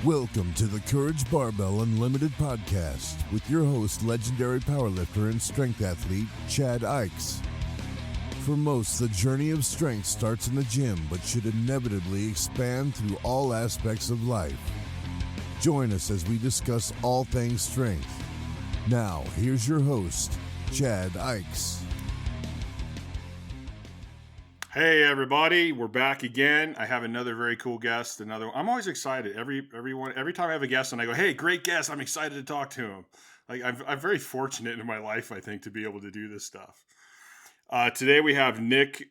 Welcome to the Courage Barbell Unlimited podcast with your host, legendary powerlifter and strength athlete, Chad Ikes. For most, the journey of strength starts in the gym, but should inevitably expand through all aspects of life. Join us as we discuss all things strength. Now, here's your host, Chad Ikes. Hey everybody, we're back again. I have another very cool guest. I'm always excited. Every time I have a guest and I go, "Hey, great guest!" I'm excited to talk to him. Like I'm very fortunate in my life, I think, to be able to do this stuff. Today we have Nick.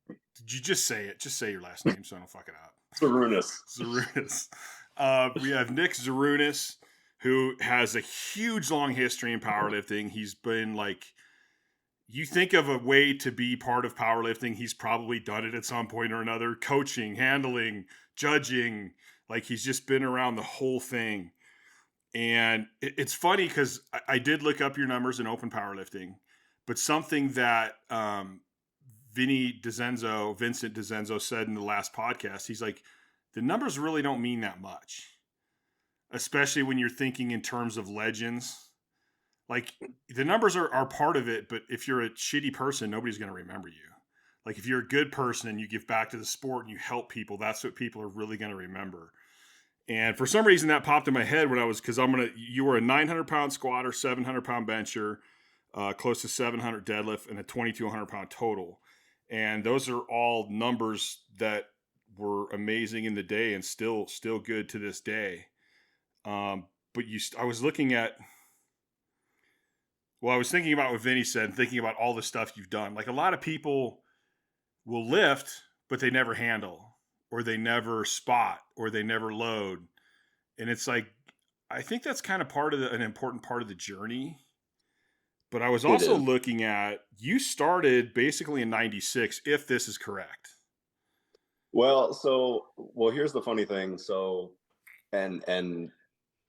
Did you just say it? Just say your last name so I don't fuck it up. Tsourounis. We have Nick Tsourounis, who has a huge, long history in powerlifting. He's been you think of a way to be part of powerlifting, he's probably done it at some point or another. Coaching, handling, judging. He's just been around the whole thing. And it's funny because I did look up your numbers in open powerlifting, but something that Vincent DeZenzo said in the last podcast, he's like, the numbers really don't mean that much, especially when you're thinking in terms of legends. The numbers are part of it, but if you're a shitty person, nobody's going to remember you. If you're a good person and you give back to the sport and you help people, that's what people are really going to remember. And for some reason that popped in my head you were a 900-pound squatter, 700-pound bencher, close to 700 deadlift, and a 2,200-pound total. And those are all numbers that were amazing in the day and still good to this day. I was thinking about what Vinny said, thinking about all the stuff you've done. A lot of people will lift, but they never handle, or they never spot, or they never load. And it's I think that's kind of an important part of the journey. But I was also looking at, you started basically in 96, if this is correct. Well, here's the funny thing. And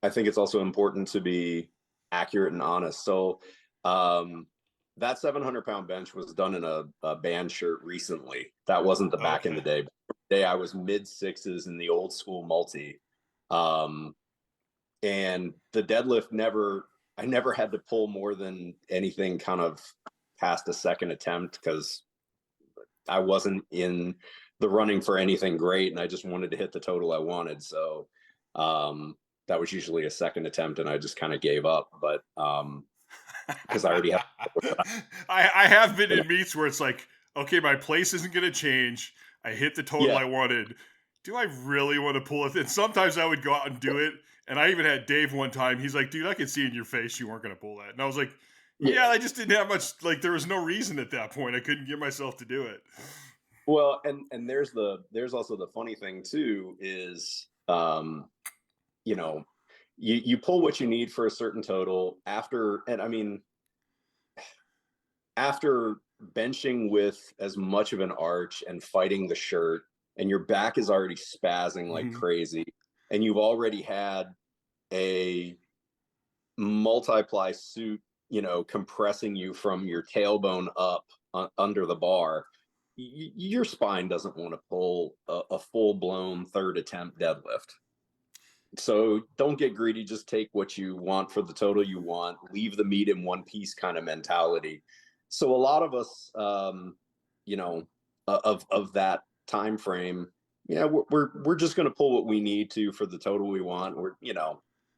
I think it's also important to be accurate and honest. That 700-pound bench was done in a band shirt recently. That wasn't the back in the day. Back in the day, I was mid-sixes in the old school multi. And the deadlift I never had to pull more than anything kind of past a second attempt because I wasn't in the running for anything great and I just wanted to hit the total I wanted. So that was usually a second attempt and I just kind of gave up. But because I already have. I have been in meets where it's okay, my place isn't going to change. I hit the total I wanted. Do I really want to pull it? And sometimes I would go out and do it. And I even had Dave one time. He's like, dude, I could see in your face you weren't going to pull that. And I was like, yeah, I just didn't have much. There was no reason at that point. I couldn't get myself to do it. Well, and there's also the funny thing too is, you pull what you need for a certain total after benching with as much of an arch and fighting the shirt and your back is already spazzing like crazy and you've already had a multiply suit, compressing you from your tailbone up under the bar, your spine doesn't want to pull a full-blown third attempt deadlift. So don't get greedy. Just take what you want for the total you want. Leave the meat in one piece kind of mentality. So a lot of us, of that time frame, we're just going to pull what we need to for the total we want.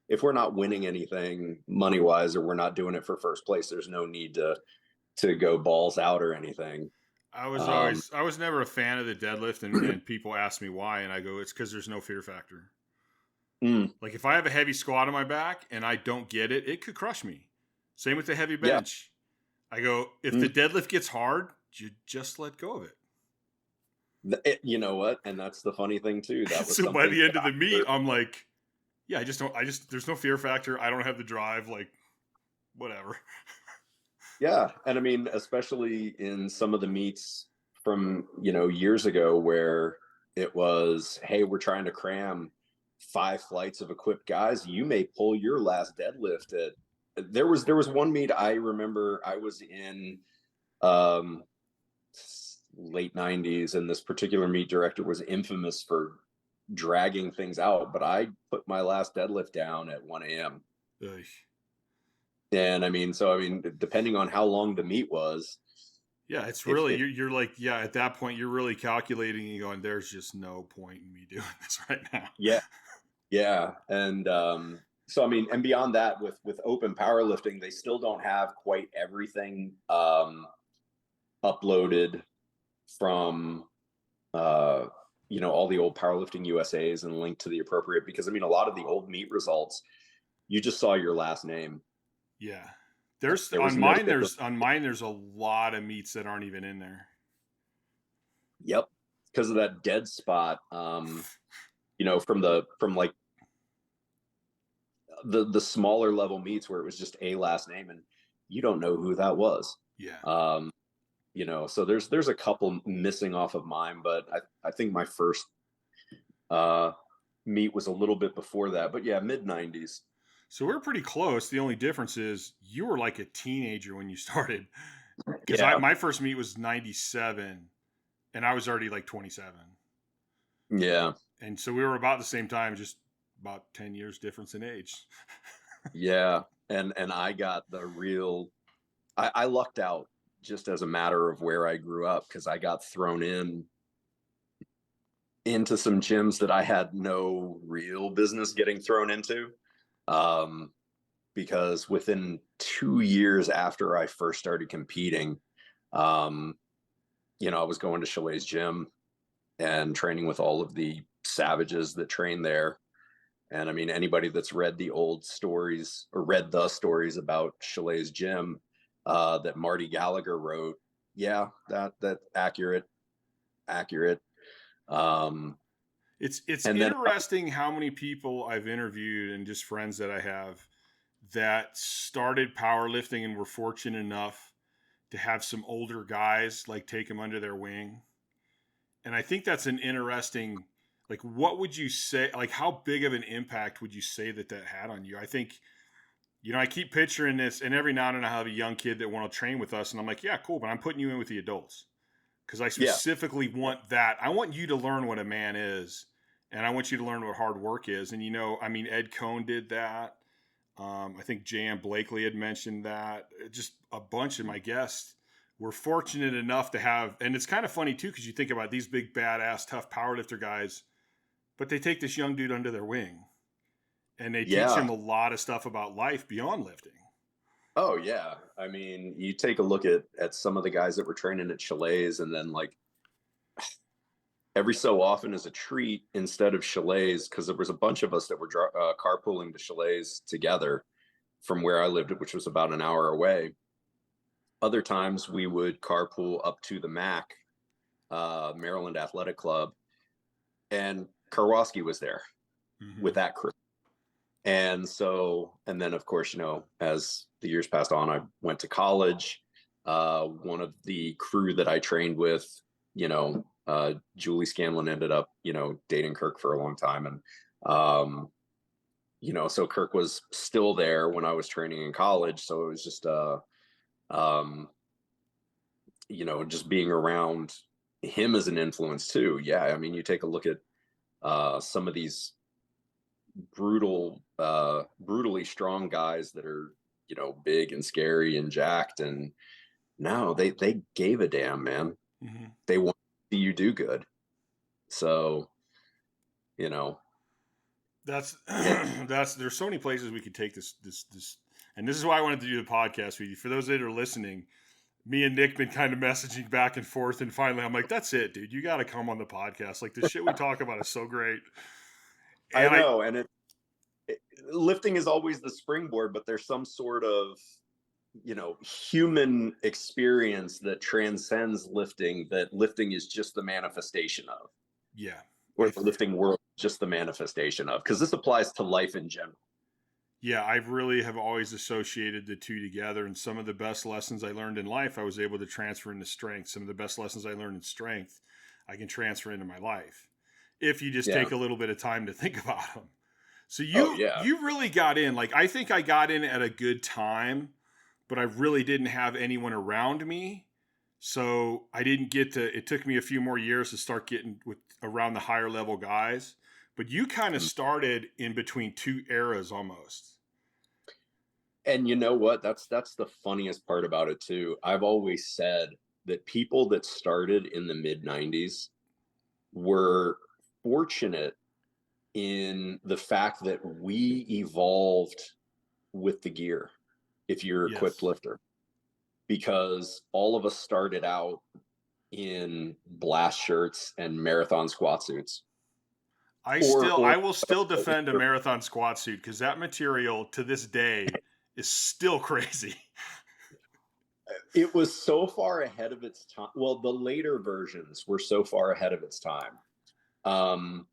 If we're not winning anything money wise, or we're not doing it for first place, there's no need to go balls out or anything. I was never a fan of the deadlift, and people ask me why, and I go, it's because there's no fear factor. If I have a heavy squat on my back and I don't get it, it could crush me. Same with the heavy bench. Yeah. I go, if the deadlift gets hard, you just let go of it. You know what? And that's the funny thing too. That was so by the end of the meet, I'm like, yeah, there's no fear factor. I don't have the drive, whatever. Yeah. And especially in some of the meets from, years ago where it was, hey, we're trying to cram 5 flights of equipped guys, you may pull your last deadlift there was one meet I remember I was in late 90s, and this particular meet director was infamous for dragging things out, but I put my last deadlift down at 1 a.m. Ugh. And I mean, depending on how long the meet was, Yeah, it's if really it, you're like, yeah, at that point you're really calculating and going, there's just no point in me doing this right now. yeah, yeah. And so I mean, and beyond that, with open powerlifting, they still don't have quite everything uploaded from uh all the old powerlifting USAs and linked to the appropriate, because I mean, a lot of the old meet results, you just saw your last name. Yeah. There's There was on no mine there's a lot of meats that aren't even in there. Yep, because of that dead spot. From like the smaller level meets where it was just a last name and you don't know who that was. Yeah. So there's a couple missing off of mine, but I think my first meet was a little bit before that, but yeah, mid 90s. So we're pretty close. The only difference is you were like a teenager when you started. Because Yeah. my first meet was 97 and I was already like 27. Yeah. And so we were about the same time, just about 10 years difference in age. Yeah. And I got the real, I lucked out just as a matter of where I grew up, because I got thrown into some gyms that I had no real business getting thrown into. Because within 2 years after I first started competing, I was going to Chalet's gym and training with all of the savages that train there. And I mean, anybody that's read the old stories or read the stories about Chalet's gym that Marty Gallagher wrote, yeah, that accurate. It's And then interesting how many people I've interviewed and just friends that I have that started powerlifting and were fortunate enough to have some older guys like take them under their wing. And I think that's an interesting, like, what would you say, like, how big of an impact would you say that had on you? I think, I keep picturing this, and every now and then I have a young kid that want to train with us, and I'm like, yeah, cool, but I'm putting you in with the adults. Because I specifically want that. I want you to learn what a man is, and I want you to learn what hard work is. And, Ed Cohn did that. I think Jan Blakely had mentioned that. Just a bunch of my guests were fortunate enough to have, and it's kind of funny too, because you think about these big, badass, tough powerlifter guys, but they take this young dude under their wing, and they teach him a lot of stuff about life beyond lifting. Oh yeah. I mean, you take a look at some of the guys that were training at Chalet's, and then like every so often as a treat, instead of Chalet's, because there was a bunch of us that were carpooling to Chalet's together from where I lived, which was about an hour away. Other times we would carpool up to the MAC, Maryland Athletic Club, and Karwoski was there with that crew. And then of course, as the years passed on, I went to college. One of the crew that I trained with, Julie Scanlon, ended up, dating Kirk for a long time. And, so Kirk was still there when I was training in college. So it was just, just being around him as an influence too. Yeah. I mean, you take a look at some of these brutally strong guys that are, big and scary and jacked, and no, they gave a damn, man. Mm-hmm. They want to see you do good. So, that's there's so many places we could take this, and this is why I wanted to do the podcast with you. For those that are listening, me and Nick been kind of messaging back and forth, and finally I'm like, that's it, dude. You got to come on the podcast. Like, the shit we talk about is so great. And I know, and lifting is always the springboard, but there's some sort of, human experience that transcends lifting, that lifting is just the manifestation of. Yeah. Or the lifting world is just the manifestation of, because this applies to life in general. Yeah, I really have always associated the two together, and some of the best lessons I learned in life, I was able to transfer into strength. Some of the best lessons I learned in strength, I can transfer into my life, if you just take a little bit of time to think about them. So you really got in. Like, I think I got in at a good time, but I really didn't have anyone around me. So I didn't get to, it took me a few more years to start getting around the higher level guys. But you kind of started in between two eras almost. And you know what? That's the funniest part about it too. I've always said that people that started in the mid 90s were fortunate in the fact that we evolved with the gear, if you're an equipped lifter, because all of us started out in blast shirts and marathon squat suits. I will still defend a marathon squat suit because that material to this day is still crazy. It was so far ahead of its time. Well, the later versions were so far ahead of its time.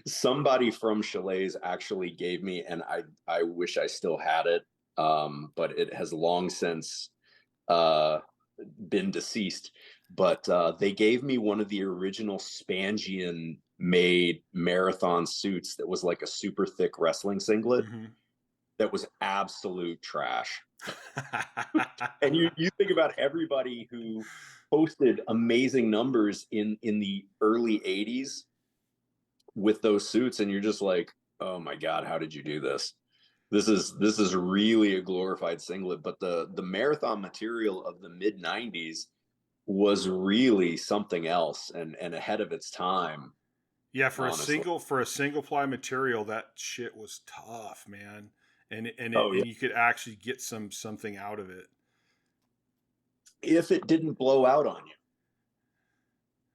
Somebody from Chalets actually gave me, and I wish I still had it, but it has long since been deceased. But they gave me one of the original Spangian made marathon suits that was like a super thick wrestling singlet. That was absolute trash. And you think about everybody who posted amazing numbers in the early 80s with those suits, and you're just like, oh my God, how did you do this? This is really a glorified singlet. But the marathon material of the mid 90s was really something else and ahead of its time. Yeah, for a single ply material, that shit was tough, man. And you could actually get something out of it if it didn't blow out on you.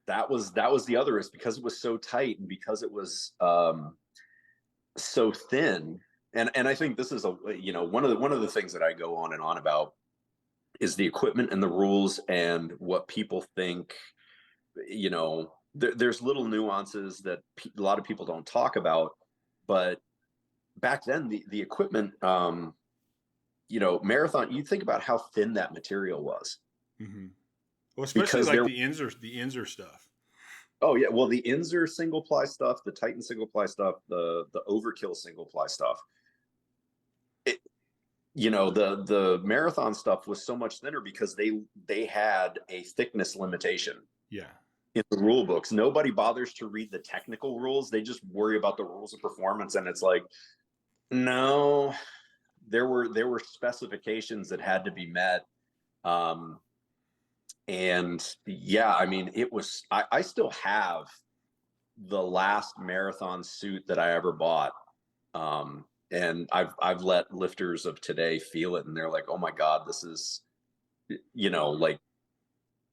That was the other risk, because it was so tight and because it was so thin. And I think this is one of the things that I go on and on about is the equipment and the rules and what people think. There's little nuances that a lot of people don't talk about, but back then the equipment, marathon, you think about how thin that material was. Well, especially like the Inzer stuff. Oh yeah, well, the Inzer single ply stuff, the Titan single ply stuff, the Overkill single ply stuff. The marathon stuff was so much thinner because they had a thickness limitation. Yeah. In the rule books, nobody bothers to read the technical rules. They just worry about the rules of performance, and it's like, no, there were specifications that had to be met. And yeah, I mean, it was, I still have the last marathon suit that I ever bought. And I've let lifters of today feel it, and they're like, oh my God, this is, like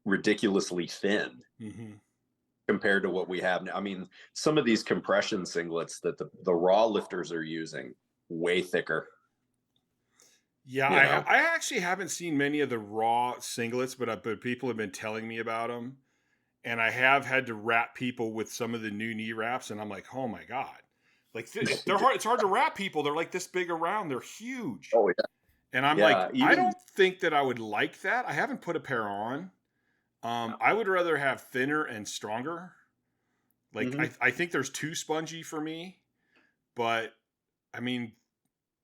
ridiculously thin compared to what we have now. I mean, some of these compression singlets that the raw lifters are using, way thicker. Yeah, I actually haven't seen many of the raw singlets, but people have been telling me about them, and I have had to wrap people with some of the new knee wraps, and I'm like, oh my God, like they're hard. It's hard to wrap people. They're like this big around. They're huge. Oh yeah. And I'm like, I don't think that I would like that. I haven't put a pair on. I would rather have thinner and stronger. Like I think there's too spongy for me, but I mean,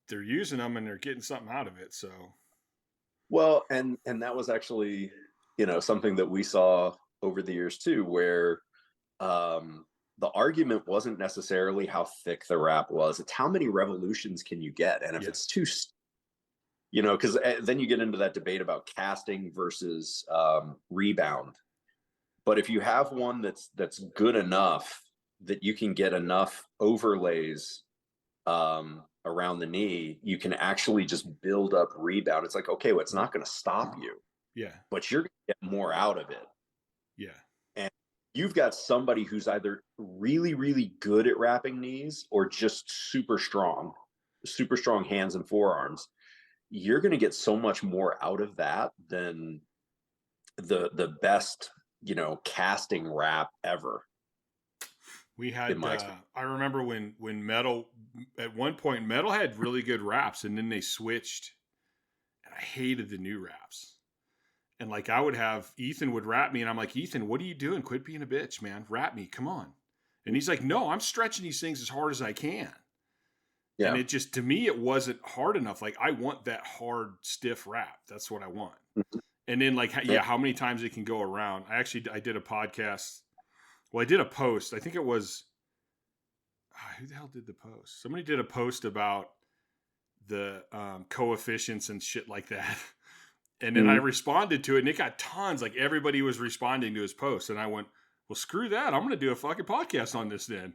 they're using them and they're getting something out of it. So, well, and that was actually, something that we saw over the years too, where the argument wasn't necessarily how thick the wrap was. It's how many revolutions can you get. And if it's too, because then you get into that debate about casting versus rebound. But if you have one that's good enough that you can get enough overlays around the knee, you can actually just build up rebound. It's like, okay, well, it's not going to stop you. Yeah. But you're going to get more out of it. Yeah. And you've got somebody who's either really, really good at wrapping knees or just super strong hands and forearms. You're going to get so much more out of that than the best, casting wrap ever. We had, I remember when metal, at one point, metal had really good wraps, and then they switched, and I hated the new wraps. And like, I would have, Ethan would wrap me, and I'm like, Ethan, what are you doing? Quit being a bitch, man. Wrap me. Come on. And he's like, no, I'm stretching these things as hard as I can. Yeah. And it just, to me, it wasn't hard enough. Like, I want that hard, stiff wrap. That's what I want. And then like, how many times it can go around. I did a podcast. Well, I did a post. I think it was who the hell did the post? Somebody did a post about the coefficients and shit like that. And then I responded to it, and it got tons. Like, everybody was responding to his post. And I went, well, screw that. I'm going to do a fucking podcast on this then.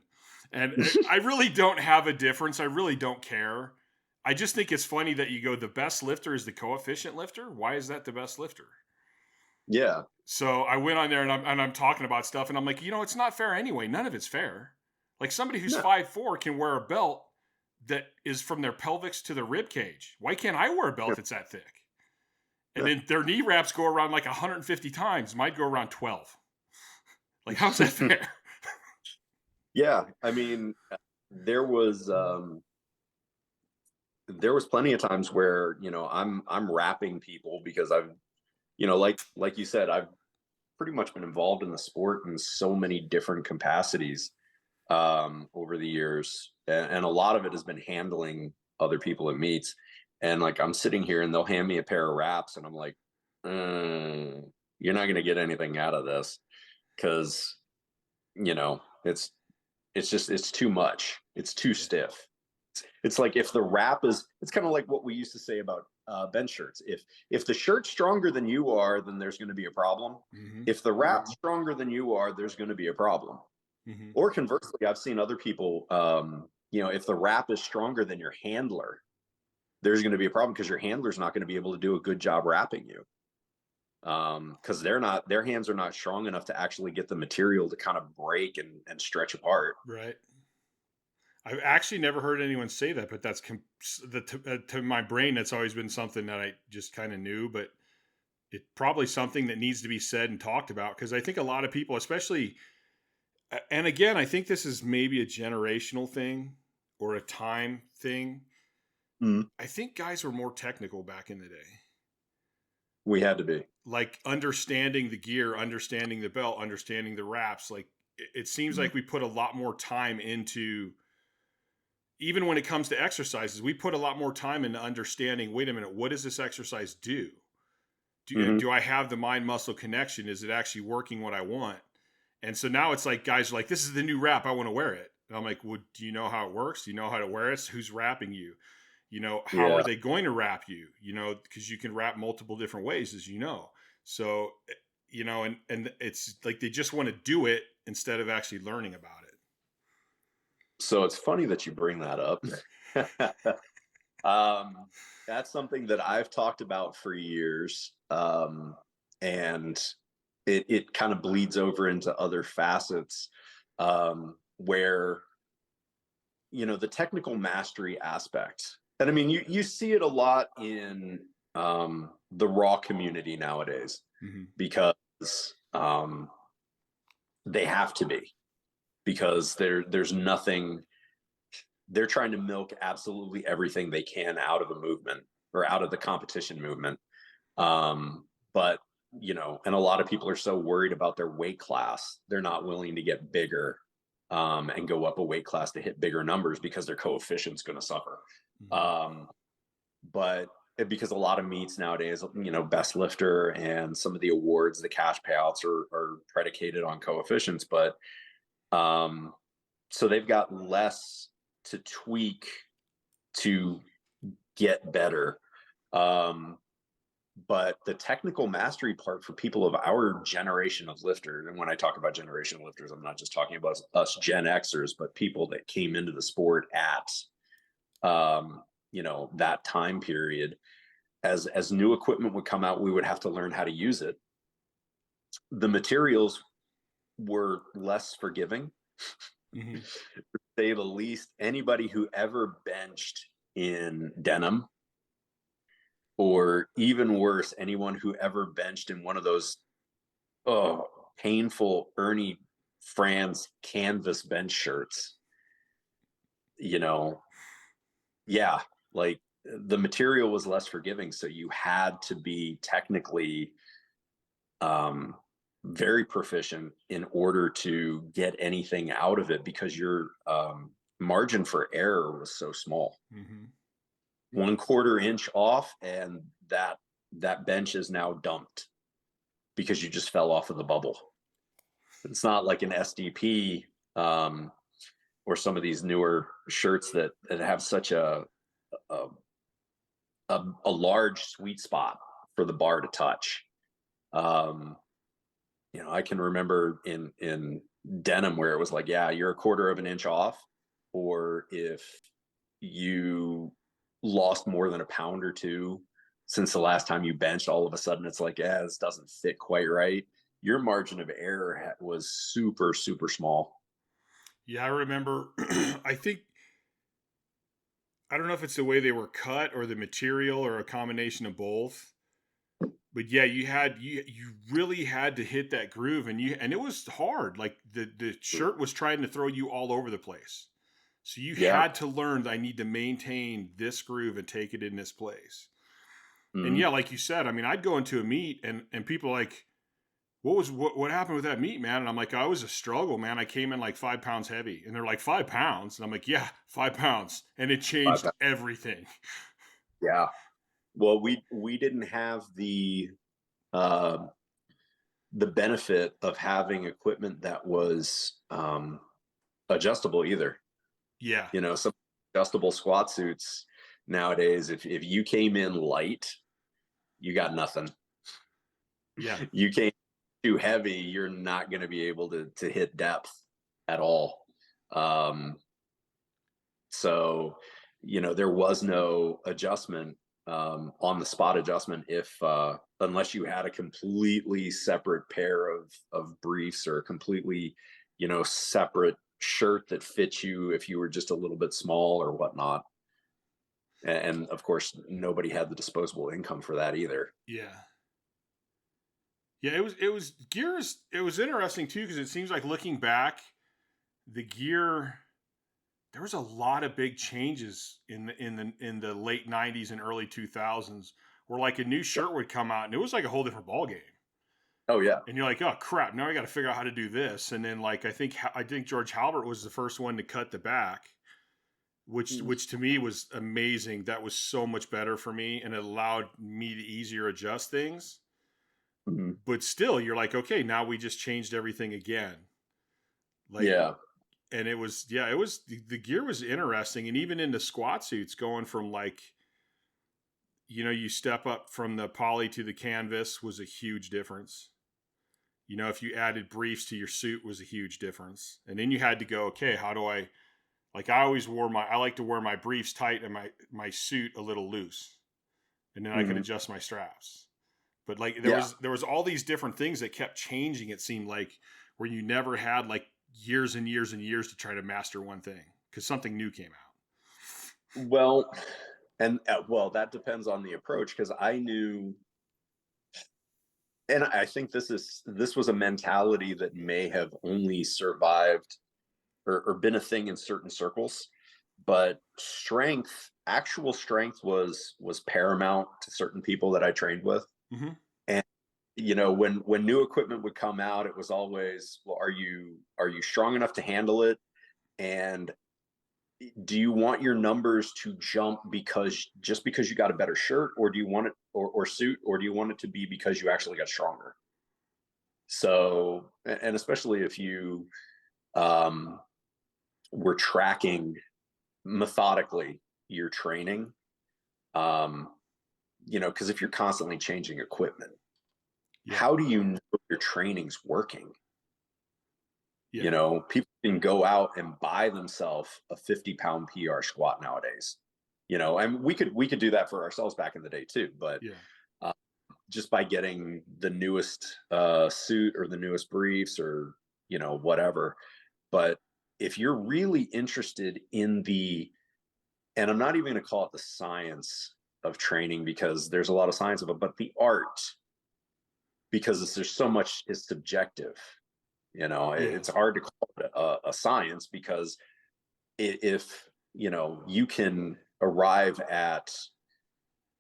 And I really don't have a difference. I really don't care. I just think it's funny that you go, the best lifter is the coefficient lifter. Why is that the best lifter? Yeah. So I went on there and I'm talking about stuff, and I'm like, it's not fair anyway. None of it's fair. Like, somebody who's 5'4" can wear a belt that is from their pelvis to their rib cage. Why can't I wear a belt that's that thick? And then their knee wraps go around like 150 times. Mine go around 12. Like, how's that fair? Yeah. I mean, there was plenty of times where, I'm wrapping people because I've, like you said, I've pretty much been involved in the sport in so many different capacities over the years. And a lot of it has been handling other people at meets. And like, I'm sitting here and they'll hand me a pair of wraps and I'm like, you're not going to get anything out of this. Cause it's too much. It's too stiff. It's like, if the wrap is, it's kind of like what we used to say about bench shirts. If the shirt's stronger than you are, then there's going to be a problem. Mm-hmm. If the wrap's stronger than you are, there's going to be a problem. Mm-hmm. Or conversely, I've seen other people, if the wrap is stronger than your handler, there's going to be a problem because your handler's not going to be able to do a good job wrapping you. Because their hands are not strong enough to actually get the material to kind of break and stretch apart. Right. I've actually never heard anyone say that, but that's to my brain, that's always been something that I just kind of knew, but it's probably something that needs to be said and talked about. Because I think a lot of people, especially, and again, I think this is maybe a generational thing or a time thing. I think guys were more technical back in the day. We had to be. Like, understanding the gear, understanding the belt, understanding the wraps. Like, it seems like we put a lot more time into, even when it comes to exercises, we put a lot more time into understanding, wait a minute, what does this exercise do? Do I have the mind-muscle connection? Is it actually working what I want? And so now it's like, guys are like, this is the new wrap, I want to wear it. And I'm like, well, do you know how it works? Do you know how to wear it? Who's wrapping you? How are they going to wrap you? Because you can wrap multiple different ways, as you know. So, and it's like they just want to do it instead of actually learning about it. So it's funny that you bring that up. That's something that I've talked about for years. And it kind of bleeds over into other facets where, the technical mastery aspect. And I mean, you see it a lot in the raw community nowadays, because they have to be, because there's nothing, they're trying to milk absolutely everything they can out of a movement or out of the competition movement. But, and a lot of people are so worried about their weight class, they're not willing to get bigger and go up a weight class to hit bigger numbers because their coefficient's going to suffer. But because a lot of meets nowadays, best lifter and some of the awards, the cash payouts are predicated on coefficients, but so they've got less to tweak to get better. But the technical mastery part for people of our generation of lifters, and when I talk about generation of lifters, I'm not just talking about us Gen Xers, but people that came into the sport at, that time period. As new equipment would come out, we would have to learn how to use it. The materials were less forgiving, to say the least. Anybody who ever benched in denim, or even worse, anyone who ever benched in one of those painful Ernie Franz canvas bench shirts, like the material was less forgiving. So you had to be technically very proficient in order to get anything out of it, because your margin for error was so small. 1/4 inch off and that bench is now dumped because you just fell off of the bubble. It's not like an SDP some of these newer shirts that have such a, a large sweet spot for the bar to touch. Um, I can remember in denim where it was like, yeah, you're a quarter of an inch off, or if you lost more than a pound or two since the last time you benched, all of a sudden it's like, yeah, this doesn't fit quite right. Your margin of error was super, super small. Yeah, I remember. I don't know if it's the way they were cut or the material or a combination of both. But yeah, you really had to hit that groove, and it was hard. Like the shirt was trying to throw you all over the place. So you Yeah. had to learn that I need to maintain this groove and take it in this place. And Mm-hmm. yeah, like you said, I mean, I'd go into a meet and people like, what happened with that meet, man? And I'm like, I was a struggle, man. I came in like 5 pounds heavy. And they're like, 5 pounds? And I'm like, yeah, 5 pounds. And it changed everything. Yeah. Well, we didn't have uh, the benefit of having equipment that was adjustable either. Yeah. Some adjustable squat suits nowadays, if you came in light, you got nothing. Yeah. You came too heavy, you're not going to be able to hit depth at all. So, there was no adjustment on the spot adjustment if unless you had a completely separate pair of briefs or a completely, separate shirt that fits you if you were just a little bit small or whatnot. And of course, nobody had the disposable income for that either. Yeah. Yeah, it was interesting too, because it seems like looking back, the gear, there was a lot of big changes in the late 90s and early 2000s, where like a new shirt would come out and it was like a whole different ball game. Oh yeah. And you're like, oh crap, now I got to figure out how to do this. And then like I think George Halbert was the first one to cut the back, which to me was amazing. That was so much better for me, and it allowed me to easier adjust things. Mm-hmm. But still, you're like, okay, now we just changed everything again. Like, Yeah. and it was the gear was interesting, and even in the squat suits, going from like, you step up from the poly to the canvas was a huge difference. If you added briefs to your suit was a huge difference, and then you had to go, okay, how do I? Like I like to wear my briefs tight and my suit a little loose, and then I could adjust my straps. But like there was all these different things that kept changing. It seemed like where you never had like years and years and years to try to master one thing because something new came out. Well, and that depends on the approach, because I knew, and I think this was a mentality that may have only survived or been a thing in certain circles, but actual strength was paramount to certain people that I trained with. Mm-hmm. And when new equipment would come out, it was always, well, are you strong enough to handle it? And do you want your numbers to jump because you got a better shirt, or do you want it or suit, or do you want it to be because you actually got stronger? So, and especially if you were tracking methodically your training, because if you're constantly changing equipment, how do you know your training's working? People can go out and buy themselves a 50-pound PR squat nowadays. And we could do that for ourselves back in the day too, but just by getting the newest suit or the newest briefs or whatever. But if you're really interested in and I'm not even going to call it the science of training, because there's a lot of science of it, but the art, because there's so much is subjective. It's hard to call it a science, because if you can arrive at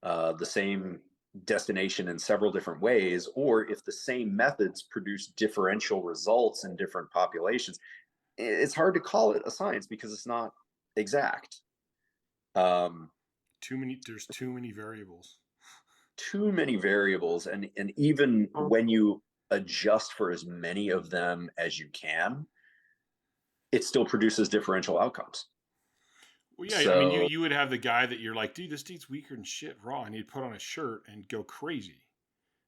the same destination in several different ways, or if the same methods produce differential results in different populations, it's hard to call it a science because it's not exact. There's too many variables. And even when you adjust for as many of them as you can, it still produces differential outcomes. Well, yeah, I mean, So, you would have the guy that you're like, dude, this dude's weaker than shit raw, and he'd put on a shirt and go crazy,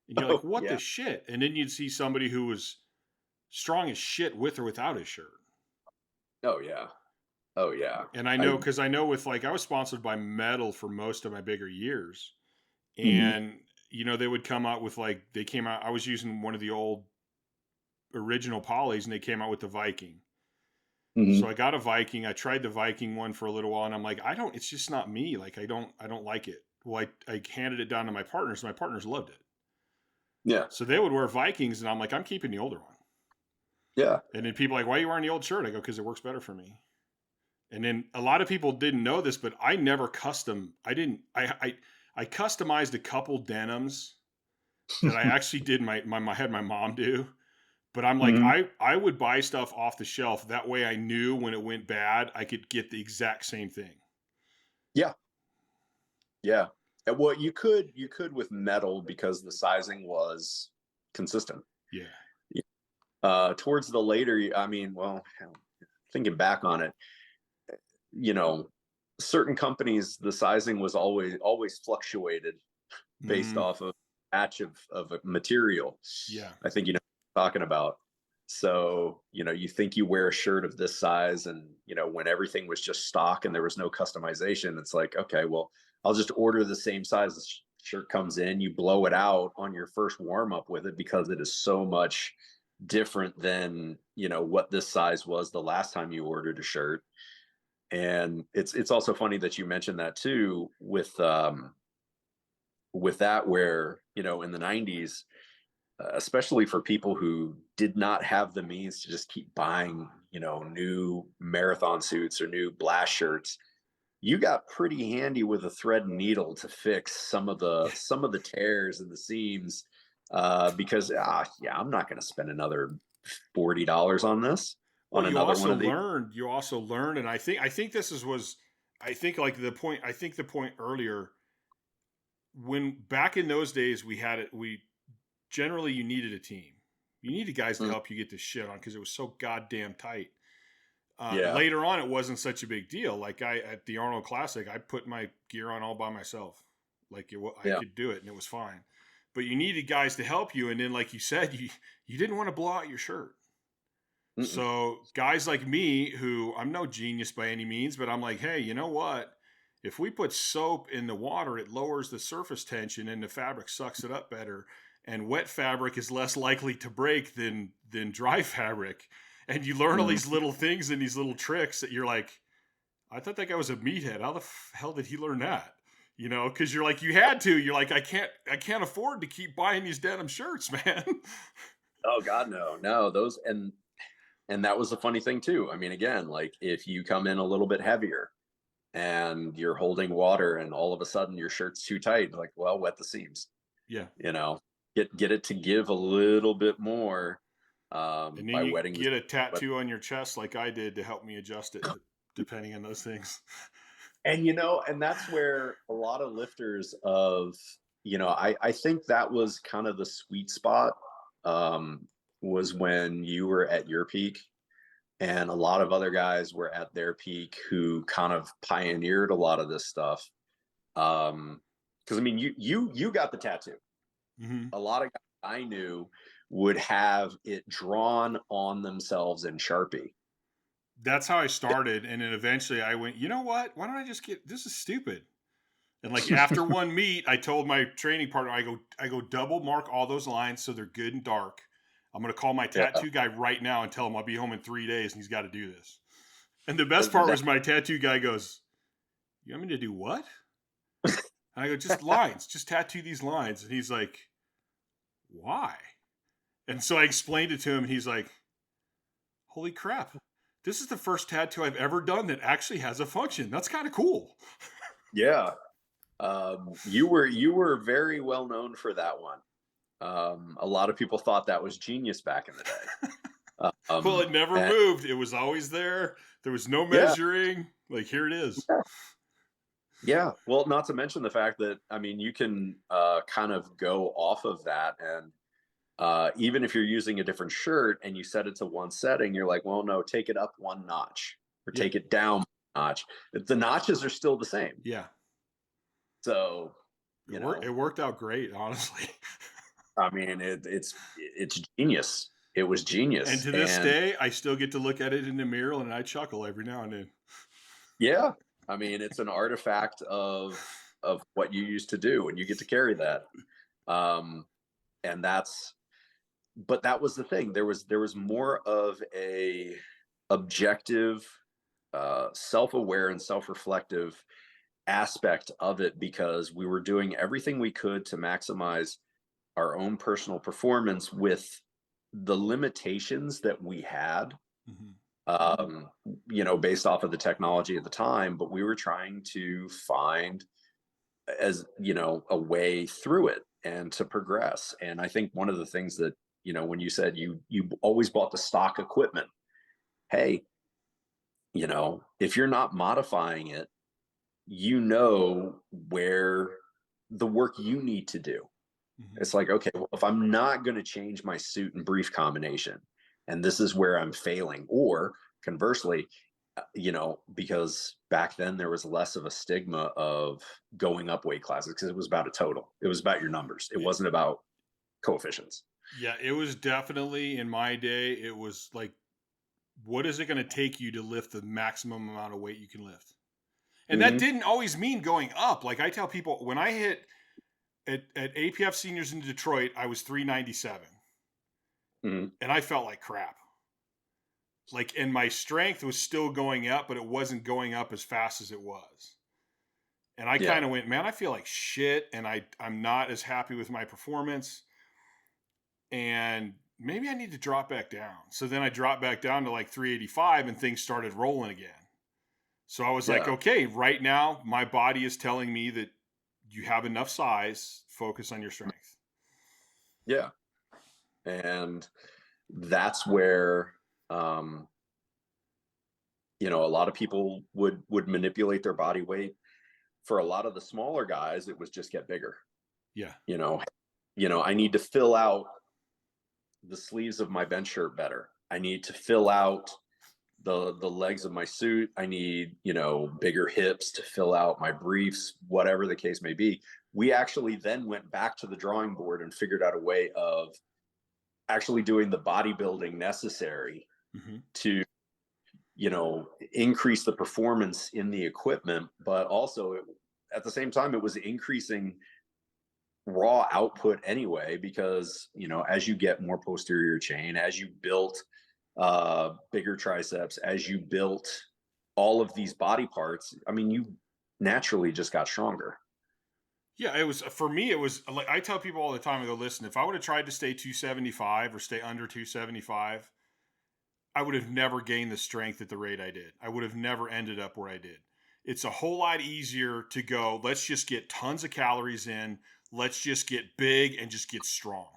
and you're like, oh what the yeah, shit? And then you'd see somebody who was strong as shit with or without his shirt. oh yeah, oh yeah. And I know, because I know with like, I was sponsored by Metal for most of my bigger years. Mhm. And, they would come out with like, they came out, I was using one of the old original polys and they came out with the Viking. So Mhm. I got a Viking. I tried the Viking one for a little while and I'm like, it's just not me. Like, I don't like it. Well, I handed it down to my partners. My partners loved it. Yeah, So they would wear Vikings and I'm like, I'm keeping the older one. yeah. And then people are like, why are you wearing the old shirt? I go, because it works better for me. And then a lot of people didn't know this, but I never I customized a couple denims that I actually did had my mom do. But I'm like, Mhm. I would buy stuff off the shelf. That way I knew when it went bad, I could get the exact same thing. Yeah, yeah. And well, you could with metal because the sizing was consistent. Yeah. Towards the later, I mean, well, hell, thinking back on it, you know, certain companies, the sizing was always fluctuated based Mm, off of batch of a material. yeah. I think you know what I'm talking about. So, you think you wear a shirt of this size and, when everything was just stock and there was no customization, it's like, okay, well, I'll just order the same size the shirt comes in, you blow it out on your first warm up with it because it is so much different than, what this size was the last time you ordered a shirt. And it's also funny that you mentioned that too with that where, in the 90s, especially for people who did not have the means to just keep buying, new marathon suits or new blast shirts, you got pretty handy with a thread and needle to fix Yeah. some of the tears and the seams, because yeah, I'm not going to spend another $40 on this Well, on another one of these. you also learned, and I think this was, I think like I think the point earlier, when back in those days, generally you needed a team. You needed guys to Mm, help you get this shit on because it was so goddamn tight. yeah, Later on, it wasn't such a big deal. Like at the Arnold Classic, I put my gear on all by myself. I yeah. could do it, and it was fine. But you needed guys to help you, and then, like you said, you didn't want to blow out your shirt. Mm-mm. So guys like me, who I'm no genius by any means, but I'm like, hey, you know what? If we put soap in the water, it lowers the surface tension and the fabric sucks it up better. And wet fabric is less likely to break than dry fabric. And you learn all Mm. these little things and these little tricks that you're like, I thought that guy was a meathead. How the hell did he learn that? Because you're like, you had to. You're like, I can't afford to keep buying these denim shirts, man. Oh God, no, no. Those and that was the funny thing too. I mean, again, like if you come in a little bit heavier and you're holding water and all of a sudden your shirt's too tight, like, well, wet the seams, Yeah. you know, get it to give a little bit more, And then by you wetting the get a wet. tattoo on your chest like I did to help me adjust it, depending on those things. And and that's where a lot of lifters of, I think that was kind of the sweet spot, um, was when you were at your peak and a lot of other guys were at their peak who kind of pioneered a lot of this stuff. Because I mean, you got the tattoo. Hmm. A lot of guys I knew would have it drawn on themselves in Sharpie. That's how I started. And then eventually I went, you know what? Why don't I just this is stupid. And like after one meet, I told my training partner, I go double mark all those lines so they're good and dark. I'm going to call my Yeah, tattoo guy right now and tell him I'll be home in 3 days and he's got to do this. And the best part that, was my tattoo guy goes, you want me to do what? And I go, just lines, just tattoo these lines. And he's like, why? And so I explained it to him and he's like, holy crap. This is the first tattoo I've ever done that actually has a function. That's kind of cool. yeah. You were very well known for that one. A lot of people thought that was genius back in the day. Well, it never And moved. It was always there. There was no yeah, measuring. Like, here it is. yeah. Well, not to mention the fact that I mean, you can kind of go off of that and Even if you're using a different shirt and you set it to one setting, you're like, well, no, take it up one notch or Yeah. take it down one notch. The notches are still the same. Yeah. So, It worked out great, honestly. I mean, it's genius. It was And genius. to this day, I still get to look at it in the mirror and I chuckle every now and then. Yeah, I mean, it's an artifact of what you used to do, and you get to carry that. Um, and but that was the thing. There was more of a objective, self-aware and self-reflective aspect of it, because we were doing everything we could to maximize our own personal performance with the limitations that we had, um, based off of the technology at the time. But we were trying to find, a way through it and to progress. And I think one of the things that, when you said you always bought the stock equipment, hey, if you're not modifying it, where the work you need to do. It's like, okay, well, if I'm not going to change my suit and brief combination, and this is where I'm failing, or conversely, because back then there was less of a stigma of going up weight classes, because it was about a total. It was about your numbers. It wasn't about coefficients. Yeah, it was definitely, in my day, it was like, what is it going to take you to lift the maximum amount of weight you can lift? And that didn't always mean going up. Like I tell people, when I hit at APF seniors in Detroit, I was 397. And I felt like crap. Like, and my strength was still going up, but it wasn't going up as fast as it was. And I kind of went, man, I feel like shit. And I'm not as happy with my performance. And maybe I need to drop back down. So then I dropped back down to like 385 and things started rolling again. So I was like, okay, right now my body is telling me that you have enough size, focus on your strength. Yeah. And that's where, a lot of people would manipulate their body weight. For a lot of the smaller guys, it was just get bigger. Yeah. I need to fill out the sleeves of my bench shirt better. I need to fill out the legs of my suit. I need, bigger hips to fill out my briefs, whatever the case may be. We actually then went back to the drawing board and figured out a way of actually doing the bodybuilding necessary to, increase the performance in the equipment, but also at the same time, it was increasing raw output anyway, because, as you get more posterior chain, as you built bigger triceps, as you built all of these body parts, I mean, you naturally just got stronger. Yeah, it was, for me, it was like, I tell people all the time, I go, listen, if I would have tried to stay 275 or stay under 275, I would have never gained the strength at the rate I did. I would have never ended up where I did. It's a whole lot easier to go, let's just get tons of calories in. Let's just get big and just get strong.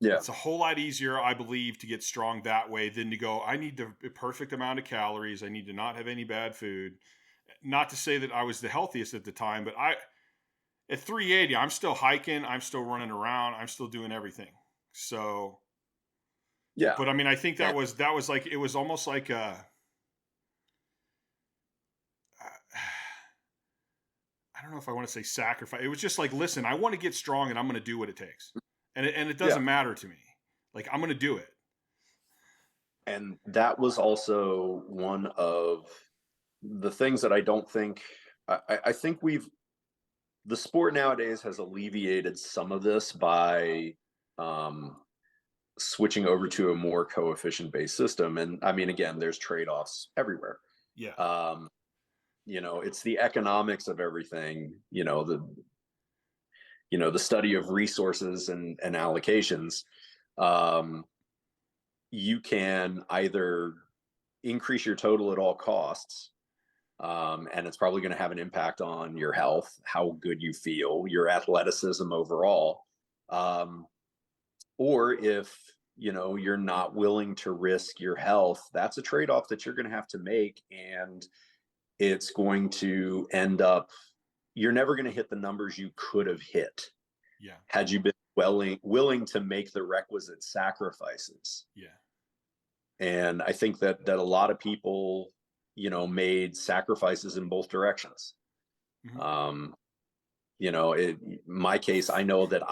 Yeah. It's a whole lot easier, I believe, to get strong that way than to go, I need the perfect amount of calories. I need to not have any bad food. Not to say that I was the healthiest at the time, but at 380, I'm still hiking. I'm still running around. I'm still doing everything. So, yeah. But I mean, I think that was like, it was almost like I don't know if I want to say sacrifice. It was just like, listen, I want to get strong and I'm going to do what it takes. And it doesn't matter to me. Like, I'm going to do it. And that was also one of the things that I don't think, I think the sport nowadays has alleviated some of this by switching over to a more coefficient based system. And I mean, again, there's trade-offs everywhere. Yeah. It's the economics of everything, the study of resources and allocations. You can either increase your total at all costs, and it's probably going to have an impact on your health, how good you feel, your athleticism overall. Or if, you're not willing to risk your health, that's a trade-off that you're going to have to make. And it's going to end up, you're never going to hit the numbers you could have hit. Yeah. Had you been willing to make the requisite sacrifices. Yeah. And I think that a lot of people, made sacrifices in both directions. Mm-hmm. My case, I know that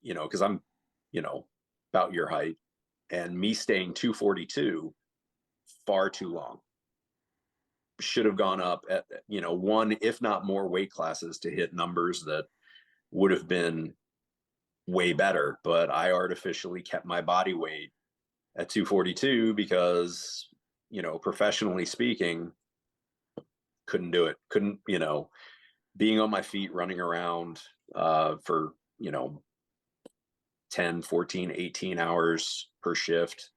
because I'm, about your height, and me staying 242 far too long. Should have gone up at, one, if not more weight classes to hit numbers that would have been way better. But I artificially kept my body weight at 242 because, professionally speaking, couldn't do it. Couldn't, being on my feet, running around for, 10, 14, 18 hours per shift,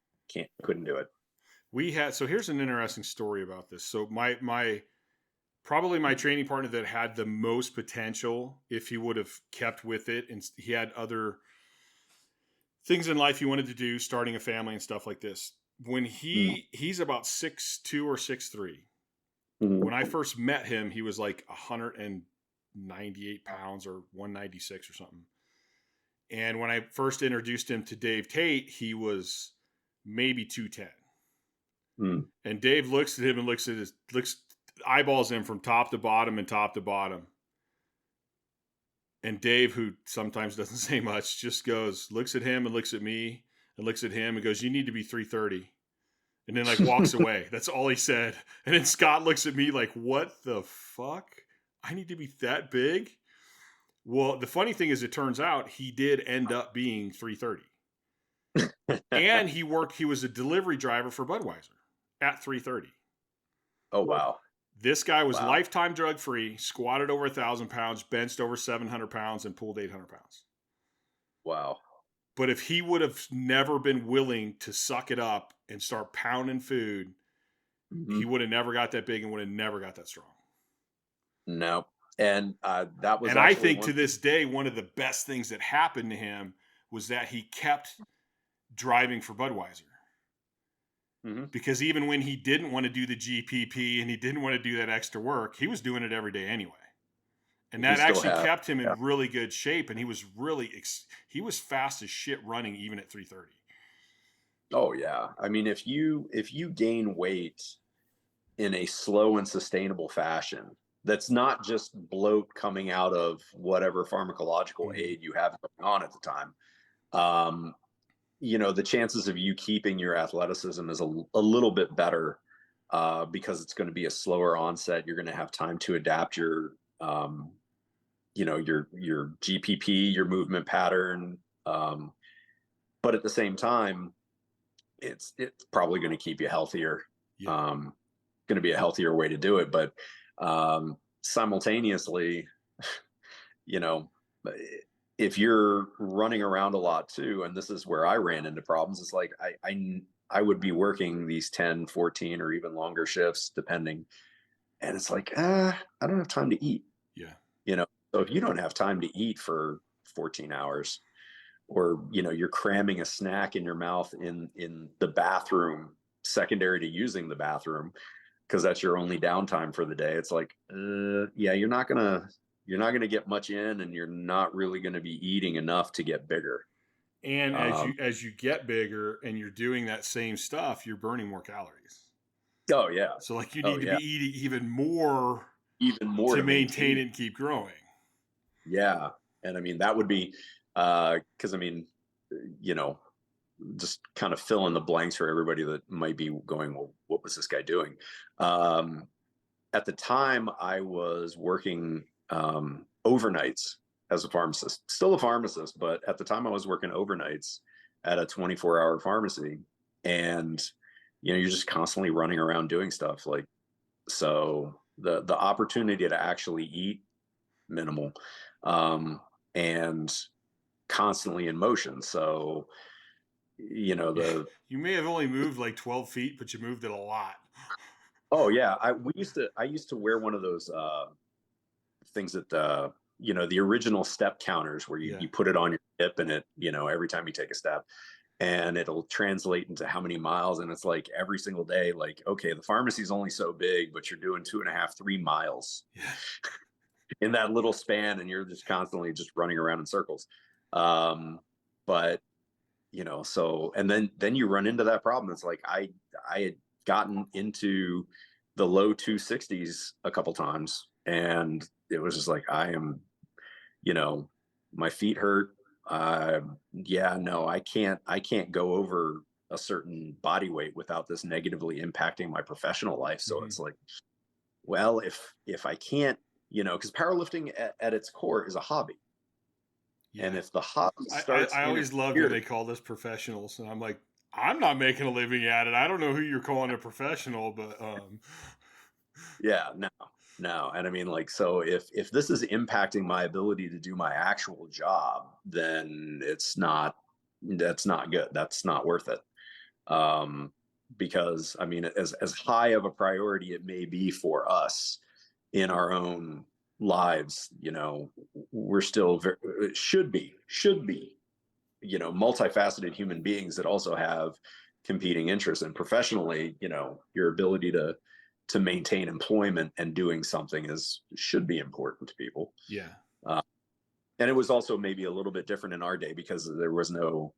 couldn't do it. So here's an interesting story about this. So probably my training partner that had the most potential, if he would have kept with it, and he had other things in life he wanted to do, starting a family and stuff like this. When he's about 6'2" or 6'3". When I first met him, he was like 198 pounds or 196 or something. And when I first introduced him to Dave Tate, he was maybe 210. And Dave looks at him and eyeballs him from top to bottom and top to bottom. And Dave, who sometimes doesn't say much, just looks at him and looks at me and looks at him and goes, "You need to be 330." And then walks away. That's all he said. And then Scott looks at me like, "What the fuck? I need to be that big?" Well, the funny thing is, it turns out he did end up being 330. And he was a delivery driver for Budweiser at 330. Oh, wow. This guy was lifetime drug free, squatted over 1,000 pounds, benched over 700 pounds, and pulled 800 pounds. Wow. But if he would have never been willing to suck it up and start pounding food, he would have never got that big and would have never got that strong. No. And that was, and I think to this day, one of the best things that happened to him was that he kept driving for Budweiser. Because even when he didn't want to do the GPP and he didn't want to do that extra work, he was doing it every day anyway. And that actually kept him in really good shape. And he was he was fast as shit running even at 330. Oh yeah. I mean, if you gain weight in a slow and sustainable fashion, that's not just bloat coming out of whatever pharmacological aid you have going on at the time. The chances of you keeping your athleticism is a little bit better because it's going to be a slower onset. You're going to have time to adapt your GPP, your movement pattern. But at the same time, it's probably going to keep you healthier. Going to be a healthier way to do it. But simultaneously, if you're running around a lot too, and this is where I ran into problems, it's like I would be working these 10, 14 or even longer shifts depending. And it's like, I don't have time to eat. Yeah. So if you don't have time to eat for 14 hours or, you're cramming a snack in your mouth in the bathroom, secondary to using the bathroom, because that's your only downtime for the day. It's like, you're not going to get much in, and you're not really going to be eating enough to get bigger. And as you get bigger and you're doing that same stuff, you're burning more calories. Oh yeah. So you need to be eating even more to maintain it and keep growing. Yeah. And I mean, that would be, cause I mean, just kind of fill in the blanks for everybody that might be going, well, what was this guy doing? At the time I was working, overnights as a pharmacist, still a pharmacist, but at the time I was working overnights at a 24-hour pharmacy, and you're just constantly running around doing stuff. So the opportunity to actually eat minimal, and constantly in motion. So, you may have only moved 12 feet, but you moved it a lot. Oh yeah. I used to wear one of those, things that the original step counters where you put it on your hip, and it, every time you take a step, and it'll translate into how many miles. And it's like every single day, okay, the pharmacy's only so big, but you're doing 2.5, 3 miles. Yeah. in that little span, and you're just constantly just running around in circles. But so, and then you run into that problem. It's like I had gotten into the low 260s a couple times, and it was just like, my feet hurt. Yeah, no, I can't go over a certain body weight without this negatively impacting my professional life. So Mm-hmm. it's like, well, if I can't, because powerlifting at its core is a hobby. Yeah. And if the hobby starts I always love that they call us professionals, and I'm like, I'm not making a living at it. I don't know who you're calling a professional, but yeah, no. And I mean, like, so if this is impacting my ability to do my actual job, then that's not good. That's not worth it. Because I mean, as high of a priority it may be for us in our own lives, we're still should be multifaceted human beings that also have competing interests. And professionally, your ability to maintain employment and doing something should be important to people. yeah. And it was also maybe a little bit different in our day because there was no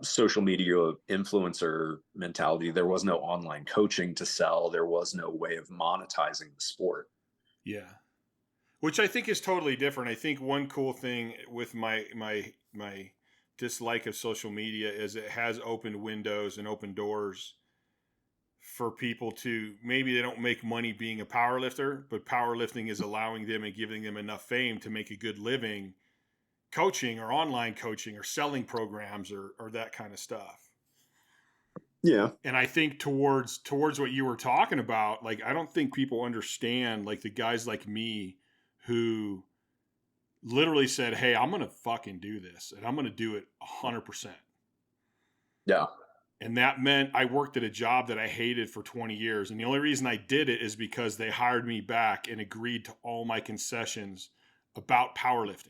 social media influencer mentality. There was no online coaching to sell. There was no way of monetizing the sport. Yeah. Which I think is totally different. I think one cool thing with my dislike of social media is it has opened windows and open doors for people to, maybe they don't make money being a powerlifter, but powerlifting is allowing them and giving them enough fame to make a good living coaching or online coaching or selling programs or that kind of stuff. Yeah. And I think towards what you were talking about, like, I don't think people understand, like, the guys like me who literally said, hey, I'm going to fucking do this and I'm going to do it 100%. Yeah. And that meant I worked at a job that I hated for 20 years. And the only reason I did it is because they hired me back and agreed to all my concessions about powerlifting.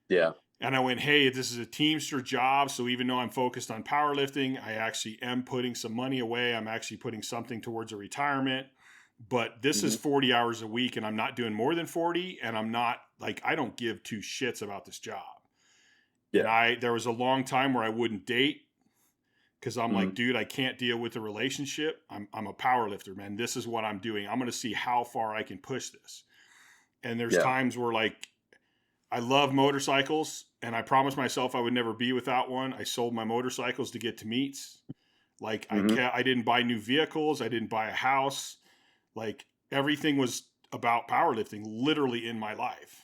Yeah. And I went, hey, this is a Teamster job. So even though I'm focused on powerlifting, I actually am putting some money away. I'm actually putting something towards a retirement. But this is 40 hours a week and I'm not doing more than 40. And I'm not, like, I don't give two shits about this job. Yeah. And there was a long time where I wouldn't date because I'm like, dude, I can't deal with the relationship. I'm a power lifter, man. This is what I'm doing. I'm going to see how far I can push this. And there's times where, like, I love motorcycles and I promised myself I would never be without one. I sold my motorcycles to get to meets. Like, I didn't buy new vehicles. I didn't buy a house. Like, everything was about powerlifting literally in my life.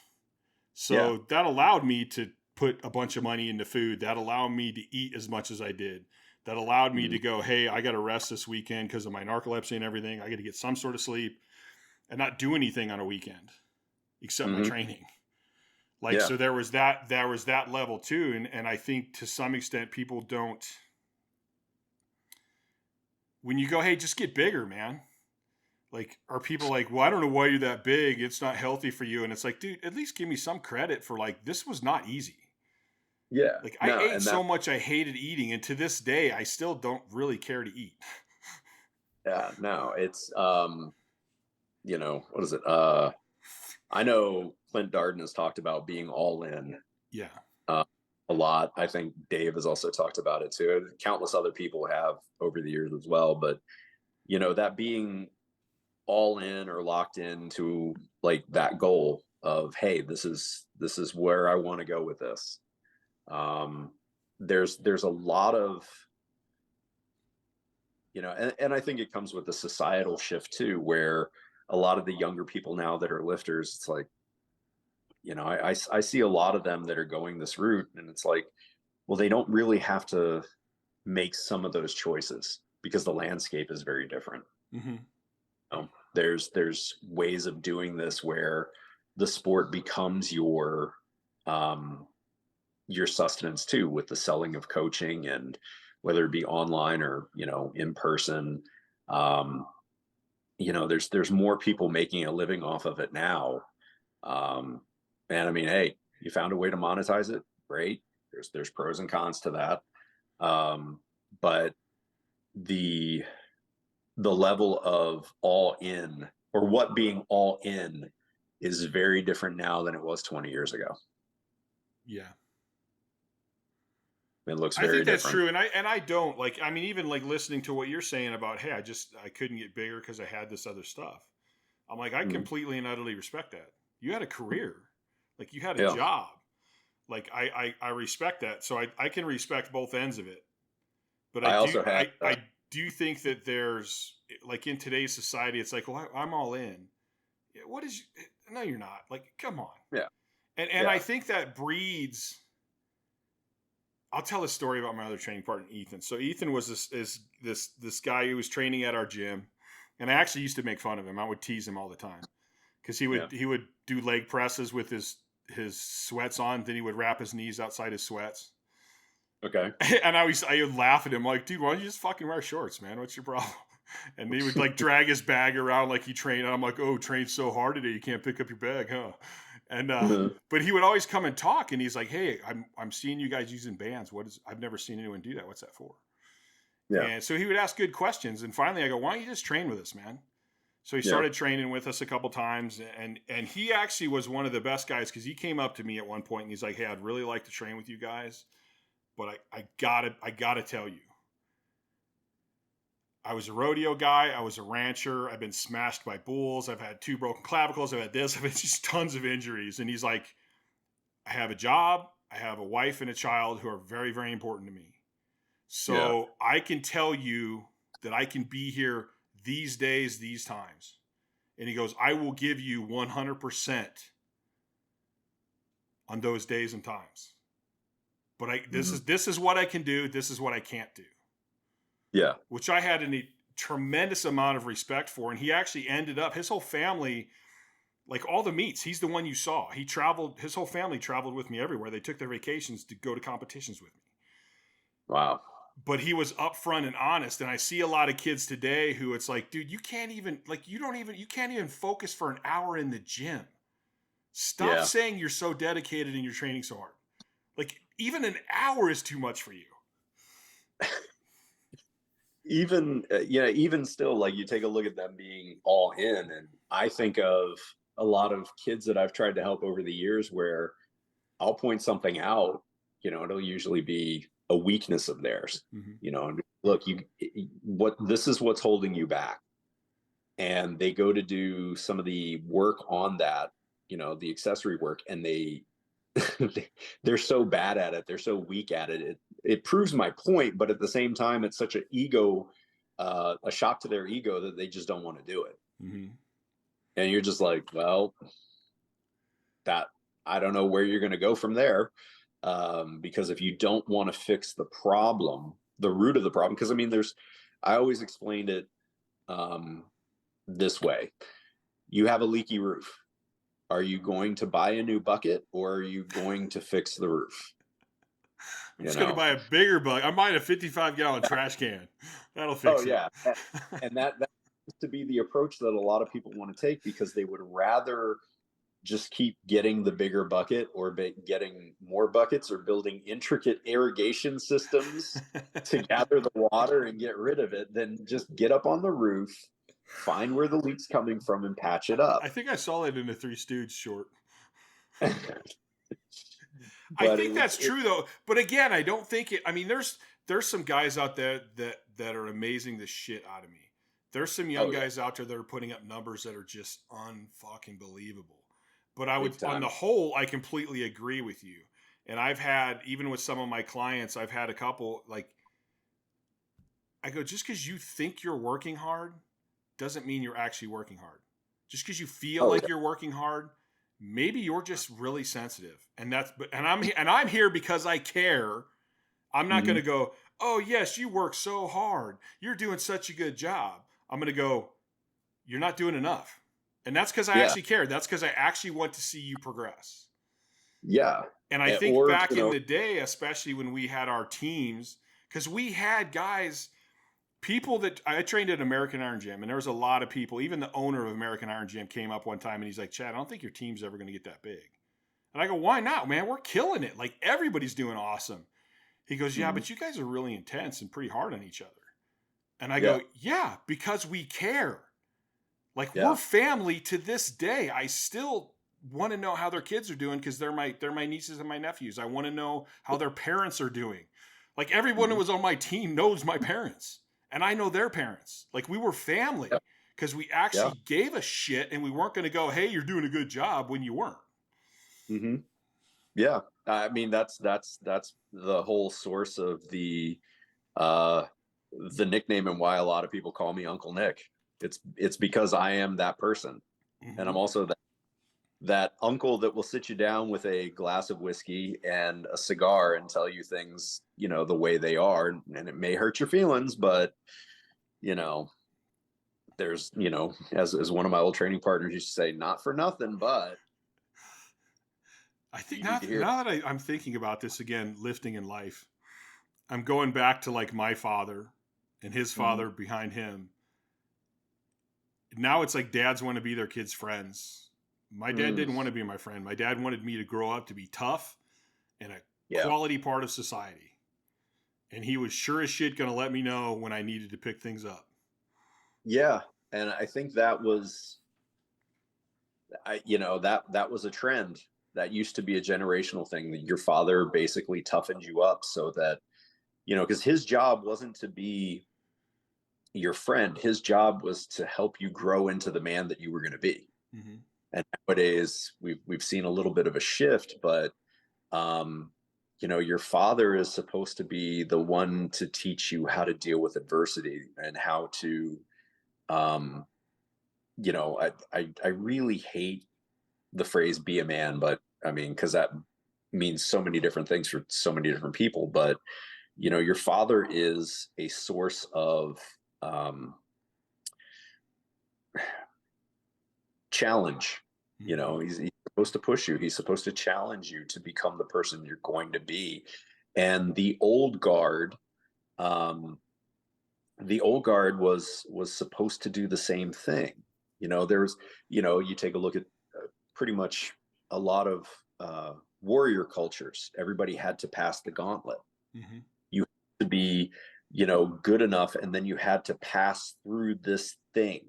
So that allowed me to put a bunch of money into food. That allowed me to eat as much as I did. That allowed me to go, hey, I got to rest this weekend because of my narcolepsy and everything. I got to get some sort of sleep and not do anything on a weekend except my training. Like, so there was that level too. And I think to some extent people don't, when you go, hey, just get bigger, man. Like, are people like, well, I don't know why you're that big. It's not healthy for you. And it's like, dude, at least give me some credit for, like, this was not easy. Yeah. Like, I ate so much I hated eating. And to this day, I still don't really care to eat. Yeah, no, it's, what is it? I know Clint Darden has talked about being all in. Yeah. A lot. I think Dave has also talked about it too. Countless other people have over the years as well. But, that being all in or locked into, like, that goal of, hey, this is where I want to go with this. There's a lot of, and I think it comes with the societal shift too, where a lot of the younger people now that are lifters, it's like, I see a lot of them that are going this route, and it's like, well, they don't really have to make some of those choices because the landscape is very different. There's ways of doing this where the sport becomes your sustenance too, with the selling of coaching, and whether it be online or in person. There's more people making a living off of it now. And I mean, hey, you found a way to monetize it, great. There's pros and cons to that. But the level of all in, or what being all in is very different now than it was 20 years ago. Yeah. It looks I very think that's different. true. And I don't like, I mean, even like listening to what you're saying about, hey, I couldn't get bigger because I had this other stuff. I'm like, I Mhm. completely and utterly respect that. You had a career, like you had a Yeah. job. Like I respect that. So I can respect both ends of it. But I also had, I do think that there's like in today's society, it's like, well, I'm all in. Yeah, what is, no, you're not. Like, come on. yeah, And I yeah, think that breeds, I'll tell a story about my other training partner, Ethan. So Ethan was this guy who was training at our gym, and I actually used to make fun of him. I would tease him all the time because yeah. he would do leg presses with his sweats on. Then he would wrap his knees outside his sweats, Okay. and I would laugh at him like, dude, why don't you just fucking wear shorts, man? What's your problem? And he would like drag his bag around like he trained. And I'm like, oh, trained so hard today, you can't pick up your bag, huh? And Mhm. but he would always come and talk, and he's like, hey, I'm seeing you guys using bands. I've never seen anyone do that. What's that for? Yeah, And so he would ask good questions. And finally I go, why don't you just train with us, man? So he yeah, started training with us a couple times, and he actually was one of the best guys because he came up to me at one point and he's like, hey, I'd really like to train with you guys, but I gotta tell you, I was a rodeo guy. I was a rancher. I've been smashed by bulls. I've had 2 broken clavicles. I've had this. I've had just tons of injuries. And he's like, I have a job. I have a wife and a child who are very, very important to me. yeah. So I can tell you that I can be here these days, these times. And he goes, I will give you 100% on those days and times. But Mhm. this is what I can do. This is what I can't do. Yeah, Which I had a tremendous amount of respect for. And he actually ended up, his whole family, like all the meets, he's the one you saw. He traveled, his whole family traveled with me everywhere. They took their vacations to go to competitions with me. wow. But he was upfront and honest. And I see a lot of kids today who it's like, dude, you can't even, like, you can't even focus for an hour in the gym. Stop Yeah. saying you're so dedicated and you're training so hard. Like, even an hour is too much for you. Even even still, like you take a look at them being all in, and I think of a lot of kids that I've tried to help over the years where I'll point something out, it'll usually be a weakness of theirs. Mm-hmm. And look, what this is what's holding you back. And they go to do some of the work on that, the accessory work, and they're so bad at it, they're so weak at it. It proves my point, but at the same time, it's such a shock to their ego that they just don't want to do it. Mm-hmm. And you're just like, well, that I don't know where you're going to go from there, because if you don't want to fix the problem, the root of the problem, because I mean, I always explained it this way: you have a leaky roof. Are you going to buy a new bucket, or are you going to fix the roof? I'm just going to buy a bigger bucket. I'm buying a 55-gallon trash can. That'll fix it. Yeah. And that seems to be the approach that a lot of people want to take, because they would rather just keep getting the bigger bucket, or getting more buckets, or building intricate irrigation systems to gather the water and get rid of it, than just get up on the roof, find where the leak's coming from, and patch it up. I think I saw that in the Three Stooges short. I But think that's true though. But again, I don't think it. I mean, there's some guys out there that are amazing the shit out of me. There's some young guys out there that are putting up numbers that are just unfucking believable. But on the whole, I completely agree with you. And I've had, even with some of my clients, I've had a couple, like, I go, just because you think you're working hard doesn't mean you're actually working hard. Just because you feel like you're working hard, maybe you're just really sensitive. And I'm here because I care. I'm not going to go, oh yes, you work so hard, you're doing such a good job. I'm going to go, you're not doing enough. And that's because I actually care. That's because I actually want to see you progress. Yeah. And I think back in the day, especially when we had our teams, because we had guys, people that I trained at American Iron Gym, and there was a lot of people, even the owner of American Iron Gym came up one time and he's like, Chad, I don't think your team's ever going to get that big. And I go, why not, man? We're killing it. Like, everybody's doing awesome. He goes, yeah, but you guys are really intense and pretty hard on each other. And I go, yeah, because we care. Like, we're family to this day. I still want to know how their kids are doing because they're my nieces and my nephews. I want to know how their parents are doing. Like everyone who was on my team knows my parents, and I know their parents. Like we were family because we actually gave a shit, and we weren't going to go, "Hey, you're doing a good job," when you weren't. Mm-hmm. Yeah, I mean that's the whole source of the nickname and why a lot of people call me Uncle Nick. It's because I am that person, and I'm also that uncle that will sit you down with a glass of whiskey and a cigar and tell you things, the way they are, and it may hurt your feelings, but there's, as one of my old training partners used to say, not for nothing, but I think now that I'm thinking about this again, lifting in life, I'm going back to like my father and his father behind him. Now it's like dads want to be their kids' friends. My dad didn't want to be my friend. My dad wanted me to grow up to be tough and a quality part of society. And he was sure as shit going to let me know when I needed to pick things up. Yeah. And I think that was, that was a trend. That used to be a generational thing, that your father basically toughened you up so that, because his job wasn't to be your friend. His job was to help you grow into the man that you were going to be. Mm-hmm. And nowadays we've seen a little bit of a shift, but your father is supposed to be the one to teach you how to deal with adversity and how to, I really hate the phrase "be a man," but I mean, because that means so many different things for so many different people. But your father is a source of challenge. He's supposed to push you. He's supposed to challenge you to become the person you're going to be. And the old guard was supposed to do the same thing. There's, you take a look at pretty much a lot of warrior cultures. Everybody had to pass the gauntlet. Mm-hmm. You had to be, good enough, and then you had to pass through this thing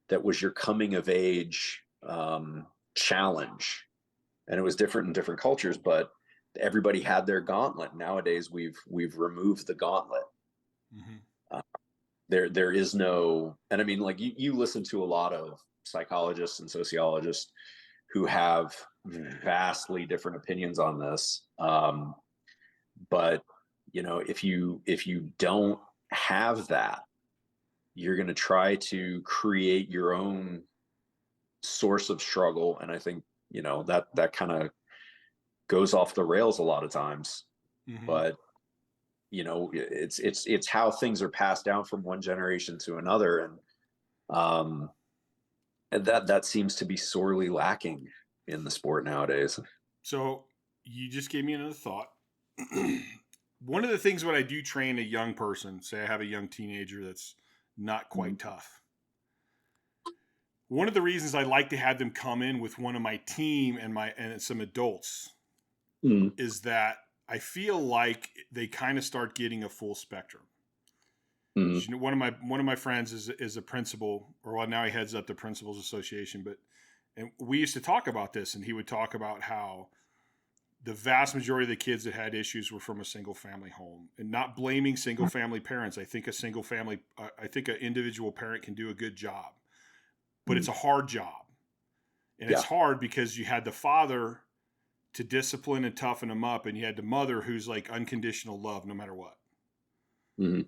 that was your coming of age challenge. And it was different in different cultures, but everybody had their gauntlet. Nowadays we've removed the gauntlet. Mm-hmm. There is no, and I mean, like you listen to a lot of psychologists and sociologists who have vastly different opinions on this. But if you don't have that, you're going to try to create your own source of struggle. And I think, that kind of goes off the rails a lot of times. Mm-hmm. But, it's how things are passed down from one generation to another. And that seems to be sorely lacking in the sport nowadays. So you just gave me another thought. One of the things when I do train a young person, say I have a young teenager that's not quite tough. One of the reasons I like to have them come in with one of my team and some adults is that I feel like they kind of start getting a full spectrum. Mm-hmm. One of my friends is a principal, or well, now he heads up the Principals Association, and we used to talk about this, and he would talk about how the vast majority of the kids that had issues were from a single family home, and not blaming single family parents. I think an individual parent can do a good job, but it's a hard job. And it's hard because you had the father to discipline and toughen them up, and you had the mother who's like unconditional love no matter what. Mm-hmm.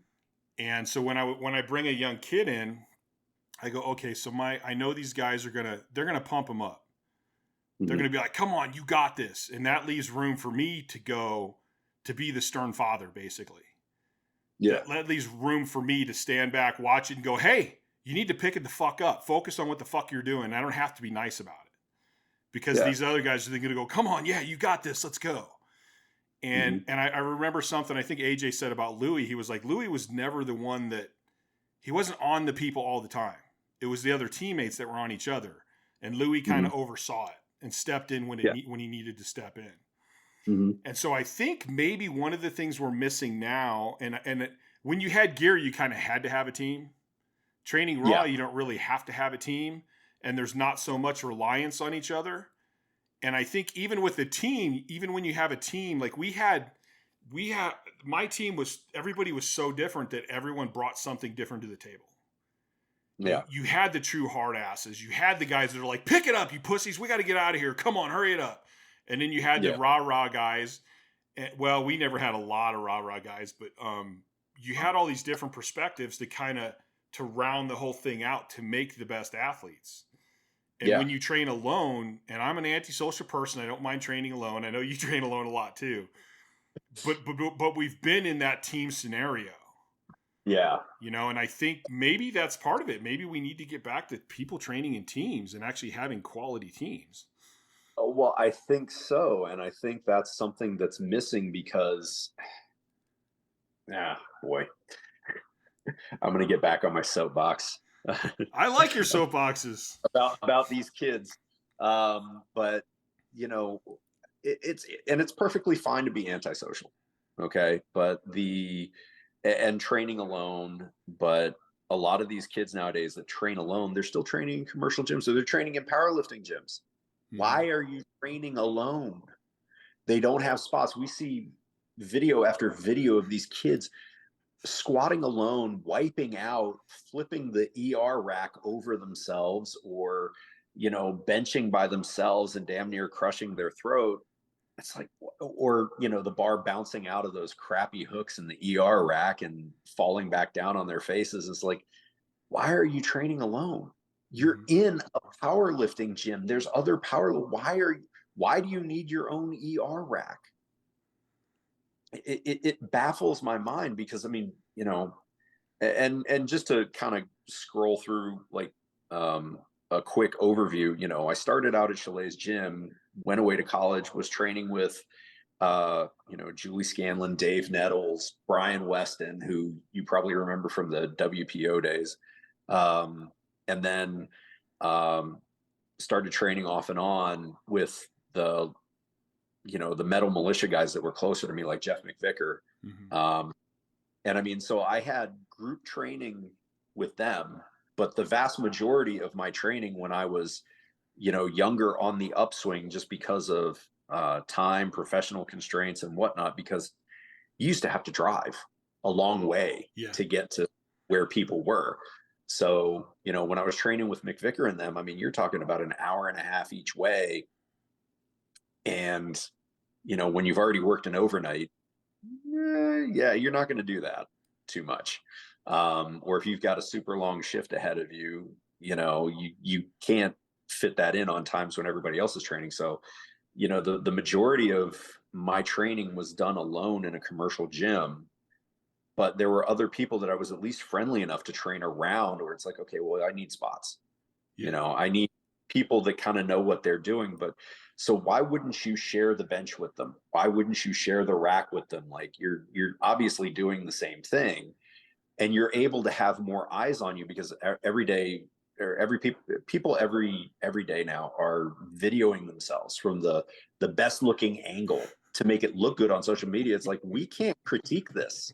And so when I bring a young kid in, I go, okay, so I know these guys they're gonna pump them up. Mm-hmm. They're gonna be like, come on, you got this. And that leaves room for me to go to be the stern father, basically. Yeah. That leaves room for me to stand back, watch it, and go, hey, you need to pick it the fuck up. Focus on what the fuck you're doing. I don't have to be nice about it. Because these other guys are going to go, come on, yeah, you got this. Let's go. And I remember something I think AJ said about Louis. He was like, Louis was never the one he wasn't on the people all the time. It was the other teammates that were on each other. And Louis kind of oversaw it and stepped in when he needed to step in. Mm-hmm. And so I think maybe one of the things we're missing now, and when you had gear, you kind of had to have a team. Training raw, you don't really have to have a team, and there's not so much reliance on each other. And I think even with the team, even when you have a team, like we had, my team was, everybody was so different that everyone brought something different to the table. Yeah. You had the true hard asses. You had the guys that are like, pick it up, you pussies. We got to get out of here. Come on, hurry it up. And then you had the rah-rah guys. Well, we never had a lot of rah-rah guys, but you had all these different perspectives to round the whole thing out to make the best athletes. And when you train alone, and I'm an antisocial person, I don't mind training alone. I know you train alone a lot too. But we've been in that team scenario. Yeah. You know, and I think maybe that's part of it. Maybe we need to get back to people training in teams and actually having quality teams. Oh, well, I think so. And I think that's something that's missing because, boy, I'm going to get back on my soapbox. I like your soapboxes. about these kids. But, you know, it's perfectly fine to be antisocial. Okay. But and training alone, but a lot of these kids nowadays that train alone, they're still training in commercial gyms. So they're training in powerlifting gyms. Mm-hmm. Why are you training alone? They don't have spots. We see video after video of these kids squatting alone, wiping out, flipping the ER rack over themselves, or, you know, benching by themselves and damn near crushing their throat. It's like, or, you know, the bar bouncing out of those crappy hooks in the ER rack and falling back down on their faces. It's like, why are you training alone? You're in a powerlifting gym. There's other why do you need your own ER rack? It baffles my mind because, I mean, you know, and just to kind of scroll through like a quick overview, you know, I started out at Chalet's gym, went away to college, was training with, you know, Julie Scanlon, Dave Nettles, Brian Weston, who you probably remember from the WPO days. And then started training off and on with the, you know, the metal militia guys that were closer to me, like Jeff McVicker. Mm-hmm. And I mean, so I had group training with them, but the vast majority of my training when I was, you know, younger on the upswing, just because of time, professional constraints and whatnot, because you used to have to drive a long way to get to where people were. So, you know, when I was training with McVicker and them, I mean, you're talking about an hour and a half each way. And, you know, when you've already worked an overnight, you're not going to do that too much. Or if you've got a super long shift ahead of you, you know, you can't fit that in on times when everybody else is training. So, you know, the majority of my training was done alone in a commercial gym, but there were other people that I was at least friendly enough to train around, where it's like, okay, well, I need spots. You know, I need people that kind of know what they're doing. But so why wouldn't you share the bench with them? Why wouldn't you share the rack with them? Like you're obviously doing the same thing, and you're able to have more eyes on you, because every day, or people every day now are videoing themselves from the best looking angle to make it look good on social media. It's like, we can't critique this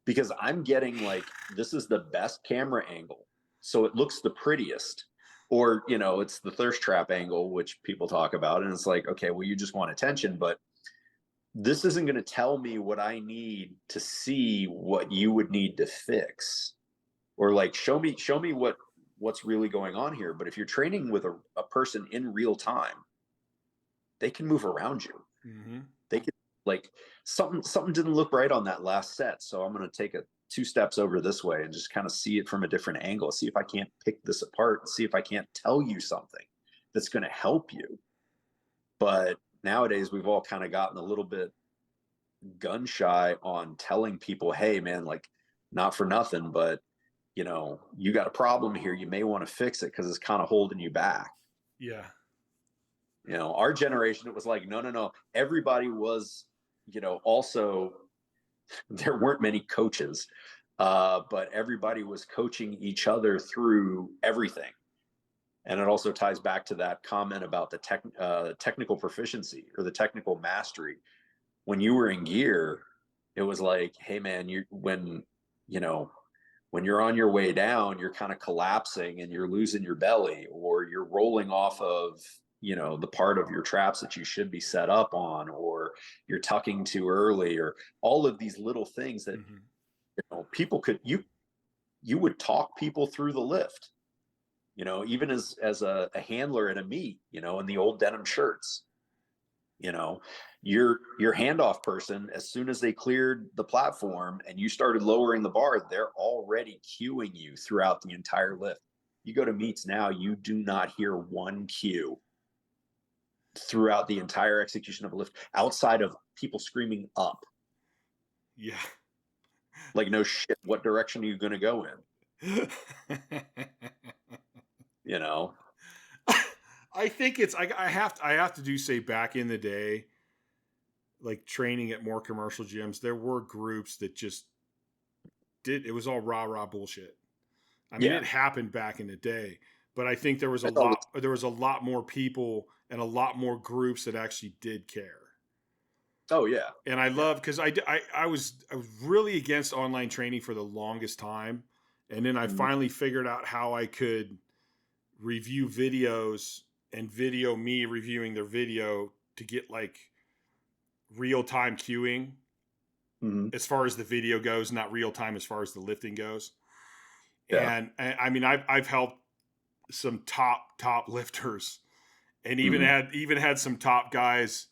because I'm getting like, this is the best camera angle, so it looks the prettiest. Or, you know, it's the thirst trap angle, which people talk about. And it's like, okay, well, you just want attention, but this isn't going to tell me what I need to see what you would need to fix, or like, show me what's really going on here. But if you're training with a person in real time, they can move around you. Mm-hmm. They can, like, something didn't look right on that last set, so I'm going to take 2 steps over this way and just kind of see it from a different angle, see if I can't pick this apart, see if I can't tell you something that's going to help you. But nowadays we've all kind of gotten a little bit gun shy on telling people, hey man, like, not for nothing, but you know, you got a problem here, you may want to fix it because it's kind of holding you back. Yeah. You know, our generation, it was like, no. Everybody was, you know, also there weren't many coaches, but everybody was coaching each other through everything. And it also ties back to that comment about the technical proficiency or the technical mastery. When you were in gear, it was like, hey man, when you're on your way down, you're kind of collapsing and you're losing your belly, or you're rolling off of, the part of your traps that you should be set up on, or you're tucking too early, or all of these little things that people could you would talk people through the lift, even as a handler at a meet, in the old denim shirts, your handoff person, as soon as they cleared the platform and you started lowering the bar, they're already cueing you throughout the entire lift. You go to meets now, you do not hear one cue throughout the entire execution of a lift outside of people screaming up. Yeah. Like, no shit, what direction are you going to go in? I think it's I have to say, back in the day, like training at more commercial gyms, there were groups that just it was all rah bullshit. I mean, it happened back in the day, but I think there was a lot more people and a lot more groups that actually did care. Oh yeah. And I love, because I was really against online training for the longest time. And then I finally figured out how I could review videos and video me reviewing their video to get like real time cueing as far as the video goes, not real time as far as the lifting goes. Yeah. And I mean, I've helped some top lifters, and even had some top guys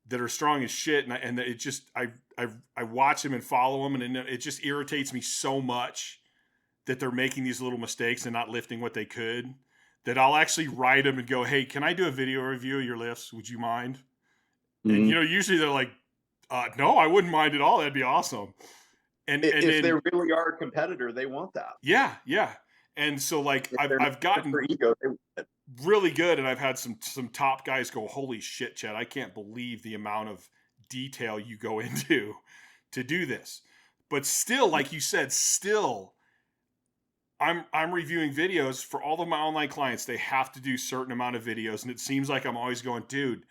that are strong as shit. And it just, I watch them and follow them, and it just irritates me so much that they're making these little mistakes and not lifting what they could, that I'll actually write them and go, hey, can I do a video review of your lifts? Would you mind? And, usually they're like, no, I wouldn't mind at all. That'd be awesome. And if they really are a competitor, they want that. Yeah. Yeah. And so like, I've gotten really good, and I've had some top guys go, holy shit, Chad, I can't believe the amount of detail you go into to do this. But still, like you said, I'm reviewing videos for all of my online clients. They have to do certain amount of videos, and it seems like I'm always going, dude,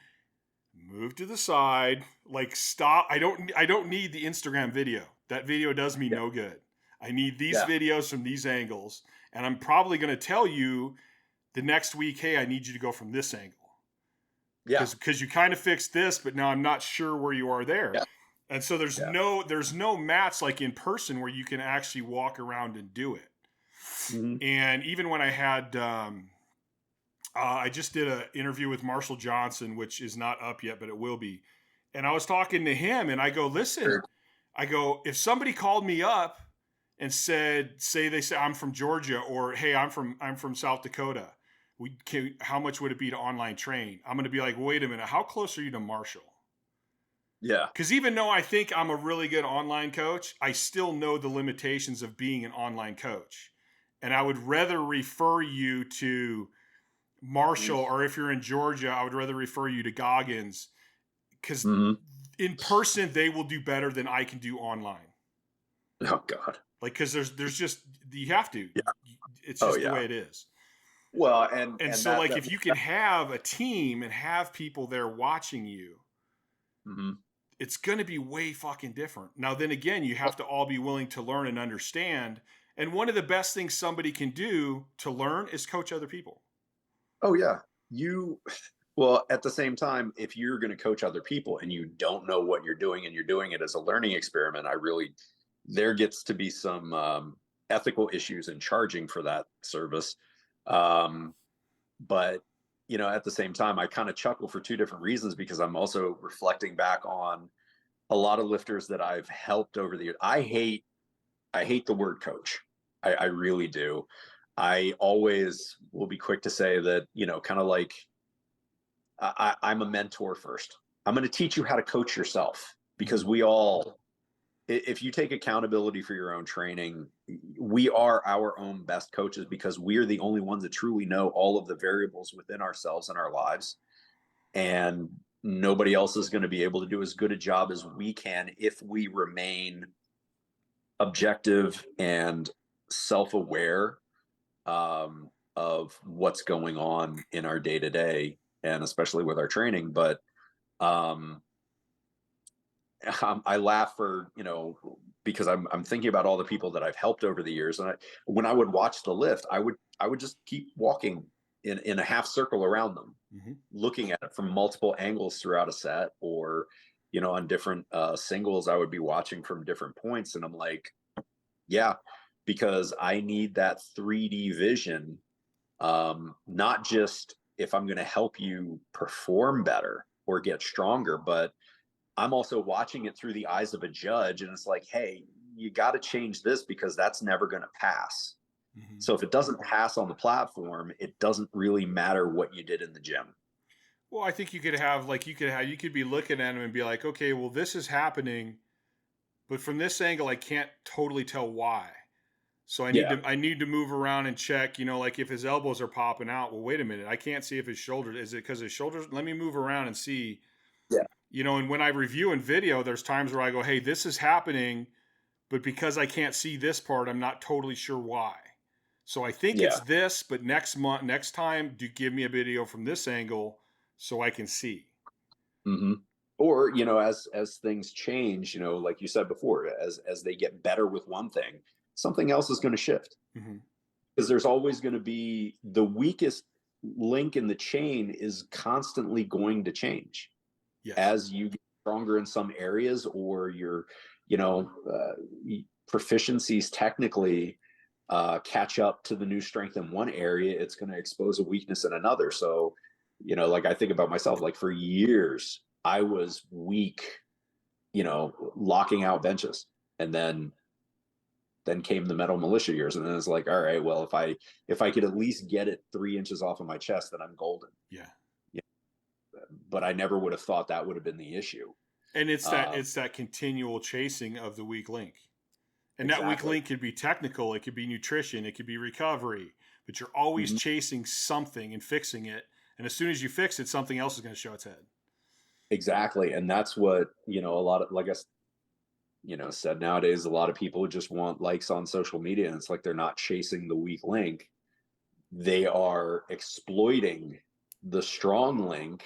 move to the side, like stop. I don't need the Instagram video. That video does me no good. I need these videos from these angles, and I'm probably going to tell you the next week, hey, I need you to go from this angle. Yeah. Because you kind of fixed this, but now I'm not sure where you are there. Yeah. And so there's no mats like in person where you can actually walk around and do it. And even when I had, I just did an interview with Marshall Johnson, which is not up yet, but it will be. And I was talking to him, and I go, listen, if somebody called me up and say I'm from Georgia, or hey, I'm from South Dakota, how much would it be to online train? I'm going to be like, wait a minute, how close are you to Marshall? Yeah. Because even though I think I'm a really good online coach, I still know the limitations of being an online coach. And I would rather refer you to Marshall, or if you're in Georgia, I would rather refer you to Goggins, because in person they will do better than I can do online. Oh God! Like, because there's just, you have to. Yeah. It's just the way it is. Well, and so like if you can have a team and have people there watching you, it's going to be way fucking different. Now, then again, you have to all be willing to learn and understand. And one of the best things somebody can do to learn is coach other people. Oh yeah. Well, at the same time, if you're going to coach other people and you don't know what you're doing and you're doing it as a learning experiment, there gets to be some ethical issues in charging for that service. But at the same time, I kind of chuckle for two different reasons, because I'm also reflecting back on a lot of lifters that I've helped over the years. I hate the word coach. I really do. I always will be quick to say that, kind of like I'm a mentor first. I'm going to teach you how to coach yourself, because if you take accountability for your own training, we are our own best coaches, because we're the only ones that truly know all of the variables within ourselves and our lives. And nobody else is going to be able to do as good a job as we can if we remain objective and self-aware of what's going on in our day-to-day, and especially with our training. But I laugh because I'm thinking about all the people that I've helped over the years. And when I would watch the lift, I would just keep walking in a half circle around them, looking at it from multiple angles throughout a set, or, on different singles, I would be watching from different points. And I'm like, yeah, because I need that 3D vision, not just if I'm going to help you perform better or get stronger, but I'm also watching it through the eyes of a judge. And it's like, hey, you got to change this because that's never going to pass. So if it doesn't pass on the platform, it doesn't really matter what you did in the gym. Well, I think you could be looking at them and be like, okay, well, this is happening, but from this angle, I can't totally tell why. So I need to move around and check, like if his elbows are popping out. Well, wait a minute, I can't see if his shoulders, is it because his shoulders? Let me move around and see. Yeah. And when I review in video, there's times where I go, hey, this is happening, but because I can't see this part, I'm not totally sure why. So I think it's this, but next time, do give me a video from this angle so I can see. Or, as things change, like you said before, as they get better with one thing, something else is going to shift. Because there's always going to be the weakest link in the chain is constantly going to change. As you get stronger in some areas, or your, proficiencies technically catch up to the new strength in one area, it's going to expose a weakness in another. So, like I think about myself, like for years, I was weak, locking out benches. And then came the metal militia years. And then it's like, all right, well, if I could at least get it 3 inches off of my chest, then I'm golden. Yeah. But I never would have thought that would have been the issue. And it's that continual chasing of the weak link. And that weak link could be technical, it could be nutrition, it could be recovery, but you're always chasing something and fixing it. And as soon as you fix it, something else is going to show its head. Exactly. And that's what, a lot of, like I said, nowadays, a lot of people just want likes on social media. And it's like, they're not chasing the weak link. They are exploiting the strong link.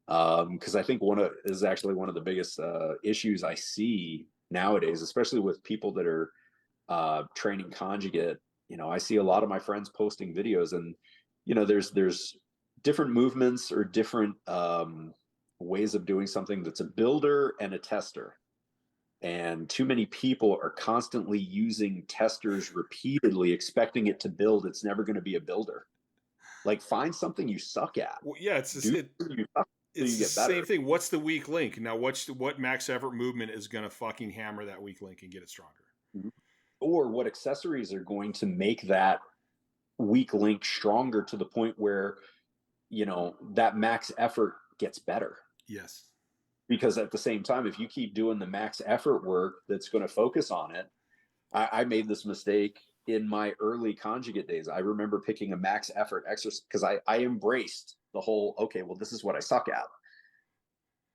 Because I think is actually one of the biggest issues I see nowadays, especially with people that are training conjugate. I see a lot of my friends posting videos, and there's different movements or different ways of doing something that's a builder and a tester, and too many people are constantly using testers repeatedly, expecting it to build. It's never going to be a builder. Like, find something you suck at. Well, yeah, it's the same thing. What's the weak link? Now, what max effort movement is going to fucking hammer that weak link and get it stronger? Or what accessories are going to make that weak link stronger to the point where, that max effort gets better? Yes. Because at the same time, if you keep doing the max effort work that's going to focus on it, I made this mistake in my early conjugate days. I remember picking a max effort exercise because I embraced the whole, okay, well, this is what I suck at.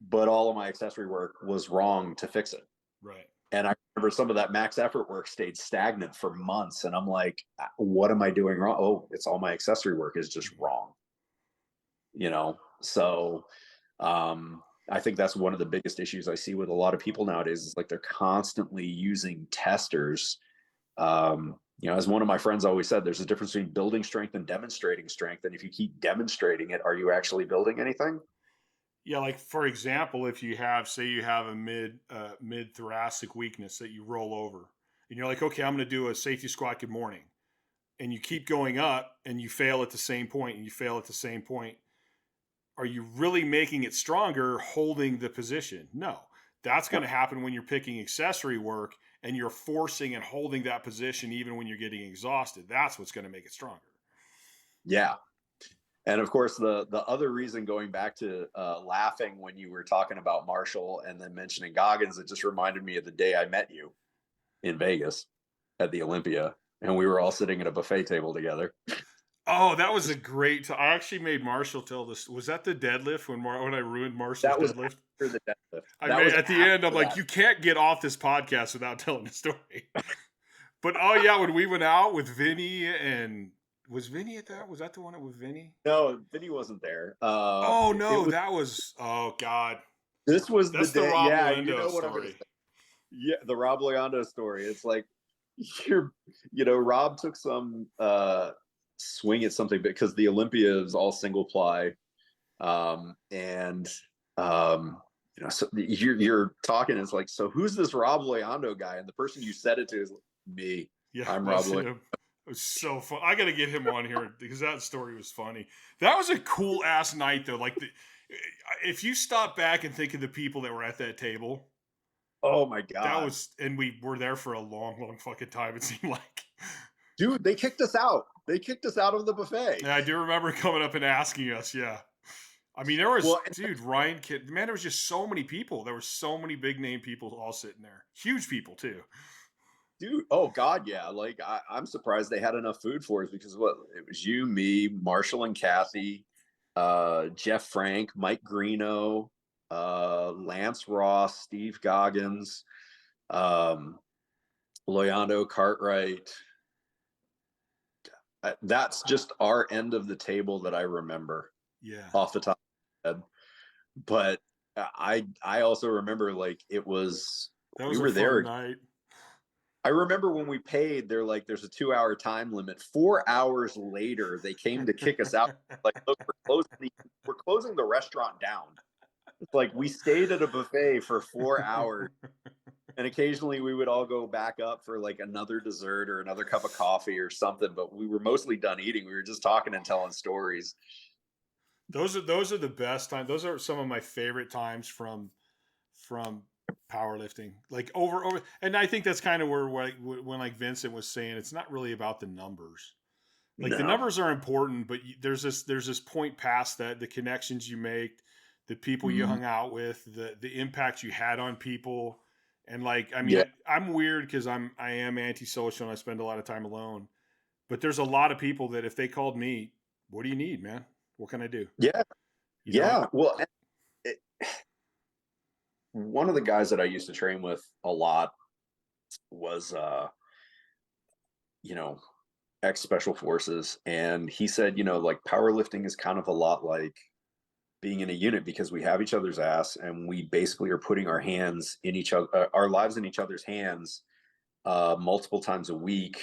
But all of my accessory work was wrong to fix it. Right. And I remember some of that max effort work stayed stagnant for months. And I'm like, what am I doing wrong? Oh, it's all my accessory work is just wrong. So I think that's one of the biggest issues I see with a lot of people nowadays, is like they're constantly using testers. As one of my friends always said, there's a difference between building strength and demonstrating strength. And if you keep demonstrating it, are you actually building anything? Yeah. Like, for example, if you have a mid thoracic weakness that you roll over, and you're like, okay, I'm going to do a safety squat. Good morning. And you keep going up and you fail at the same point, and you fail at the same point. Are you really making it stronger holding the position? No. That's going to happen when you're picking accessory work and you're forcing and holding that position even when you're getting exhausted. That's what's going to make it stronger. Yeah. And of course, the other reason, going back to laughing when you were talking about Marshall and then mentioning Goggins, it just reminded me of the day I met you in Vegas at the Olympia, and we were all sitting at a buffet table together. Oh, that was a great I actually made Marshall tell this. Was that the deadlift when I ruined Marshall's deadlift? After the deadlift. At the end, I'm like, you can't get off this podcast without telling the story. But when we went out with Vinny, and was Vinny at that? Was that the one with Vinny? No, Vinny wasn't there. That was God. This was the day. Rob Yeah, Leondo what I'm story. gonna say. Yeah, the Rob Leondo story. It's like Rob took some swing at something, because the Olympia is all single ply. And so you're talking, it's like, so who's this Rob Loyando guy? And the person you said it to is me. Yeah, I'm Rob Loyando. It was so fun. I got to get him on here because that story was funny. That was a cool ass night though. Like if you stop back and think of the people that were at that table. Oh my God. That was, and we were there for a long fucking time. It seemed like, dude, they kicked us out. They kicked us out of the buffet. Yeah, I do remember coming up and asking us. Yeah. I mean, there was, dude, Ryan Kidd, man, there was just so many people. There were so many big name people all sitting there. Huge people too. Dude, oh God, yeah. Like I'm surprised they had enough food for us, because it was you, me, Marshall and Kathy, Jeff Frank, Mike Greeno, Lance Ross, Steve Goggins, Loyando, Cartwright. That's just our end of the table that I remember. Yeah. Off the top of my head. But I also remember, like, it was, we were there. Night. I remember when we paid, they're like, there's a 2-hour time limit. 4 hours later, they came to kick us out. Like, look, we're closing the restaurant down. It's like, we stayed at a buffet for 4 hours. And occasionally we would all go back up for like another dessert or another cup of coffee or something. But we were mostly done eating. We were just talking and telling stories. Those are the best times. Those are some of my favorite times from powerlifting. Like over, and I think that's kind of where when like Vincent was saying, it's not really about the numbers. Like the numbers are important, but there's this point past that, the connections you make, the people you hung out with, the impact you had on people. And like, I mean, I'm weird because I am antisocial and I spend a lot of time alone. But there's a lot of people that if they called me, what do you need, man? What can I do? Yeah. You know? Well, one of the guys that I used to train with a lot was, ex special forces. And he said, like, powerlifting is kind of a lot like being in a unit, because we have each other's ass and we basically are putting our hands in our lives in each other's hands, multiple times a week,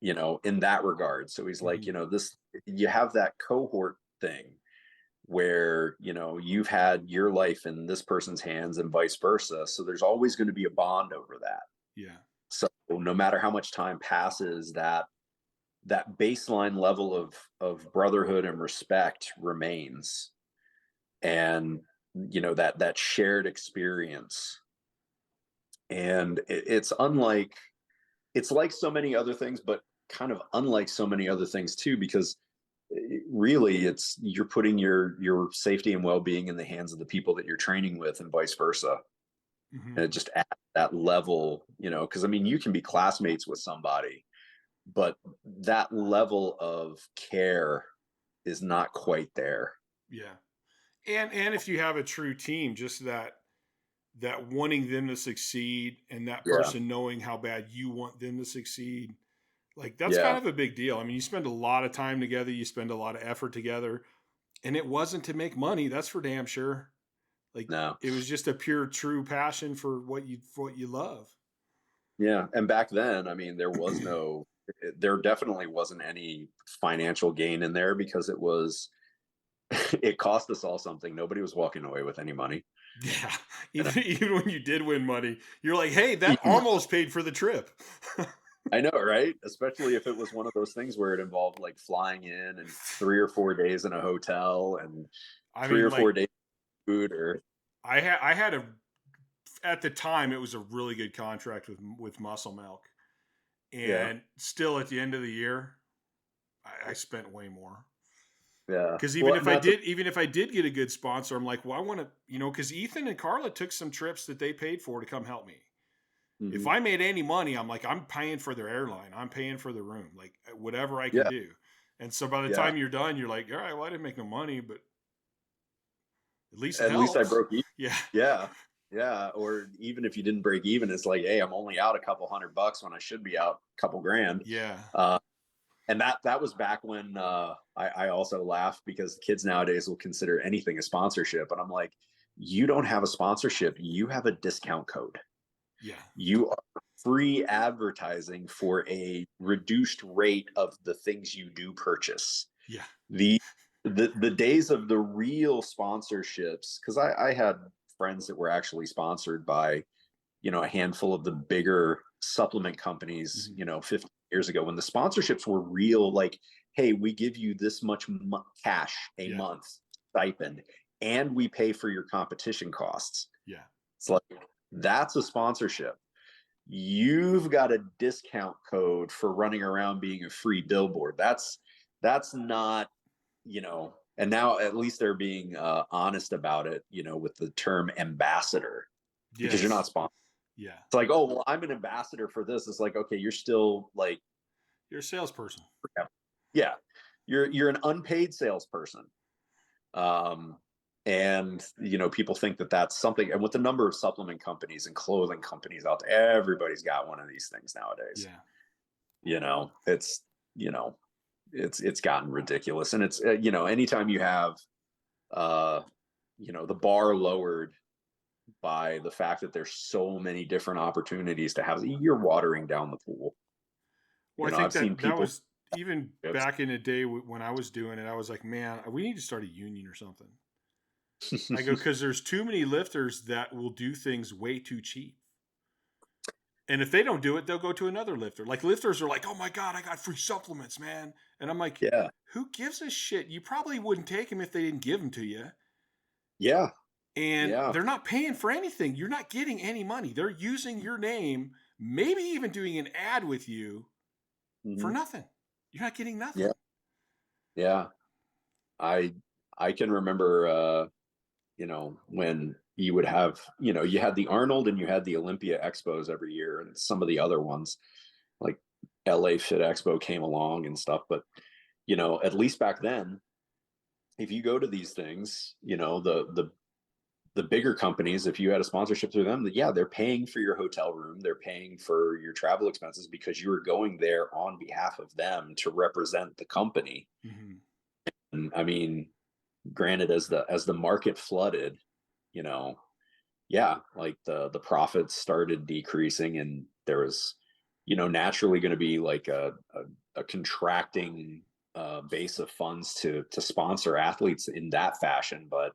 in that regard. So he's like, you have that cohort thing where, you've had your life in this person's hands and vice versa. So there's always going to be a bond over that. Yeah. So no matter how much time passes, that baseline level of brotherhood and respect remains. And, that shared experience. And it's like so many other things, but kind of unlike so many other things too, because really you're putting your safety and well-being in the hands of the people that you're training with, and vice versa. And it just adds that level, because I mean, you can be classmates with somebody, but that level of care is not quite there. Yeah. And if you have a true team, just that wanting them to succeed, and that person knowing how bad you want them to succeed, like that's kind of a big deal. I mean, you spend a lot of time together, you spend a lot of effort together, and it wasn't to make money. That's for damn sure. Like, no, it was just a pure, true passion for what you love. Yeah, and back then, I mean, there definitely wasn't any financial gain in there, because it cost us all something. Nobody was walking away with any money. Yeah. Even when you did win money, you're like, hey, that almost paid for the trip. I know, right? Especially if it was one of those things where it involved like flying in and 3 or 4 days in a hotel and 3 or 4 days of food. Or I had at the time, it was a really good contract with Muscle Milk. And still at the end of the year, I spent way more. Yeah. Because even if I did get a good sponsor, I'm like, well, I want to, because Ethan and Carla took some trips that they paid for to come help me. Mm-hmm. If I made any money, I'm like, I'm paying for their airline. I'm paying for the room, like whatever I can do. And so by the time you're done, you're like, all right, well, I didn't make no money, but at least I broke even. Yeah. Yeah. Yeah. Or even if you didn't break even, it's like, hey, I'm only out a couple $100 when I should be out a couple grand. Yeah. And that was back when I also laugh, because kids nowadays will consider anything a sponsorship. And I'm like, you don't have a sponsorship. You have a discount code. Yeah. You are free advertising for a reduced rate of the things you do purchase. Yeah. The days of the real sponsorships, because I had friends that were actually sponsored by, a handful of the bigger supplement companies, 15 years ago, when the sponsorships were real, like, hey, we give you this much cash a month stipend, and we pay for your competition costs. Yeah. It's like, that's a sponsorship. You've got a discount code for running around being a free billboard. That's not, and now at least they're being honest about it, with the term ambassador, because you're not sponsored. Yeah. It's like, oh, well, I'm an ambassador for this. It's like, okay, you're still like, you're a salesperson. Yeah. You're an unpaid salesperson. And, people think that that's something, and with the number of supplement companies and clothing companies out there, everybody's got one of these things nowadays. Yeah. It's gotten ridiculous. And it's, anytime you have, the bar lowered by the fact that there's so many different opportunities to have, you're watering down the pool. Well, I think that was even back in the day when I was doing it, I was like, man, we need to start a union or something. I go, because there's too many lifters that will do things way too cheap. And if they don't do it, they'll go to another lifter. Like, lifters are like, oh my God, I got free supplements, man. And I'm like, yeah, who gives a shit? You probably wouldn't take them if they didn't give them to you. Yeah. And they're not paying for anything. You're not getting any money. They're using your name, maybe even doing an ad with you for nothing. You're not getting nothing. Yeah. Yeah. I can remember, when you would have, you had the Arnold and you had the Olympia Expos every year, and some of the other ones like LA Fit Expo came along and stuff. But, at least back then, if you go to these things, the bigger companies, if you had a sponsorship through them, they're paying for your hotel room. They're paying for your travel expenses because you were going there on behalf of them to represent the company. And I mean, granted, as the market flooded, like the profits started decreasing, and there was, naturally going to be like a contracting base of funds to sponsor athletes in that fashion. But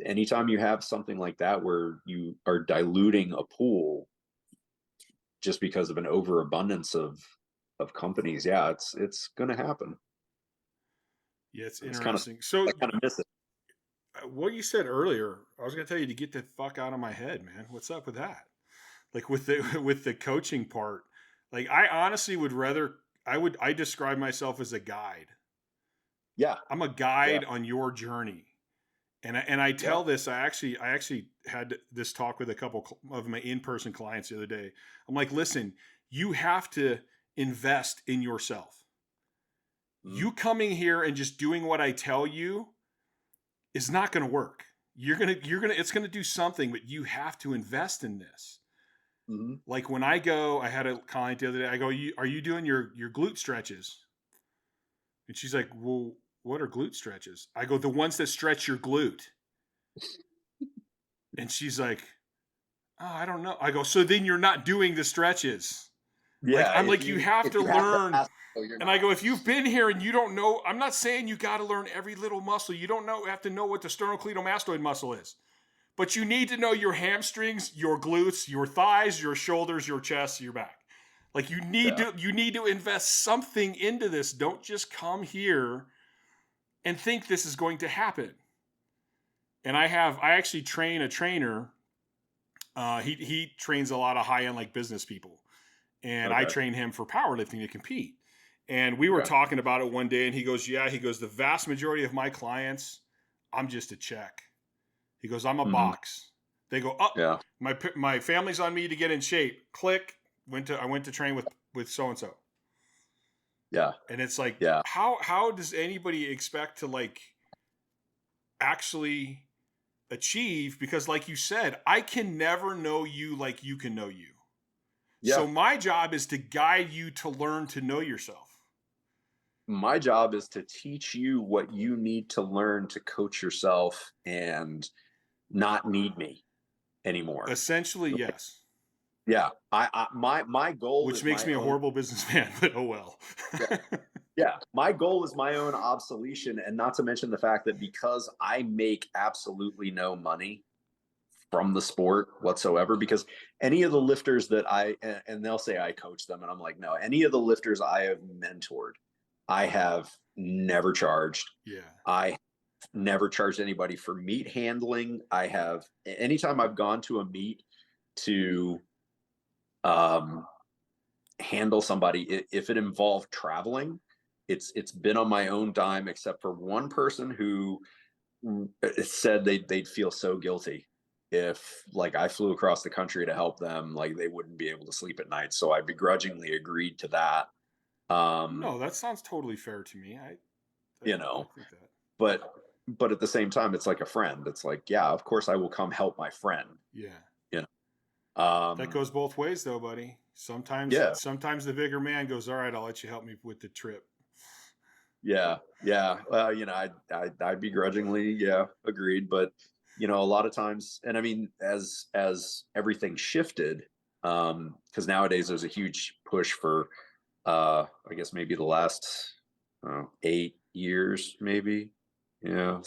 anytime you have something like that where you are diluting a pool just because of an overabundance of companies, it's going to happen. Yeah, it's interesting. So I kind of miss it. What you said earlier, I was going to tell you to get the fuck out of my head, man. What's up with that? Like with the coaching part, like I honestly would rather, I describe myself as a guide. Yeah. I'm a guide on your journey. And I tell this, I actually had this talk with a couple of my in-person clients the other day. I'm like, listen, you have to invest in yourself. You coming here and just doing what I tell you is not going to work. It's going to do something, but you have to invest in this. Like when I had a client the other day, I go, are you doing your glute stretches? And she's like, well, what are glute stretches? I go, the ones that stretch your glute. And she's like, oh, I don't know. I go, so then you're not doing the stretches. Yeah. I'm like, you have to learn. And I go, if you've been here and you don't know, I'm not saying you got to learn every little muscle. You don't have to know what the sternocleidomastoid muscle is. But you need to know your hamstrings, your glutes, your thighs, your shoulders, your chest, your back. Like you need to invest something into this. Don't just come here and think this is going to happen. And I actually train a trainer. He trains a lot of high-end like business people. And I train him for powerlifting to compete. And we were talking about it one day, and he goes, the vast majority of my clients, I'm just a check. He goes, I'm a box. They go, my family's on me to get in shape. Click. I went to train with so-and-so. Yeah. And it's like, how does anybody expect to like actually achieve? Because like you said, I can never know you like you can know you. Yeah. So my job is to guide you to learn to know yourself. My job is to teach you what you need to learn to coach yourself and not need me anymore. Essentially, yes. Yeah. My goal which is makes my me a own. horrible businessman, but oh well. Yeah. Yeah. My goal is my own obsolescence. And not to mention the fact that because I make absolutely no money from the sport whatsoever, because any of the lifters that and they'll say I coach them, and I'm like, no, any of the lifters I have mentored, I have never charged. Yeah. I never charged anybody for meet handling. I have, anytime I've gone to a meet to um, handle somebody, if it involved traveling, it's been on my own dime, except for one person who said they'd feel so guilty if like I flew across the country to help them, like they wouldn't be able to sleep at night. So I begrudgingly agreed to that. No, that sounds totally fair to me. I You know, think that. but at the same time, it's like a friend. It's like, yeah, of course I will come help my friend. Yeah. You know, That goes both ways though, buddy. yeah, Sometimes the bigger man goes, all right, I'll let you help me with the trip. yeah, yeah. Well, you know, I begrudgingly, yeah, agreed. But you know, a lot of times, and I mean, as everything shifted, because nowadays there's a huge push for, I guess maybe the last 8 years, maybe, you know,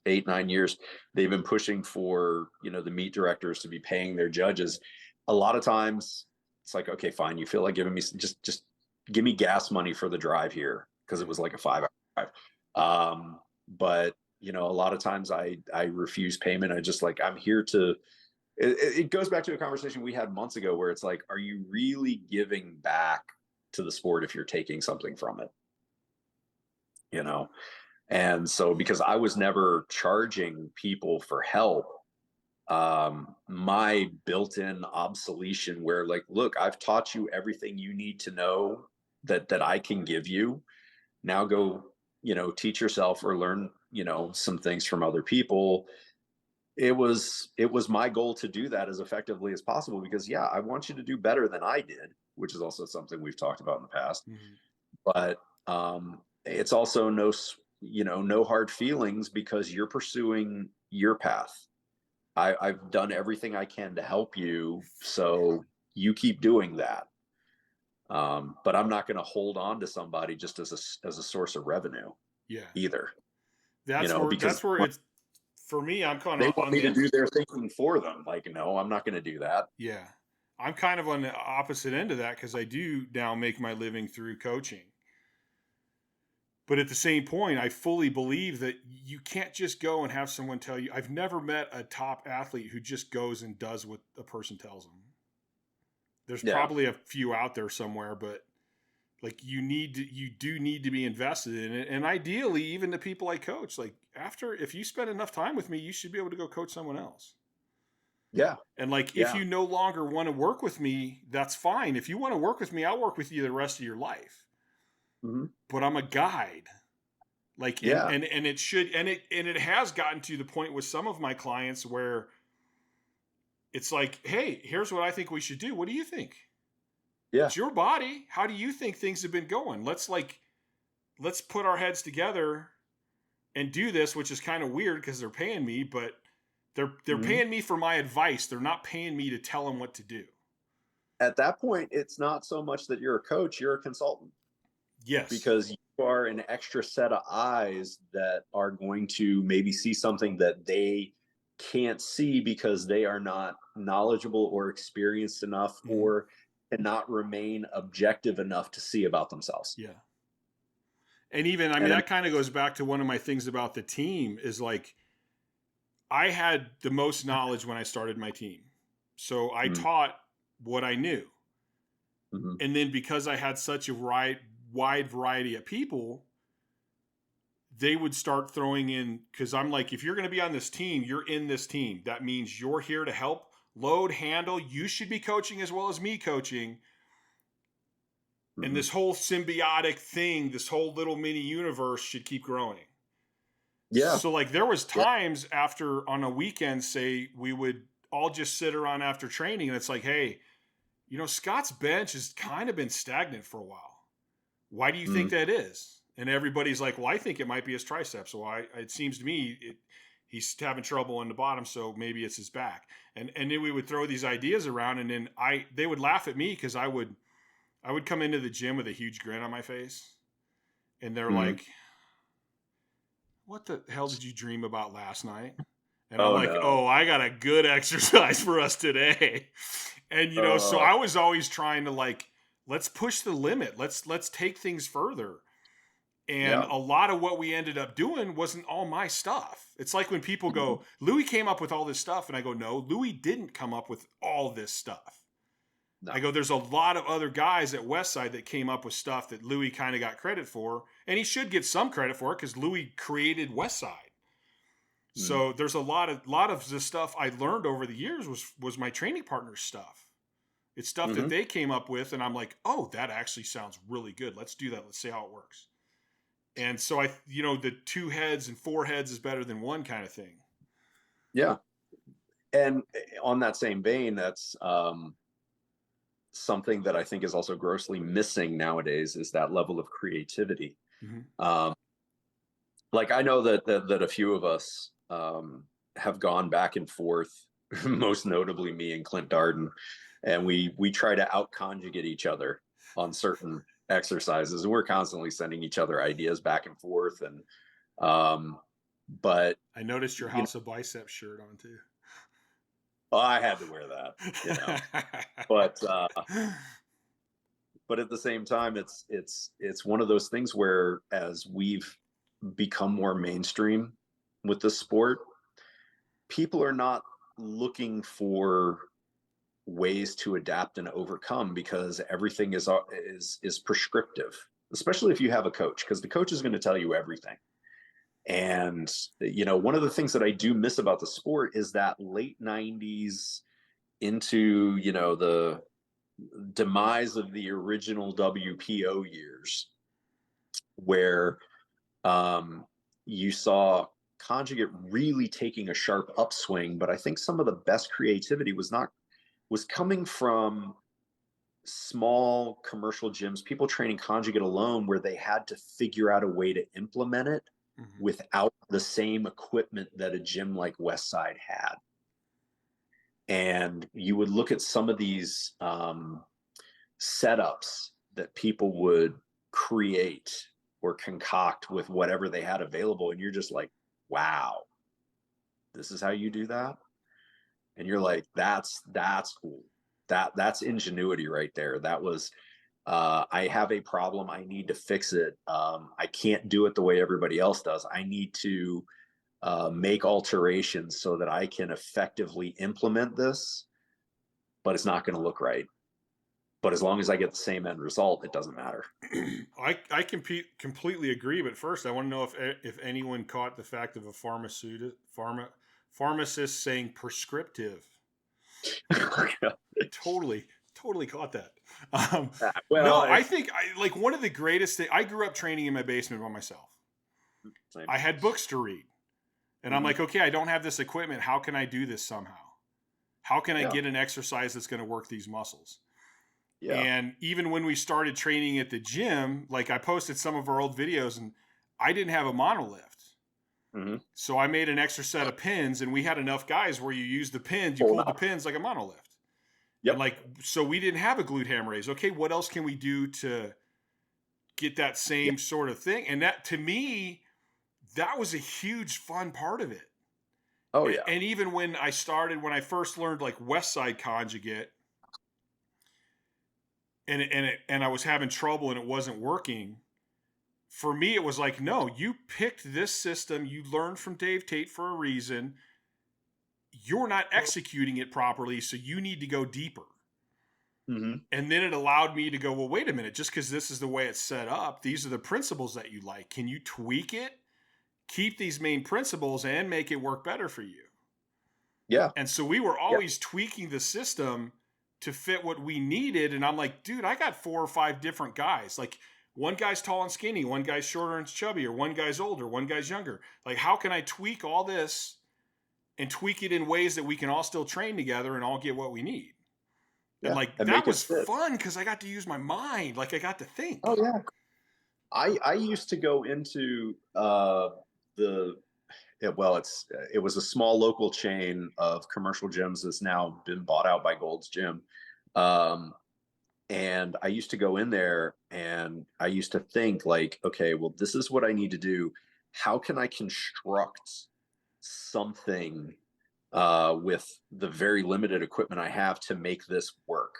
8 9 years, they've been pushing for, you know, the meet directors to be paying their judges. A lot of times, it's like, okay, fine, you feel like giving me just give me gas money for the drive here, because it was like a 5 hour drive. But you know, a lot of times I refuse payment. I just like, I'm here to. It goes back to a conversation we had months ago where it's like, are you really giving back to the sport if you're taking something from it? You know, and so because I was never charging people for help, my built-in obsolescence, where like, look, I've taught you everything you need to know that I can give you. Now go, you know, teach yourself or learn, you know, some things from other people. It was my goal to do that as effectively as possible, because yeah, I want you to do better than I did, which is also something we've talked about in the past. Mm-hmm. But it's also no, you know, no hard feelings, because you're pursuing your path. I've done everything I can to help you, so you keep doing that. But I'm not going to hold on to somebody just as a source of revenue Yeah. either. You know, because that's where it's for me. I'm kind they of want on me to the do their thinking for them. Like, no, I'm not going to do that. yeah. I'm kind of on the opposite end of that because I do now make my living through coaching. But at the same point, I fully believe that you can't just go and have someone tell you. I've never met a top athlete who just goes and does what a person tells them. There's Yeah. probably a few out there somewhere, but like you do need to be invested in it. And ideally, even the people I coach, like if you spend enough time with me, you should be able to go coach someone else. Yeah. And like, if Yeah. you no longer want to work with me, that's fine. If you want to work with me, I'll work with you the rest of your life. Mm-hmm. But I'm a guide. Like, Yeah. and it should, and it has gotten to the point with some of my clients where it's like, hey, here's what I think we should do. What do you think? Yeah. It's your body. How do you think things have been going? Let's put our heads together and do this, which is kind of weird because they're paying me, but they're Mm-hmm. paying me for my advice. They're not paying me to tell them what to do. At that point, it's not so much that you're a coach, you're a consultant. Yes. Because you are an extra set of eyes that are going to maybe see something that they can't see because they are not knowledgeable or experienced enough, Mm-hmm. or cannot remain objective enough to see about themselves. Yeah. And even, I mean, that kind of goes back to one of my things about the team is like, I had the most knowledge when I started my team. So I taught what I knew. Mm-hmm. And then because I had such a wide variety of people, they would start throwing in, because I'm like, if you're going to be on this team, you're in this team. That means you're here to help load, handle. You should be coaching as well as me coaching. Mm-hmm. And this whole symbiotic thing, this whole little mini universe should keep growing. Yeah. So like there was times after on a weekend, say we would all just sit around after training and it's like, hey, you know, Scott's bench has kind of been stagnant for a while. Why do you think that is? And everybody's like, well, I think it might be his triceps. So it seems to me He's having trouble in the bottom, so maybe it's his back. And then we would throw these ideas around, and then they would laugh at me because I would come into the gym with a huge grin on my face, and they're like, "What the hell did you dream about last night?" And I'm like, no. "Oh, I got a good exercise for us today." And so I was always trying to like, let's push the limit. Let's take things further. And a lot of what we ended up doing wasn't all my stuff. It's like when people go, Louis came up with all this stuff. And I go, no, Louis didn't come up with all this stuff. No. I go, there's a lot of other guys at Westside that came up with stuff that Louis kind of got credit for. And he should get some credit for it because Louis created Westside. So there's a lot of the stuff I learned over the years was my training partner's stuff. It's stuff that they came up with. And I'm like, oh, that actually sounds really good. Let's do that. Let's see how it works. And so the 2 heads and 4 heads is better than one kind of thing. Yeah. And on that same vein, that's something that I think is also grossly missing nowadays is that level of creativity. Like I know that a few of us have gone back and forth, most notably me and Clint Darden, and we try to out conjugate each other on certain exercises, and we're constantly sending each other ideas back and forth. And but I noticed your House of Biceps shirt on too. Well, I had to wear that, but at the same time, it's one of those things where as we've become more mainstream with the sport, people are not looking for ways to adapt and overcome because everything is prescriptive, especially if you have a coach, because the coach is going to tell you everything. And one of the things that I do miss about the sport is that late 90s into the demise of the original WPO years, where you saw conjugate really taking a sharp upswing. But I think some of the best creativity was coming from small commercial gyms, people training conjugate alone, where they had to figure out a way to implement it without the same equipment that a gym like Westside had. And you would look at some of these setups that people would create or concoct with whatever they had available, and you're just like, wow, this is how you do that? And you're like, that's cool. That's ingenuity right there. That was, I have a problem. I need to fix it. I can't do it the way everybody else does. I need to make alterations so that I can effectively implement this, but it's not going to look right. But as long as I get the same end result, it doesn't matter. I completely agree. But first, I want to know if anyone caught the fact of a pharmacist saying prescriptive. Totally caught that. I think like one of the greatest things. I grew up training in my basement by myself. Same. I had books to read, and I'm like, okay, I don't have this equipment. How can I do this somehow? How can I get an exercise that's going to work these muscles? Yeah. And even when we started training at the gym, like I posted some of our old videos, and I didn't have a monolift. So I made an extra set of pins, and we had enough guys where you use the pins, you pulled the pins like a monolift. Yep. And so we didn't have a glute ham raise. Okay, what else can we do to get that same sort of thing? And that, to me, that was a huge fun part of it. Oh yeah. And even when I first learned like Westside conjugate, and I was having trouble and it wasn't working, for me, it was like, no, you picked this system. You learned from Dave Tate for a reason. You're not executing it properly, so you need to go deeper. And then it allowed me to go, well, wait a minute, just because this is the way it's set up, these are the principles that you like. Can you tweak it, keep these main principles, and make it work better for you? Yeah. And so we were always tweaking the system to fit what we needed. And I'm like, dude, I got 4 or 5 different guys. Like, one guy's tall and skinny, one guy's shorter and chubby, or one guy's older, one guy's younger. Like, how can I tweak all this and tweak it in ways that we can all still train together and all get what we need? And like, that was fun because I got to use my mind. Like, I got to think. Oh yeah. I used to go into it was a small local chain of commercial gyms that's now been bought out by Gold's Gym. And I used to go in there and I used to think like, okay, well, this is what I need to do. How can I construct something with the very limited equipment I have to make this work?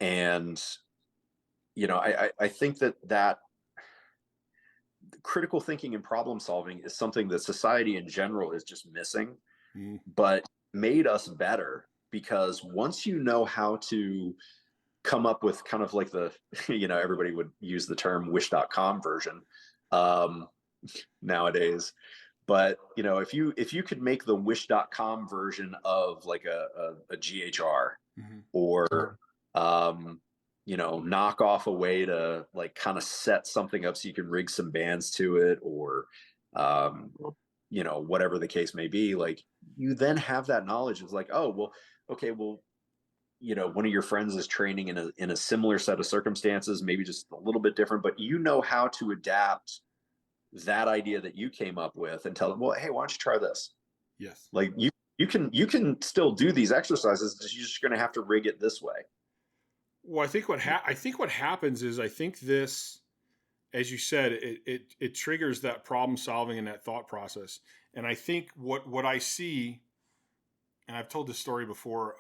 And, I think that critical thinking and problem solving is something that society in general is just missing, but made us better, because once you know how to come up with kind of like the, everybody would use the term wish.com version nowadays. But, if you could make the wish.com version of like a GHR, or, knock off a way to like kind of set something up so you can rig some bands to it, or, whatever the case may be, like you then have that knowledge. It's like, oh, well, okay, well, one of your friends is training in a similar set of circumstances, maybe just a little bit different, but how to adapt that idea that you came up with and tell them, well, hey, why don't you try this? Yes. Like you can still do these exercises. You're just going to have to rig it this way. Well, I think what happens is, I think this, as you said, it triggers that problem solving and that thought process. And I think what I see, and I've told this story before,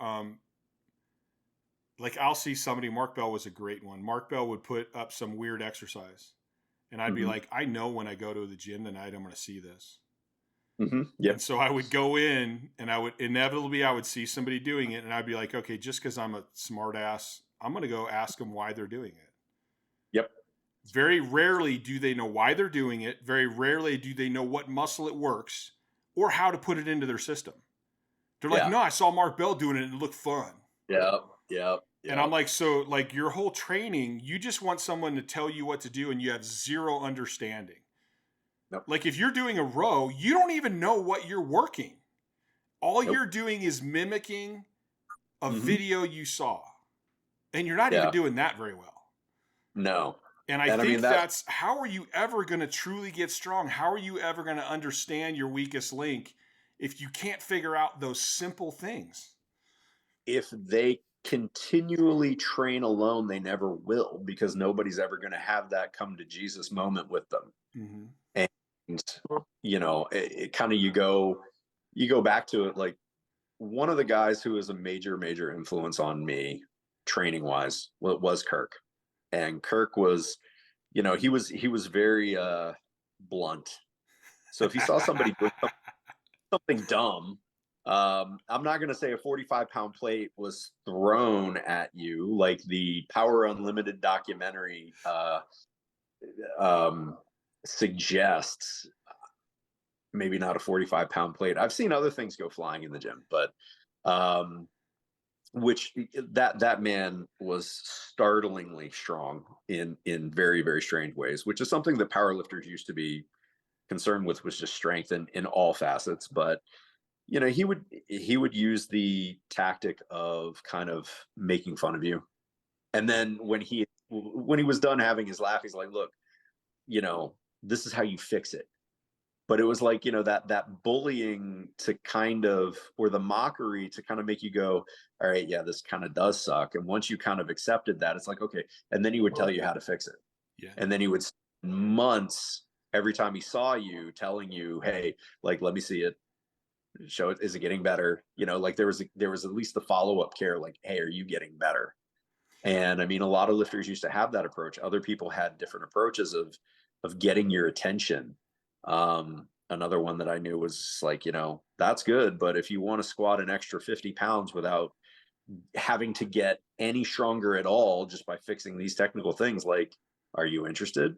like I'll see somebody, Mark Bell was a great one. Mark Bell would put up some weird exercise, and I'd be like, I know when I go to the gym tonight, I'm going to see this. Yep. And so I would go in, and I would see somebody doing it, and I'd be like, okay, just because I'm a smart ass, I'm going to go ask them why they're doing it. Yep. Very rarely do they know why they're doing it. Very rarely do they know what muscle it works or how to put it into their system. They're like, no, I saw Mark Bell doing it and it looked fun. Yep. And I'm like, so like your whole training, you just want someone to tell you what to do and you have zero understanding. Nope. Like if you're doing a row, you don't even know what you're working. All you're doing is mimicking a video you saw. And you're not even doing that very well. No. And I think that's how are you ever going to truly get strong? How are you ever going to understand your weakest link if you can't figure out those simple things? If they continually train alone, they never will, because nobody's ever going to have that come to Jesus moment with them. And, it kind of, you go back to it. Like one of the guys who was a major influence on me training wise was Kirk. And Kirk was, he was very blunt. So if you saw somebody doing something dumb, I'm not going to say a 45-pound plate was thrown at you like the Power Unlimited documentary suggests. Maybe not a 45-pound plate. I've seen other things go flying in the gym, but which that man was startlingly strong in very, very strange ways, which is something that powerlifters used to be concerned with, was just strength in all facets. But he would use the tactic of kind of making fun of you, and then when he was done having his laugh, he's like, look, this is how you fix it. But it was like, that bullying to kind of, or the mockery to kind of make you go, all right, yeah, this kind of does suck. And once you kind of accepted that, it's like, okay. And then he would tell you how to fix it. Yeah. And then he would spend months every time he saw you telling you, hey, like, let me see it. Show it. Is it getting better? Like there was at least the follow-up care, like, hey, are you getting better? And I mean, a lot of lifters used to have that approach. Other people had different approaches of getting your attention. Another one that I knew was like, that's good, but if you want to squat an extra 50 pounds without having to get any stronger at all, just by fixing these technical things, like, are you interested?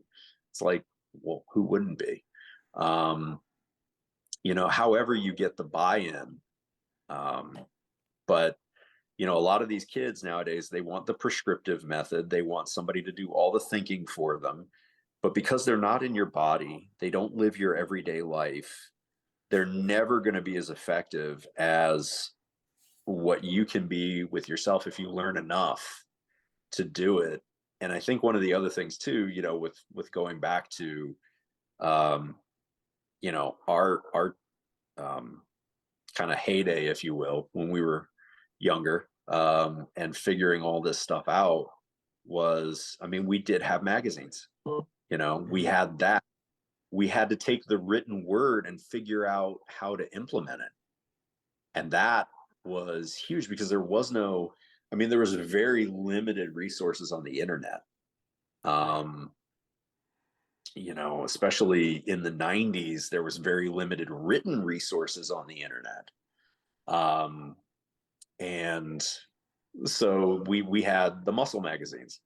It's like, well, who wouldn't be? However you get the buy-in. But a lot of these kids nowadays, they want the prescriptive method. They want somebody to do all the thinking for them. But because they're not in your body, they don't live your everyday life, they're never going to be as effective as what you can be with yourself if you learn enough to do it. And I think one of the other things too, with going back to, our kind of heyday, if you will, when we were younger, and figuring all this stuff out was, I mean, we did have magazines, we Mhm. had that. We had to take the written word and figure out how to implement it. And that was huge because there was no, I mean, there was very limited resources on the internet. Right. Um, especially in the 90s, there was very limited written resources on the internet. Um, and so we had the muscle magazines,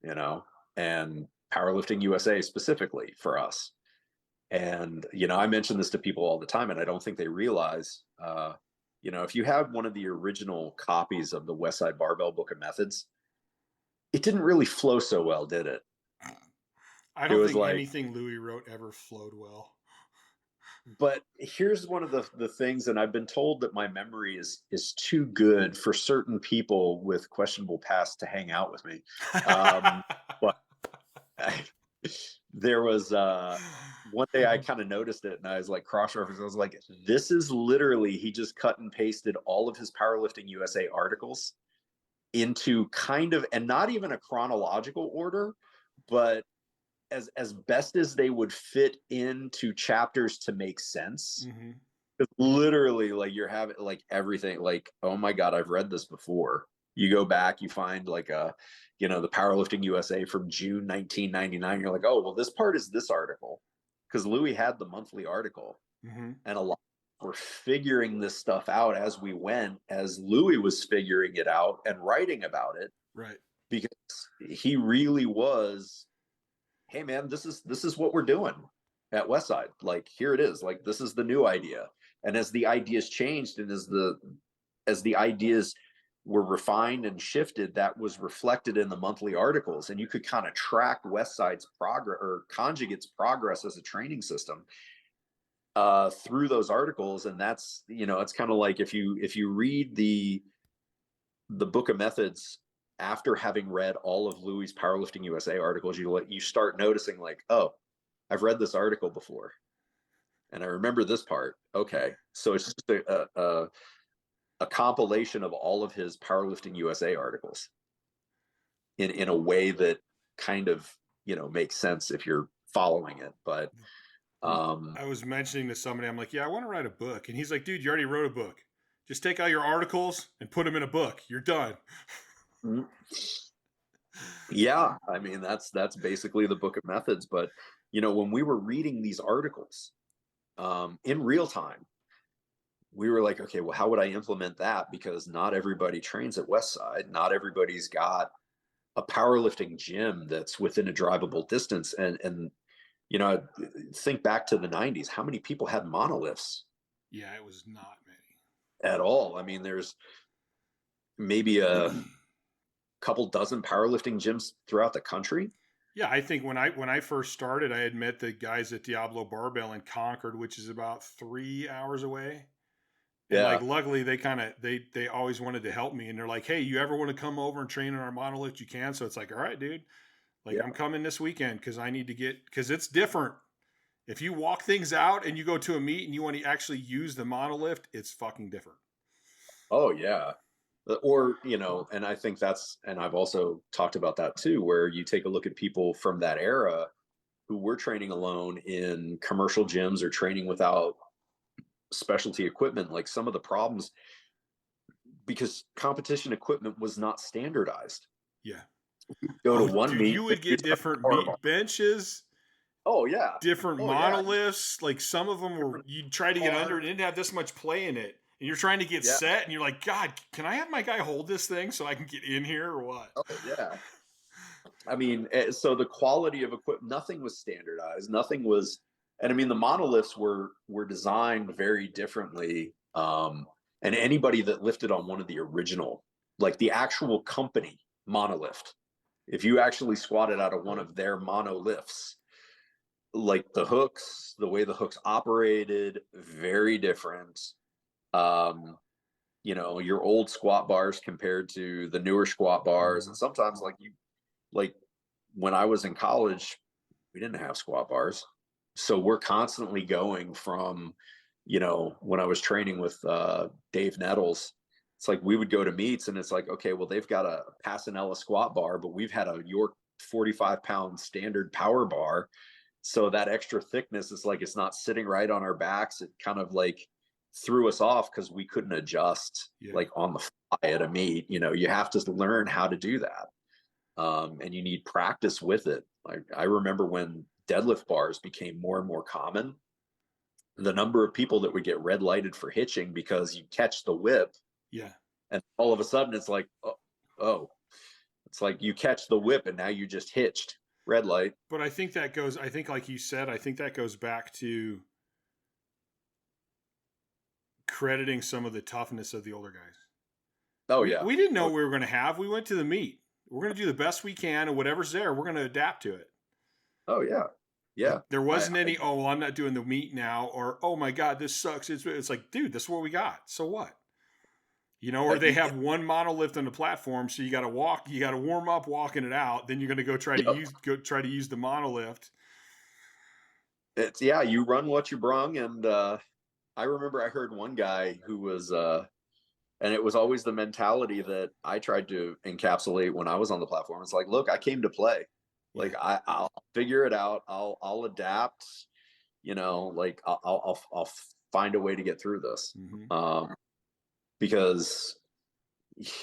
you know, and Powerlifting USA specifically for us. And I mention this to people all the time, and I don't think they realize, if you had one of the original copies of the Westside Barbell Book of Methods, it didn't really flow so well, did it? I It don't was think like, anything Louis wrote ever flowed well. but here's one of the things, and I've been told that my memory is too good for certain people with questionable past to hang out with me. But there was one day I kind of noticed it, and I was like cross-referenced. I was like, this is literally, he just cut and pasted all of his Powerlifting USA articles into kind of, and not even a chronological order, but as best as they would fit into chapters to make sense. Mm-hmm. Literally, like, you're having like everything, like, oh my god, I've read this before. You go back, you find like the Powerlifting USA from June 1999. You're like, oh well, this part is this article, because Louis had the monthly article. Mm-hmm. And a lot were figuring this stuff out as we went, as Louis was figuring it out and writing about it, Right. because he really was, hey man, this is what we're doing at Westside. Like, here it is. Like, this is the new idea. And as the ideas changed, and as the ideas were refined and shifted, that was reflected in the monthly articles. And you could kind of track Westside's progress, or Conjugate's progress as a training system, through those articles. And that's, it's kind of like, if you read the book of methods after having read all of Louis' Powerlifting USA articles, you start noticing, like, oh, I've read this article before, and I remember this part. Okay, so it's just a compilation of all of his Powerlifting USA articles in a way that kind of makes sense if you're following it. But I was mentioning to somebody, I'm like, yeah, I want to write a book. And he's like, dude, you already wrote a book. Just take all your articles and put them in a book. You're done. yeah, I mean, that's basically the book of methods. But when we were reading these articles in real time, we were like, okay, well, how would I implement that? Because not everybody trains at Westside. Not everybody's got a powerlifting gym that's within a drivable distance. And think back to the 90s. How many people had monoliths Yeah, it was not many. at all? I mean, there's maybe a couple dozen powerlifting gyms throughout the country. Yeah, I think when I first started, I had met the guys at Diablo Barbell in Concord, which is about 3 hours away. And like, Yeah. luckily, they always wanted to help me, and they're like, "Hey, you ever want to come over and train on our monolift? You can." So it's like, all right, dude. Like, I'm Yeah. coming this weekend because I need to because it's different. If you walk things out and you go to a meet and you want to actually use the monolift, it's fucking different. Oh yeah. Or, and I think and I've also talked about that too, where you take a look at people from that era who were training alone in commercial gyms or training without specialty equipment. Like, some of the problems, because competition equipment was not standardized. Yeah. Go to Oh, one dude, meet, you they would use get a different power meat bar. benches, Oh yeah. different Oh yeah. monoliths. Like, some of them were, Different you'd try to get under it, it didn't have this much play in it. And you're trying to get Yeah. set, and you're like, God, can I have my guy hold this thing so I can get in here or what? Oh yeah. I mean, so the quality of equipment, nothing was standardized. Nothing was, and I mean, the monoliths were designed very differently. And anybody that lifted on one of the original, like the actual company monolift, if you actually squatted out of one of their monoliths, like the hooks, the way the hooks operated, very different. Um, your old squat bars compared to the newer squat bars. And sometimes, like when I was in college, we didn't have squat bars. So we're constantly going from, when I was training with Dave Nettles, it's like we would go to meets and it's like, okay, well, they've got a Passanella squat bar, but we've had a York 45-pound standard power bar. So that extra thickness is like, it's not sitting right on our backs. It kind of like threw us off because we couldn't adjust like on the fly at a meet. You have to learn how to do that. And you need practice with it. Like I remember when deadlift bars became more and more common, the number of people that would get red lighted for hitching because you catch the whip. Yeah. And all of a sudden it's like, oh, it's like you catch the whip and now you just hitched. Red light. But I think like you said, I think that goes back to crediting some of the toughness of the older guys. Oh, yeah. We didn't know what we were going to have. We went to the meet. We're going to do the best we can, and whatever's there, we're going to adapt to it. Oh, yeah. Yeah. There wasn't any, well, I'm not doing the meet now, or, oh my God, this sucks. It's like, dude, this is what we got. So what? Or they have one monolift on the platform, so you got to warm up walking it out. Then you're going to go try to use the monolift. It's you run what you brung. And I remember I heard one guy who was, and it was always the mentality that I tried to encapsulate when I was on the platform. It's like, look, I came to play. Like I'll figure it out. I'll adapt. Like I'll find a way to get through this. Mm-hmm. Because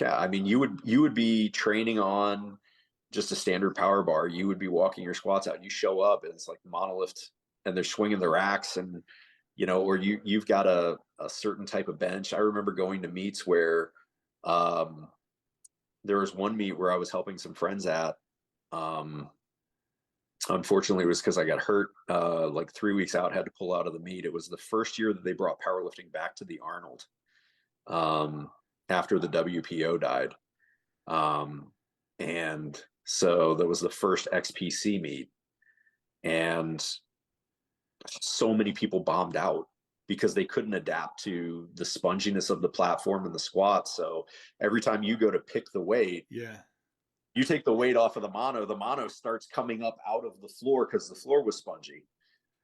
I mean, you would be training on just a standard power bar. You would be walking your squats out. You show up and it's like monolift and they're swinging the racks and, or you've got a certain type of bench. I remember going to meets where there was one meet where I was helping some friends at. Unfortunately, it was because I got hurt like 3 weeks out, had to pull out of the meet. It was the first year that they brought powerlifting back to the Arnold. After the WPO died. And so that was the first XPC meet. And so many people bombed out because they couldn't adapt to the sponginess of the platform and the squats. So every time you go to pick the weight, you take the weight off of the mono starts coming up out of the floor because the floor was spongy.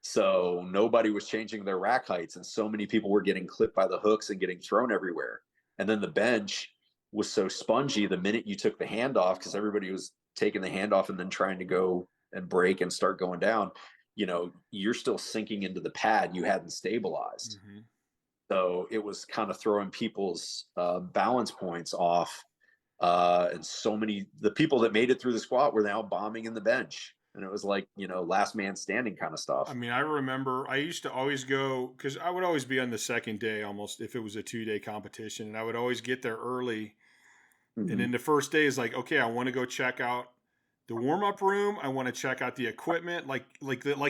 So nobody was changing their rack heights, and so many people were getting clipped by the hooks and getting thrown everywhere. And then the bench was so spongy the minute you took the hand off, because everybody was taking the hand off and then trying to go and break and start going down, you're still sinking into the pad you hadn't stabilized. Mm-hmm. So it was kind of throwing people's balance points off. And the people that made it through the squat were now bombing in the bench. And it was like, last man standing kind of stuff. I mean, I remember I used to always go, because I would always be on the second day almost if it was a 2-day competition. And I would always get there early. Mm-hmm. And then the first day is like, okay, I want to go check out the warm-up room. I want to check out the equipment. Like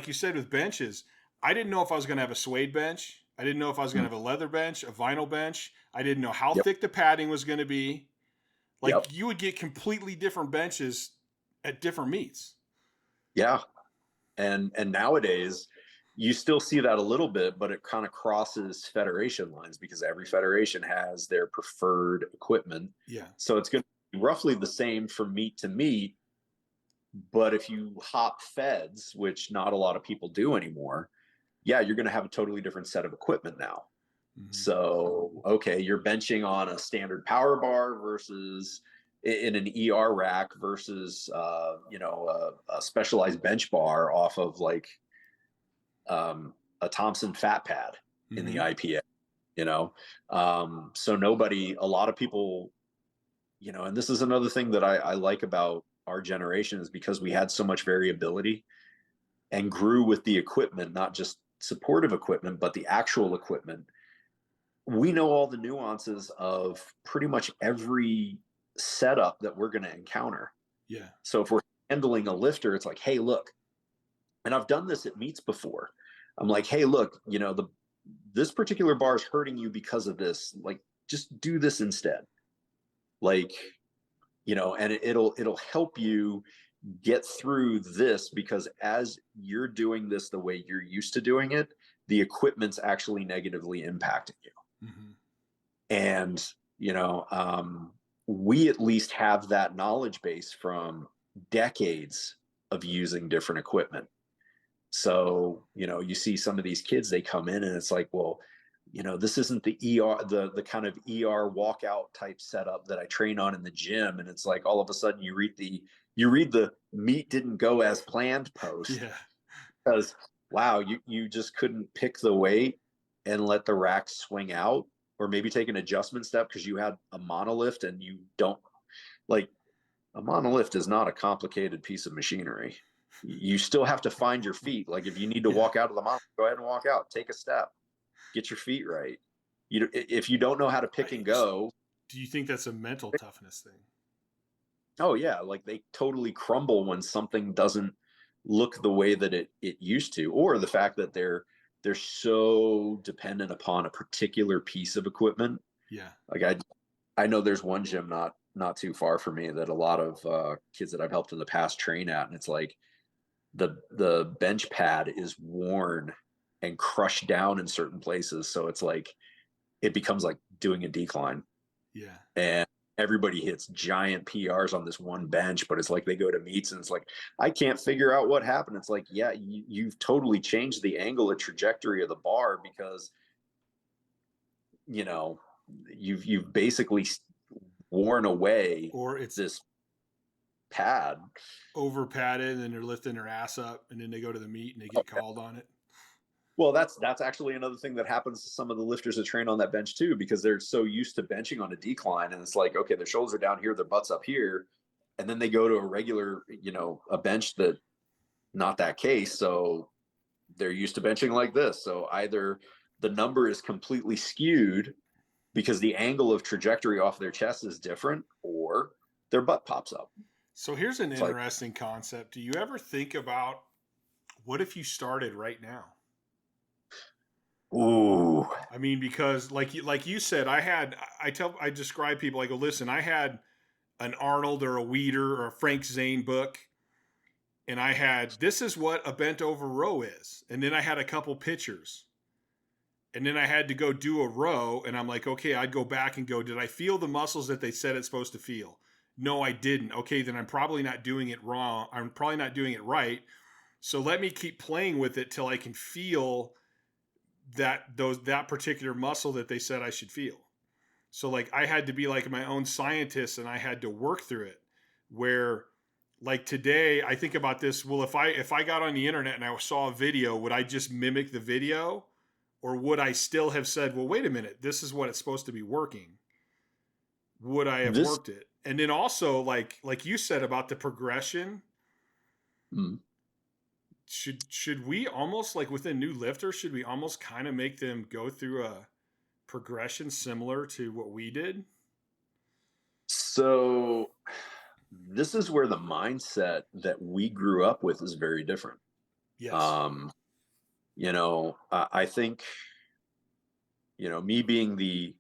you said with benches, I didn't know if I was going to have a suede bench. I didn't know if I was going to have a leather bench, a vinyl bench. I didn't know how thick the padding was going to be. Like you would get completely different benches at different meets. Yeah. And nowadays you still see that a little bit, but it kind of crosses federation lines because every federation has their preferred equipment. Yeah. So it's going to be roughly the same from meet to meet. But if you hop feds, which not a lot of people do anymore, you're going to have a totally different set of equipment now. Mm-hmm. So, okay, you're benching on a standard power bar versus in an ER rack versus, a specialized bench bar off of like a Thompson fat pad in the IPA, so a lot of people, and this is another thing that I like about our generation is because we had so much variability and grew with the equipment, not just supportive equipment, but the actual equipment. We know all the nuances of pretty much every setup that we're going to encounter. Yeah. So if we're handling a lifter, it's like, hey, look, and I've done this at meets before. I'm like, hey, look, this particular bar is hurting you because of this. Like, just do this instead. Like, and it'll help you get through this because as you're doing this the way you're used to doing it, the equipment's actually negatively impacting you. Mm-hmm. And, we at least have that knowledge base from decades of using different equipment. So, you see some of these kids, they come in and it's like, well, this isn't the the kind of ER walkout type setup that I train on in the gym. And it's like, all of a sudden you read the meet didn't go as planned post Yeah. because, wow, you just couldn't pick the weight and let the rack swing out, or maybe take an adjustment step because you had a monolift, and you don't, like, a monolift is not a complicated piece of machinery. You still have to find your feet. Like, if you need to Yeah. walk out of the monolift, go ahead and walk out, take a step, get your feet right. If you don't know how to pick and go. Do you think that's a mental toughness thing? Oh yeah, like, they totally crumble when something doesn't look the way that it used to, or the fact that they're so dependent upon a particular piece of equipment. Yeah. Like, I know there's one gym not too far from me that a lot of kids that I've helped in the past train at, and it's like the bench pad is worn and crushed down in certain places, so it's like it becomes like doing a decline. Yeah. And everybody hits giant PRs on this one bench, but it's like they go to meets and it's like, I can't figure out what happened. It's like, yeah, you've totally changed the angle and trajectory of the bar because, you've basically worn away, or it's this pad. over padded, and then they're lifting their ass up, and then they go to the meet and they get called on it. Well, that's actually another thing that happens to some of the lifters that train on that bench too, because they're so used to benching on a decline, and it's like, okay, their shoulders are down here, their butt's up here, and then they go to a regular, a bench that, not that case. So they're used to benching like this. So either the number is completely skewed because the angle of trajectory off their chest is different, or their butt pops up. So here's an It's like, interesting concept. Do you ever think about, what if you started right now? ooh, I mean, because like you said, I describe people, I go, listen, I had an Arnold or a Weider or a Frank Zane book, and I had, this is what a bent over row is. And then I had a couple pictures. And then I had to go do a row, and I'm like, okay, I'd go back and go, did I feel the muscles that they said it's supposed to feel? No, I didn't. Okay, then I'm probably not doing it wrong. I'm probably not doing it right. So let me keep playing with it till I can feel that particular muscle that they said I should feel. So like, I had to be like my own scientist, and I had to work through it. Where, like, today I think about this, well, if I got on the internet and I saw a video, would I just mimic the video? Or would I still have said, well, wait a minute, this is what it's supposed to be working? Would I have worked it? And then also, like you said about the progression, should we almost, like, within new lifters, should we almost kind of make them go through a progression similar to what we did? So this is where the mindset that we grew up with is very different. Yes. I think, me being the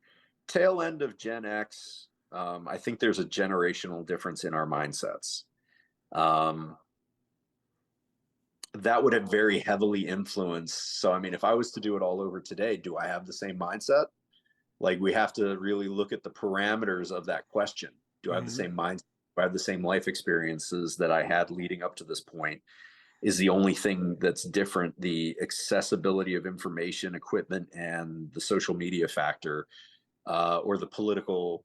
tail end of Gen X, I think there's a generational difference in our mindsets. That would have very heavily influenced. So, I mean, if I was to do it all over today, do I have the same mindset? Like, we have to really look at the parameters of that question. Do I have the same mindset? Do I have the same life experiences that I had leading up to this point? Is the only thing that's different the accessibility of information, equipment, and the social media factor, or the political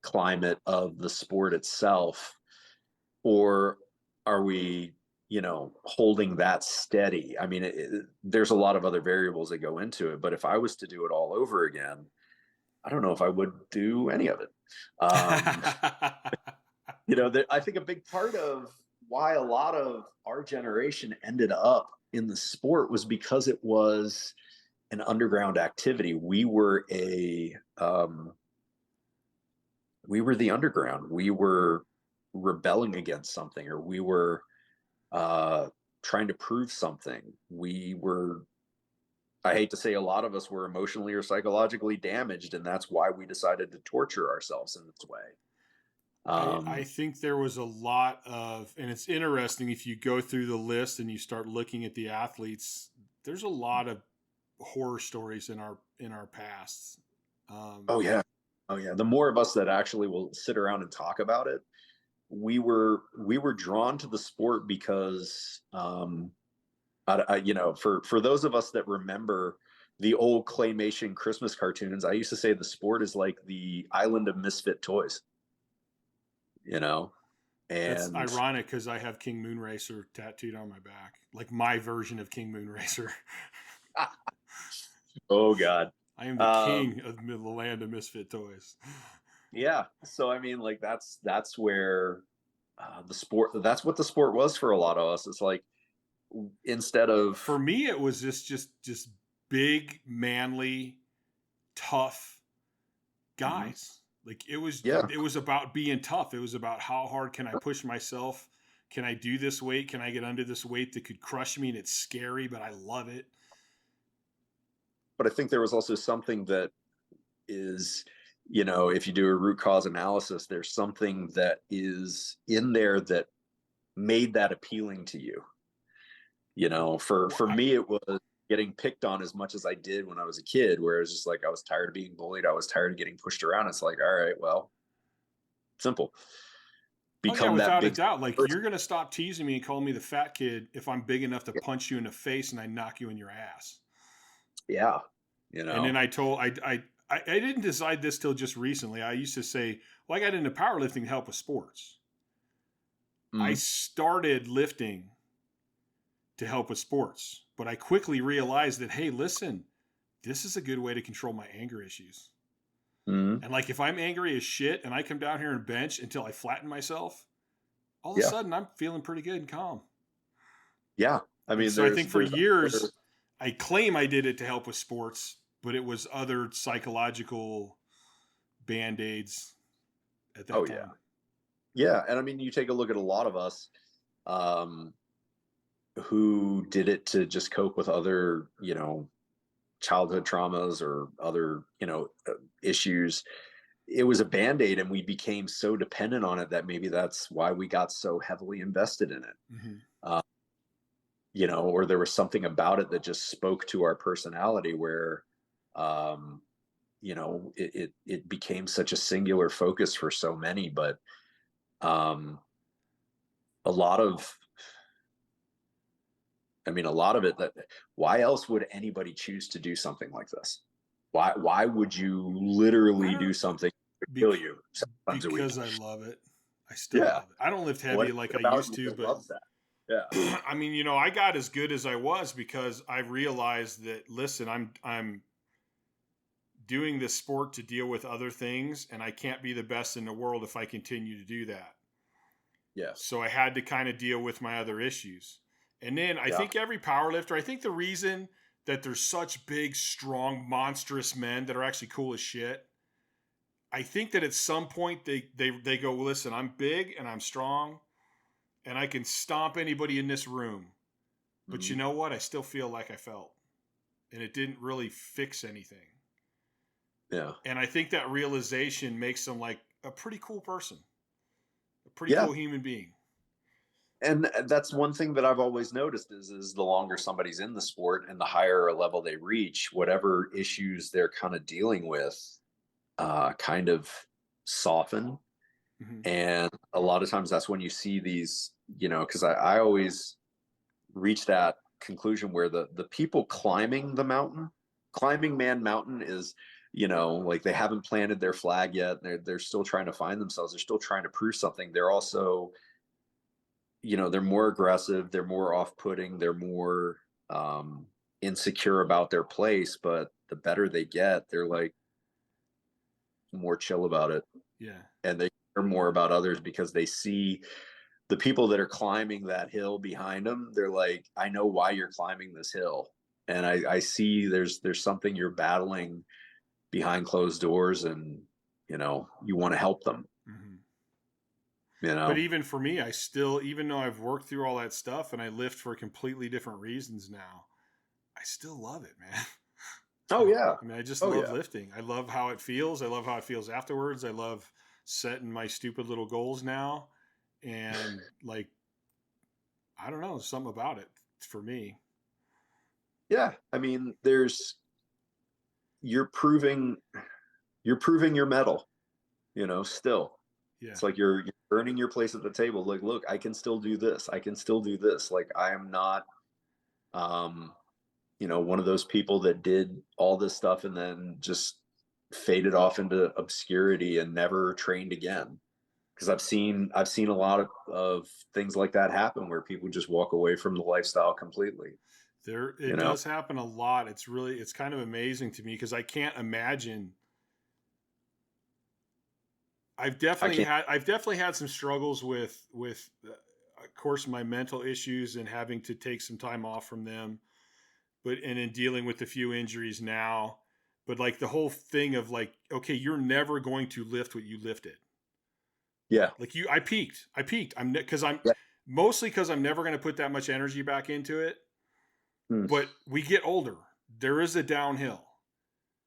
climate of the sport itself? Or are we, holding that steady? I mean, there's a lot of other variables that go into it, but if I was to do it all over again, I don't know if I would do any of it. I think a big part of why a lot of our generation ended up in the sport was because it was an underground activity. We were the underground. We were rebelling against something, or we were trying to prove something. I hate to say, a lot of us were emotionally or psychologically damaged, and that's why we decided to torture ourselves in this way. I think there was a lot of, and it's interesting, if you go through the list and you start looking at the athletes, there's a lot of horror stories in our past. Oh yeah. The more of us that actually will sit around and talk about it, we were drawn to the sport because, for those of us that remember the old claymation Christmas cartoons, I used to say the sport is like the island of misfit toys, you know? That's And ironic because I have King Moonracer tattooed on my back, like my version of King Moonracer. oh God. I am the king of the land of misfit toys. Yeah. So, I mean, like that's where that's what the sport was for a lot of us. It's like, instead of, For me, it was just big, manly, tough guys. Like yeah, it was about being tough. It was about how hard can I push myself? Can I do this weight? Can I get under this weight that could crush me? And it's scary, but I love it. but I think there was also something that is, you know, if you do a root cause analysis, there's something that is in there that made that appealing to you. You know, for me, it was getting picked on as much as I did when I was a kid, where it was just like, I was tired of being bullied. I was tired of getting pushed around. It's like, all right, well, simple. Oh yeah, Become that without a big doubt. Like person. you're gonna stop teasing me and calling me the fat kid if I'm big enough to punch you in the face and I knock you in your ass. Yeah. You And then know, I didn't decide this till just recently. I used to say, well, I got into powerlifting to help with sports. I mm, started lifting to help with sports, but I quickly realized that, hey, listen, this is a good way to control my anger issues. mm, And like if I'm angry as shit and I come down here and bench until I flatten myself, all of a yeah. sudden I'm feeling pretty good and calm. Yeah. I And mean, so I think for there's years, I claim I did it to help with sports, but it was other psychological band-aids at that oh yeah. time. Yeah. And I mean, you take a look at a lot of us, um, who did it to just cope with other, you know, childhood traumas or other, you know, issues. It was a band-aid, and we became so dependent on it that maybe that's why we got so heavily invested in it. Mm-hmm. uh, you know, or there was something about it that just spoke to our personality, where um you know, it became such a singular focus for so many. But um a lot of a lot of it, that why else would anybody choose to do something like this? Why would you I literally do don't something to kill bec- you 7 times a week? because I love it. I still Yeah. love it. I don't lift What heavy is like it I about used you to, that but loves that? Yeah. I mean, you know, I got as good as I was because I realized that listen, I'm doing this sport to deal with other things and I can't be the best in the world if I continue to do that. Yes. So I had to kind of deal with my other issues. And then I Yeah. think every power lifter, I think the reason that there's such big, strong, monstrous men that are actually cool as shit, I think that at some point they go, listen, I'm big and I'm strong and I can stomp anybody in this room. But you Mhm. know what? I still feel like I felt. And it didn't really fix anything. Yeah. And I think that realization makes them like a pretty cool person, a pretty Yeah. cool human being. And that's one thing that I've always noticed is the longer somebody's in the sport and the higher a level they reach, whatever issues they're kind of dealing with, kind of soften. Mm-hmm. And a lot of times that's when you see these, you know, because I always reach that conclusion where the people climbing the mountain, climbing Man Mountain is, you know, like they haven't planted their flag yet. They're still trying to find themselves. They're still trying to prove something. They're also, you know, they're more aggressive, they're more off-putting, they're more um insecure about their place. But the better they get, they're like more chill about it, Yeah. and they care more about others because they see the people that are climbing that hill behind them. They're like, I know why you're climbing this hill, and I see there's something you're battling behind closed doors, and you know, you want to help them, Mm-hmm. you But know. even for me, I still, even though I've worked through all that stuff and I lift for completely different reasons now, I still love it, man. Oh yeah. I mean, I just Oh love yeah. lifting. I love how it feels. I love how it feels afterwards. I love setting my stupid little goals now. And like, I don't know, something about it for me. Yeah, I mean, there's you're proving you're proving your metal, you know, still. Yeah. It's like you're earning your place at the table. Like, look, I can still do this. I can still do this. Like, I am not um one of those people that did all this stuff and then just faded off into obscurity and never trained again. Because I've seen a lot of things like that happen where people just walk away from the lifestyle completely. It does happen a lot. It's kind of amazing to me because I can't imagine. I've definitely had some struggles with of course, my mental issues and having to take some time off from them, and in dealing with a few injuries now, but like the whole thing of like, okay, you're never going to lift what you lifted. Yeah. Like I peaked. Mostly because I'm never going to put that much energy back into it. But we get older. There is a downhill.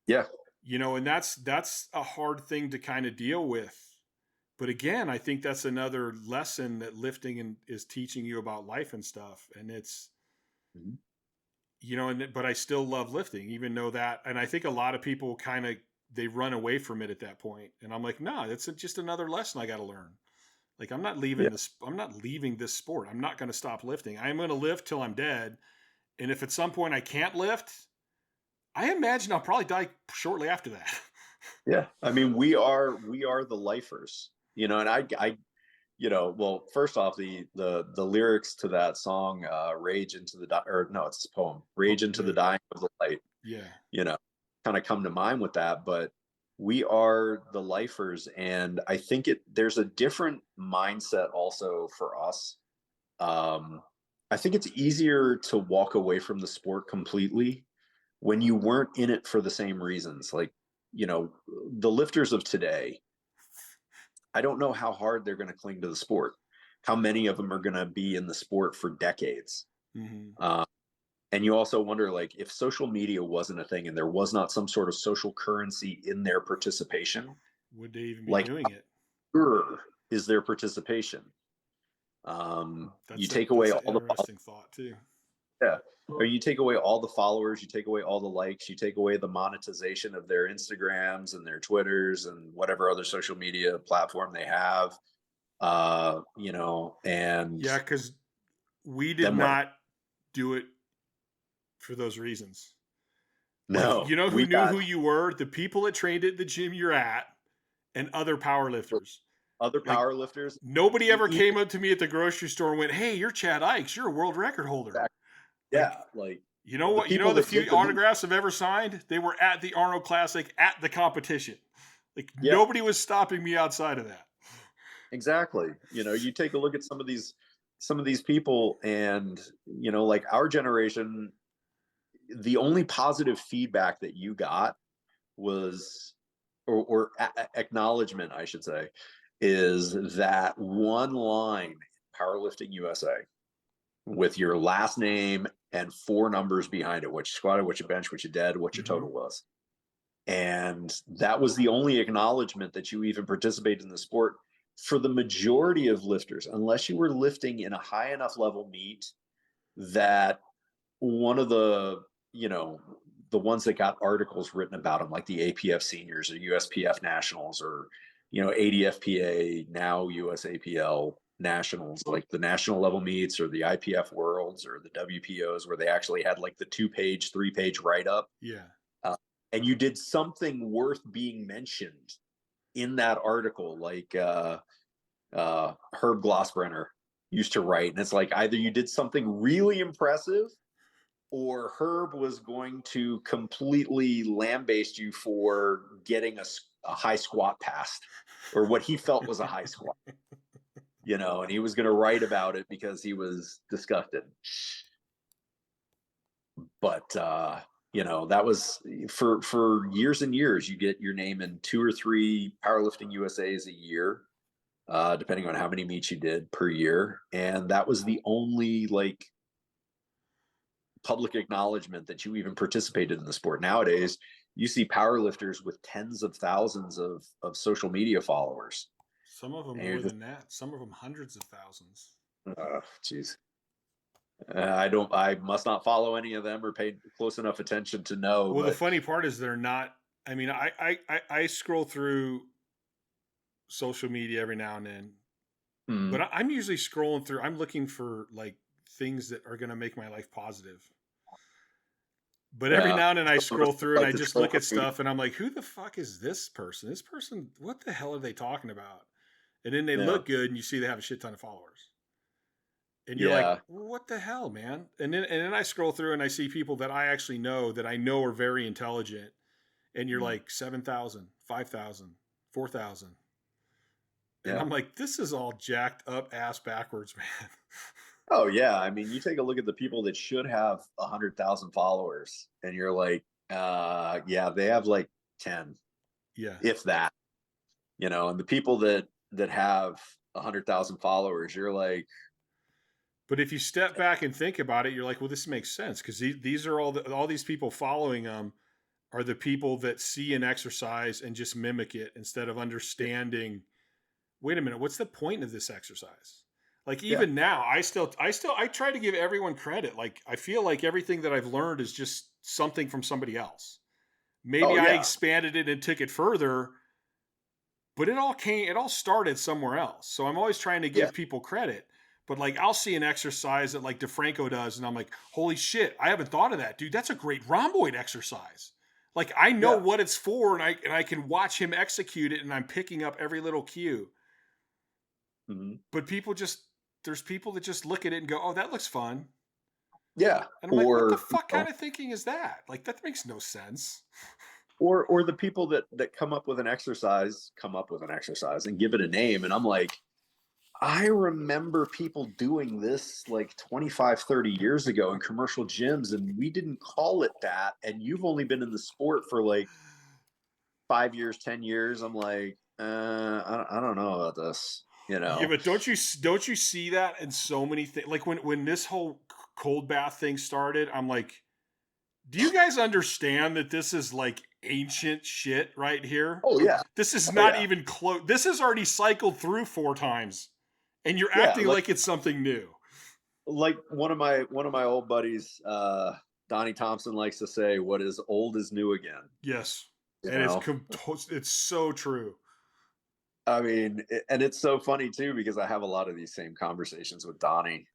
Yeah. And that's a hard thing to kind of deal with. But again, I think that's another lesson that lifting is teaching you about life and stuff. And it's, but I still love lifting, even though that, and I think a lot of people they run away from it at that point. And I'm like, no, it's just another lesson I got to learn. Like, I'm not leaving this sport. I'm not going to stop lifting. I'm going to lift till I'm dead. And if at some point I can't lift, I imagine I'll probably die shortly after that. Yeah. I mean, we are the lifers, and well, first off, the lyrics to that song, Rage into the it's a poem, Rage into the Dying of the Light. Yeah. Kind of come to mind with that, but we are the lifers. And I think there's a different mindset also for us. I think it's easier to walk away from the sport completely when you weren't in it for the same reasons. Like, the lifters of today, I don't know how hard they're going to cling to the sport. How many of them are going to be in the sport for decades? And you also wonder, like, if social media wasn't a thing and there was not some sort of social currency in their participation, would they even be doing it? Sure, is their participation? You take away all the interesting thought too. Yeah. Or you take away all the followers, you take away all the likes, you take away the monetization of their Instagrams and their Twitters and whatever other social media platform they have. And yeah, because we did not do it for those reasons. No. Like, who knew who you were? The people that trained at the gym you're at and other powerlifters. Powerlifters. Nobody ever came up to me at the grocery store and went, "Hey, you're Chad Ikes. You're a world record holder." Yeah, you know what? The few autographs I've ever signed, they were at the Arnold Classic at the competition. Nobody was stopping me outside of that. Exactly. You take a look at some of these people, and like our generation, the only positive feedback that you got was, or acknowledgement, I should say, is that one line, Powerlifting USA, with your last name and 4 numbers behind it, what you squatted, what you benched, what you did, what your total was. And that was the only acknowledgement that you even participated in the sport. For the majority of lifters, unless you were lifting in a high enough level meet that one of the ones that got articles written about them, like the APF seniors or USPF nationals, or ADFPA, now USAPL nationals, like the national level meets or the IPF worlds or the WPOs, where they actually had like the 2-page, 3-page write-up. And you did something worth being mentioned in that article, like Herb Glossbrenner used to write. And it's like, either you did something really impressive, or Herb was going to completely lambaste you for getting a high squat passed, or what he felt was a high squat. And he was going to write about it because he was disgusted. But that was for years and years. You get your name in 2 or 3 Powerlifting USAs a year, depending on how many meets you did per year, and that was the only public acknowledgement that you even participated in the sport. Nowadays, you see powerlifters with tens of thousands of social media followers. Some of them more than that. Some of them hundreds of thousands. Jeez. I must not follow any of them or pay close enough attention to know. Well, the funny part is they're not. I mean, I scroll through social media every now and then, but I'm usually scrolling through. I'm looking for things that are going to make my life positive. But every now and then I scroll through and Like I the just look at trophy. stuff and I'm like, who the fuck is this person? This person, what the hell are they talking about? And then they Yeah. look good and you see they have a shit ton of followers. And you're like, Yeah. what the hell, man? And then I scroll through and I see people that I actually know that I know are very intelligent. And you're like 7,000, 5,000, 4,000. And Yeah. I'm like, this is all jacked up ass backwards, man. Oh yeah. I mean, you take a look at the people that should have 100,000 followers, and you're like, yeah, they have like 10, Yeah. if that. And the people that have 100,000 followers, you're like, But if you step back and think about it, you're like, well, this makes sense because these are all these people following them are the people that see an exercise and just mimic it instead of understanding. Wait a minute, what's the point of this exercise? Like yeah, even now, I try to give everyone credit. Like I feel like everything that I've learned is just something from somebody else. Maybe oh I yeah, expanded it and took it further, but it all started somewhere else. So I'm always trying to yeah, give people credit. But like I'll see an exercise that like DeFranco does, and I'm like, holy shit, I haven't thought of that, dude. That's a great rhomboid exercise. Like I know yeah. what it's for, and I can watch him execute it, and I'm picking up every little cue. Mhm. But there's people that just look at it and go, oh, that looks fun. Yeah. And I'm like, what the Or fuck kind of thinking is that? Like that makes no sense. or the people that come up with an exercise, and give it a name, and I'm like, I remember people doing this like 25, 30 years ago in commercial gyms, and we didn't call it that. And you've only been in the sport for like 5 years, 10 years. I'm like, I don't know about this, Yeah, but don't you see that in so many things? Like when this whole cold bath thing started, I'm like, do you guys understand that this is like ancient shit right here? Oh yeah. This is Oh not yeah. even close. This has already cycled through 4 times, and you're Yeah. acting like it's something new. Like one of my old buddies, Donnie Thompson, likes to say, what is old is new again. Yes, You and know, it's so true. I mean, and it's so funny too, because I have a lot of these same conversations with Donnie,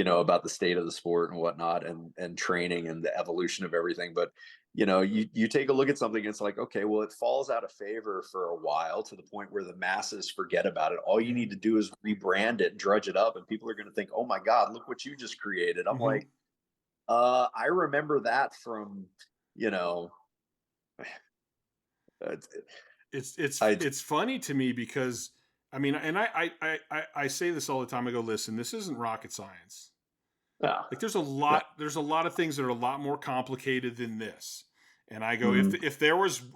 about the state of the sport and whatnot, and training and the evolution of everything. But you take a look at something, it's like, okay, well, it falls out of favor for a while to the point where the masses forget about it. All you Mm-hmm. need to do is rebrand it, drudge it up, and people are going to think, oh my God, look what you just created. I'm Mm-hmm. like, I remember that from, you know, it's, It's it's I, it's funny to me because I mean, and I say this all the time. I go, listen, this isn't rocket science. yeah, Like there's yeah, a lot of things that are a lot more complicated than this. And I go, mhm,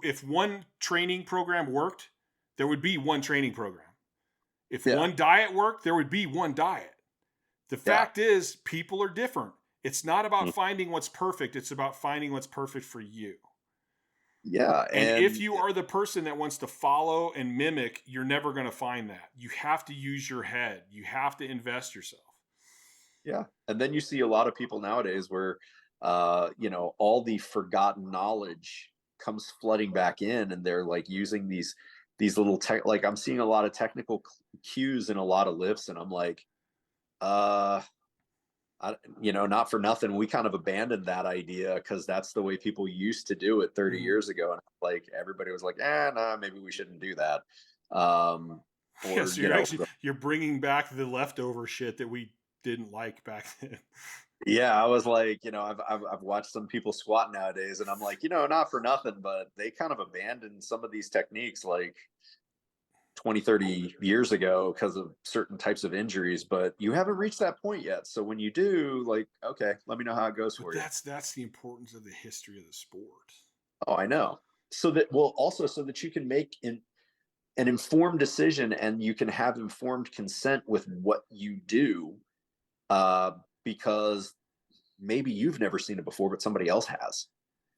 if one training program worked, there would be one training program. If yeah, one diet worked, there would be one diet. The yeah, fact is, people are different. It's not about mhm, finding what's perfect. It's about finding what's perfect for you. yeah, And if and you are the person that wants to follow and mimic, you're never going to find that. You have to use your head. You have to invest yourself. yeah, and then you see a lot of people nowadays where, all the forgotten knowledge comes flooding back in, and they're like using these little tech. Like I'm seeing a lot of technical cues in a lot of lifts, and I'm like, uh, not for nothing, we kind of abandoned that idea because that's the way people used to do it 30 Mhm. years ago, and like everybody was like, nah, maybe we shouldn't do that. Um, Yeah, or so you're bringing back the leftover shit that we didn't like back then. Yeah, I was like, I've watched some people squat nowadays, and I'm like, not for nothing, but they kind of abandoned some of these techniques like 20, 30 years ago because of certain types of injuries, but you haven't reached that point yet. So when you do, like, okay, let me know how it goes But for you. that's the importance of the history of the sport. Oh, I know. So that, well, also so that you can make an informed decision, and you can have informed consent with what you do, uh, because maybe you've never seen it before, but somebody else has.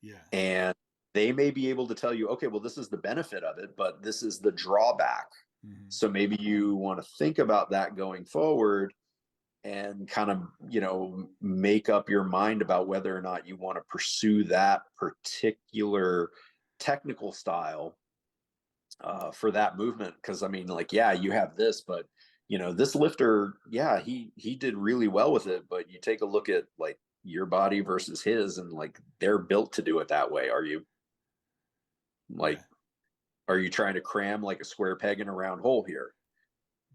Yeah. And they may be able to tell you, okay, well, this is the benefit of it, but this is the drawback. Mm-hmm. So maybe you want to think about that going forward, and kind of, make up your mind about whether or not you want to pursue that particular technical style, for that movement. Because I mean, like, yeah, you have this, but this lifter, yeah, he did really well with it. But you take a look at like your body versus his, and like they're built to do it that way. Are you like, Yeah. are you trying to cram like a square peg in a round hole here?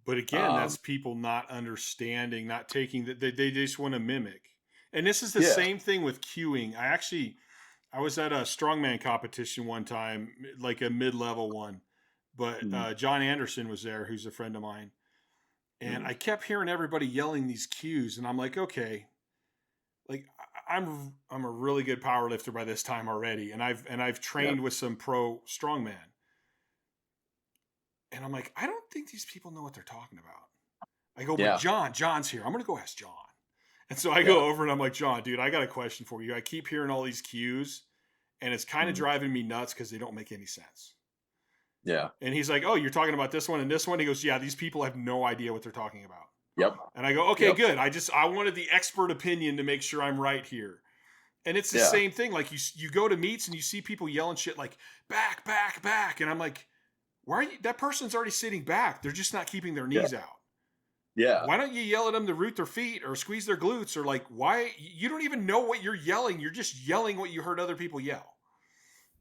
But again, that's people not understanding, not taking that they just want to mimic. And this is the Yeah. same thing with cueing. I was at a strongman competition one time, like a mid-level one, but John Anderson was there, who's a friend of mine. And I kept hearing everybody yelling these cues, and I'm like, okay, like I'm a really good power lifter by this time already, and I've trained with some pro strongman. And I'm like, I don't think these people know what they're talking about. I go, but John's here. I'm going to go ask John. And so I go over and I'm like, John, dude, I got a question for you. I keep hearing all these cues and it's kind of driving me nuts because they don't make any sense. Yeah. And he's like, oh, you're talking about this one and this one? He goes, yeah, these people have no idea what they're talking about. Yep. And I go, okay, good. I wanted the expert opinion to make sure I'm right here. And it's the same thing. Like you go to meets and you see people yelling shit like back, back, back. And I'm like, why are you, that person's already sitting back. They're just not keeping their knees out. Yeah. Why don't you yell at them to root their feet or squeeze their glutes, or like, why you don't even know what you're yelling. You're just yelling what you heard other people yell.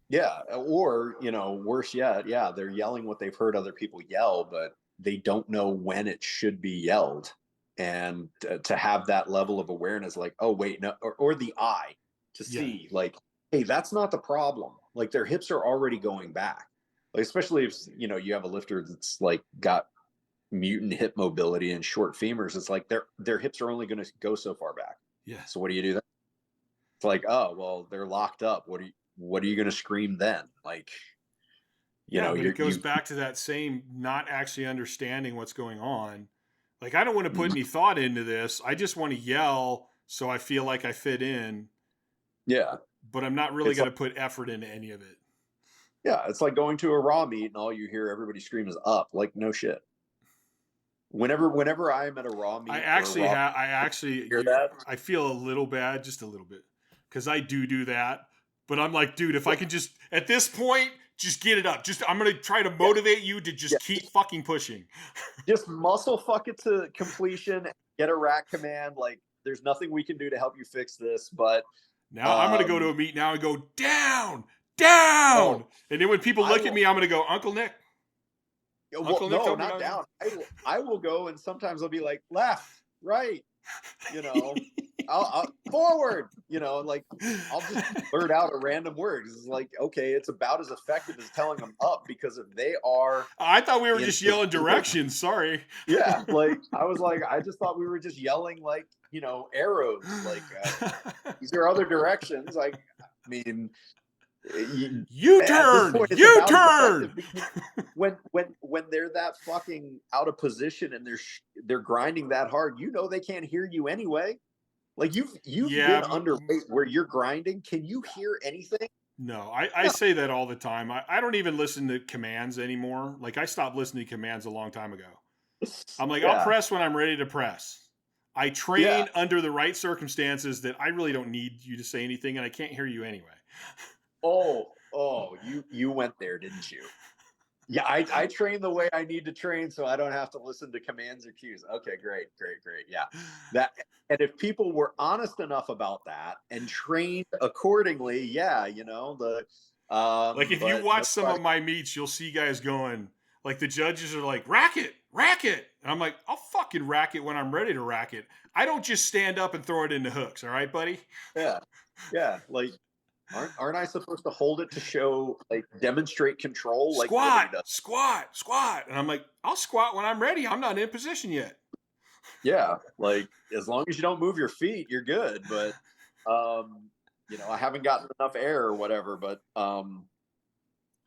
Yeah. Or, you know, worse yet, they're yelling what they've heard other people yell, but they don't know when it should be yelled. And to have that level of awareness, like, oh, wait, no, or the eye to see like, hey, that's not the problem. Like their hips are already going back. Like, especially if, you know, you have a lifter that's like got mutant hip mobility and short femurs. It's like their hips are only going to go so far back. Yeah. So what do you do then? It's like, oh, well, they're locked up. What are you going to scream then? Like, you know, but it goes back to that same not actually understanding what's going on. Like, I don't want to put any thought into this. I just want to yell so I feel like I fit in. Yeah. But I'm not really going to put effort into any of it. Yeah. It's like going to a raw meet and all you hear everybody scream is up. Like, no shit. Whenever I'm at a raw meet, I feel a little bad, just a little bit, because I do that. But I'm like, dude, if I could just at this point just get it up. I'm gonna try to motivate you to just keep fucking pushing. Just muscle fuck it to completion. Get a rack command. Like, there's nothing we can do to help you fix this. But now I'm gonna go to a meet now and go down, and then when people look at me, I'm gonna go, Uncle Nick. Well, no, not down. I will go, and sometimes I'll be like left, right, you know, I'll forward, you know, like I'll just blurt out a random word. It's like, okay, it's about as effective as telling them up, because if they are, I thought we were just yelling directions. Sorry. Yeah, like I just thought we were just yelling like, you know, arrows. Like these are other directions. Like, I mean. You turn. When they're that fucking out of position and they're grinding that hard, you know, they can't hear you anyway. Like you've been underweight where you're grinding. Can you hear anything? No, I say that all the time. I don't even listen to commands anymore. Like I stopped listening to commands a long time ago. I'm like, I'll press when I'm ready to press. I train under the right circumstances that I really don't need you to say anything, and I can't hear you anyway. Oh, you went there, didn't you? Yeah, I train the way I need to train so I don't have to listen to commands or cues. Okay, great. Yeah. And if people were honest enough about that and trained accordingly, you know, like if you watch some of my meets, you'll see guys going, like the judges are like, rack it. And I'm like, I'll fucking rack it when I'm ready to rack it. I don't just stand up and throw it into hooks. All right, buddy? Yeah. Like, aren't I supposed to hold it to show, like, demonstrate control? Like squat. And I'm like, I'll squat when I'm ready. I'm not in position yet. Yeah. Like, as long as you don't move your feet, you're good. But, you know, I haven't gotten enough air or whatever, but,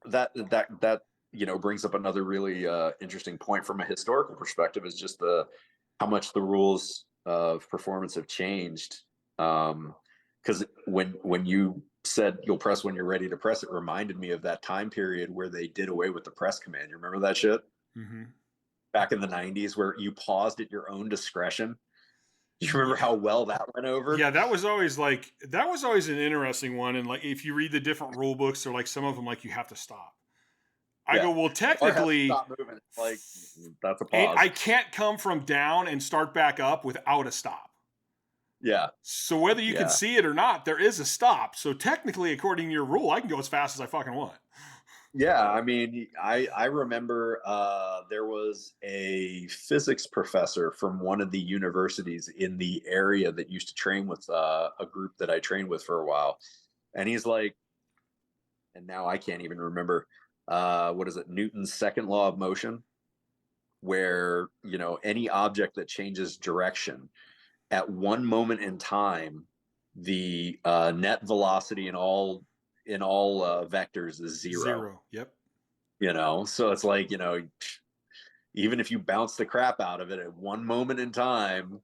that, you know, brings up another really, interesting point from a historical perspective, is just how much the rules of performance have changed. Because when you said you'll press when you're ready to press, it reminded me of that time period where they did away with the press command. You remember that shit? Mm-hmm. Back in the 90s, where you paused at your own discretion. Do you remember how well that went over? Yeah, that was always an interesting one. And like, if you read the different rule books, or like some of them, like you have to stop. I go, well, technically, stop moving. Like, that's a pause. I can't come from down and start back up without a stop. Yeah. So whether you can see it or not, there is a stop. So technically, according to your rule, I can go as fast as I fucking want. Yeah, I mean, I remember there was a physics professor from one of the universities in the area that used to train with a group that I trained with for a while, and he's like, and now I can't even remember what is it, Newton's second law of motion, where any object that changes direction at one moment in time, the net velocity in all vectors is zero. Yep. So it's like, even if you bounce the crap out of it at one moment in time,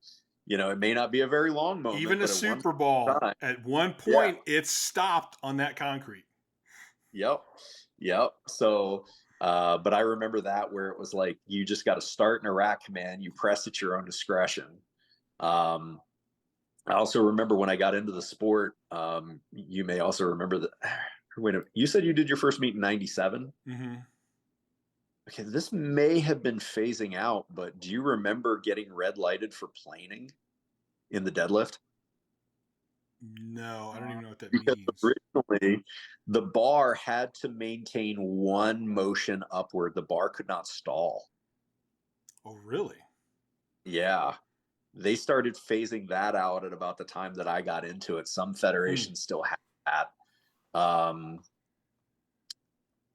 it may not be a very long moment. Even a Super Bowl, at one point, it's stopped on that concrete. Yep. So, but I remember that where it was like, you just got to start in Iraq command. You press at your own discretion. I also remember when I got into the sport, you may also remember that. Wait a minute, you said you did your first meet in 97? Mm-hmm. Okay, this may have been phasing out, but do you remember getting red lighted for planing in the deadlift? No, I don't even know what that because means. Originally, the bar had to maintain one motion upward. The bar could not stall. Oh, really? Yeah. They started phasing that out at about the time that I got into it. Some federations still have that.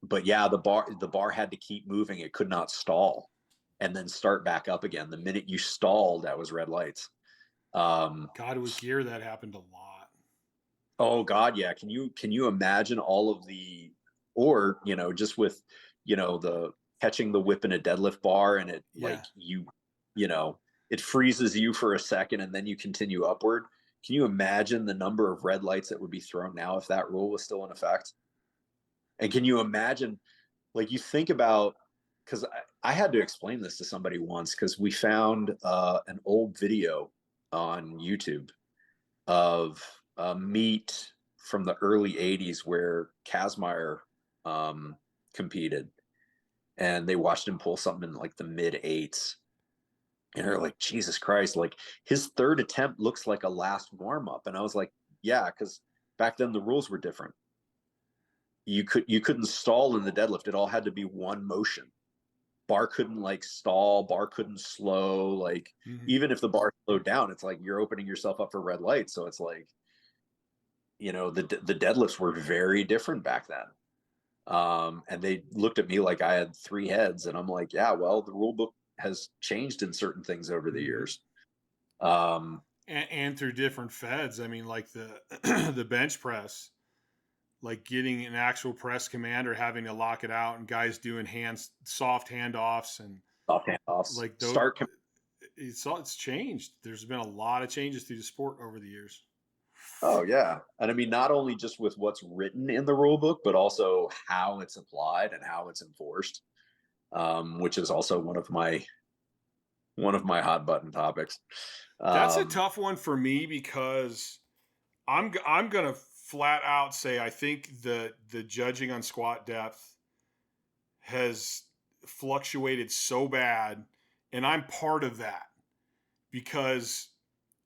But yeah, the bar had to keep moving. It could not stall and then start back up again. The minute you stalled, that was red lights. God, with gear, that happened a lot. Oh God, yeah. Can you imagine all of the, or, just with, the catching the whip in a deadlift bar and it like it freezes you for a second and then you continue upward. Can you imagine the number of red lights that would be thrown now if that rule was still in effect? And can you imagine, like, you think about, because I had to explain this to somebody once, because we found an old video on YouTube of a meet from the early 80s where Kazmaier competed, and they watched him pull something in like the mid eights. And they're like, Jesus Christ, like his third attempt looks like a last warm up. And I was like, yeah, because back then the rules were different. You couldn't stall in the deadlift. It all had to be one motion. Bar couldn't like stall, bar couldn't slow. Like even if the bar slowed down, it's like you're opening yourself up for red lights. So it's like, the deadlifts were very different back then. And they looked at me like I had three heads, and I'm like, yeah, well, the rule book has changed in certain things over the years. And through different feds. I mean, like the the bench press, like getting an actual press commander, having to lock it out, and guys doing soft handoffs and like those. It's changed. There's been a lot of changes through the sport over the years. Oh yeah, and I mean, not only just with what's written in the rule book, but also how it's applied and how it's enforced, which is also one of my hot button topics. That's a tough one for me because I'm gonna flat out say I think the judging on squat depth has fluctuated so bad, and I'm part of that because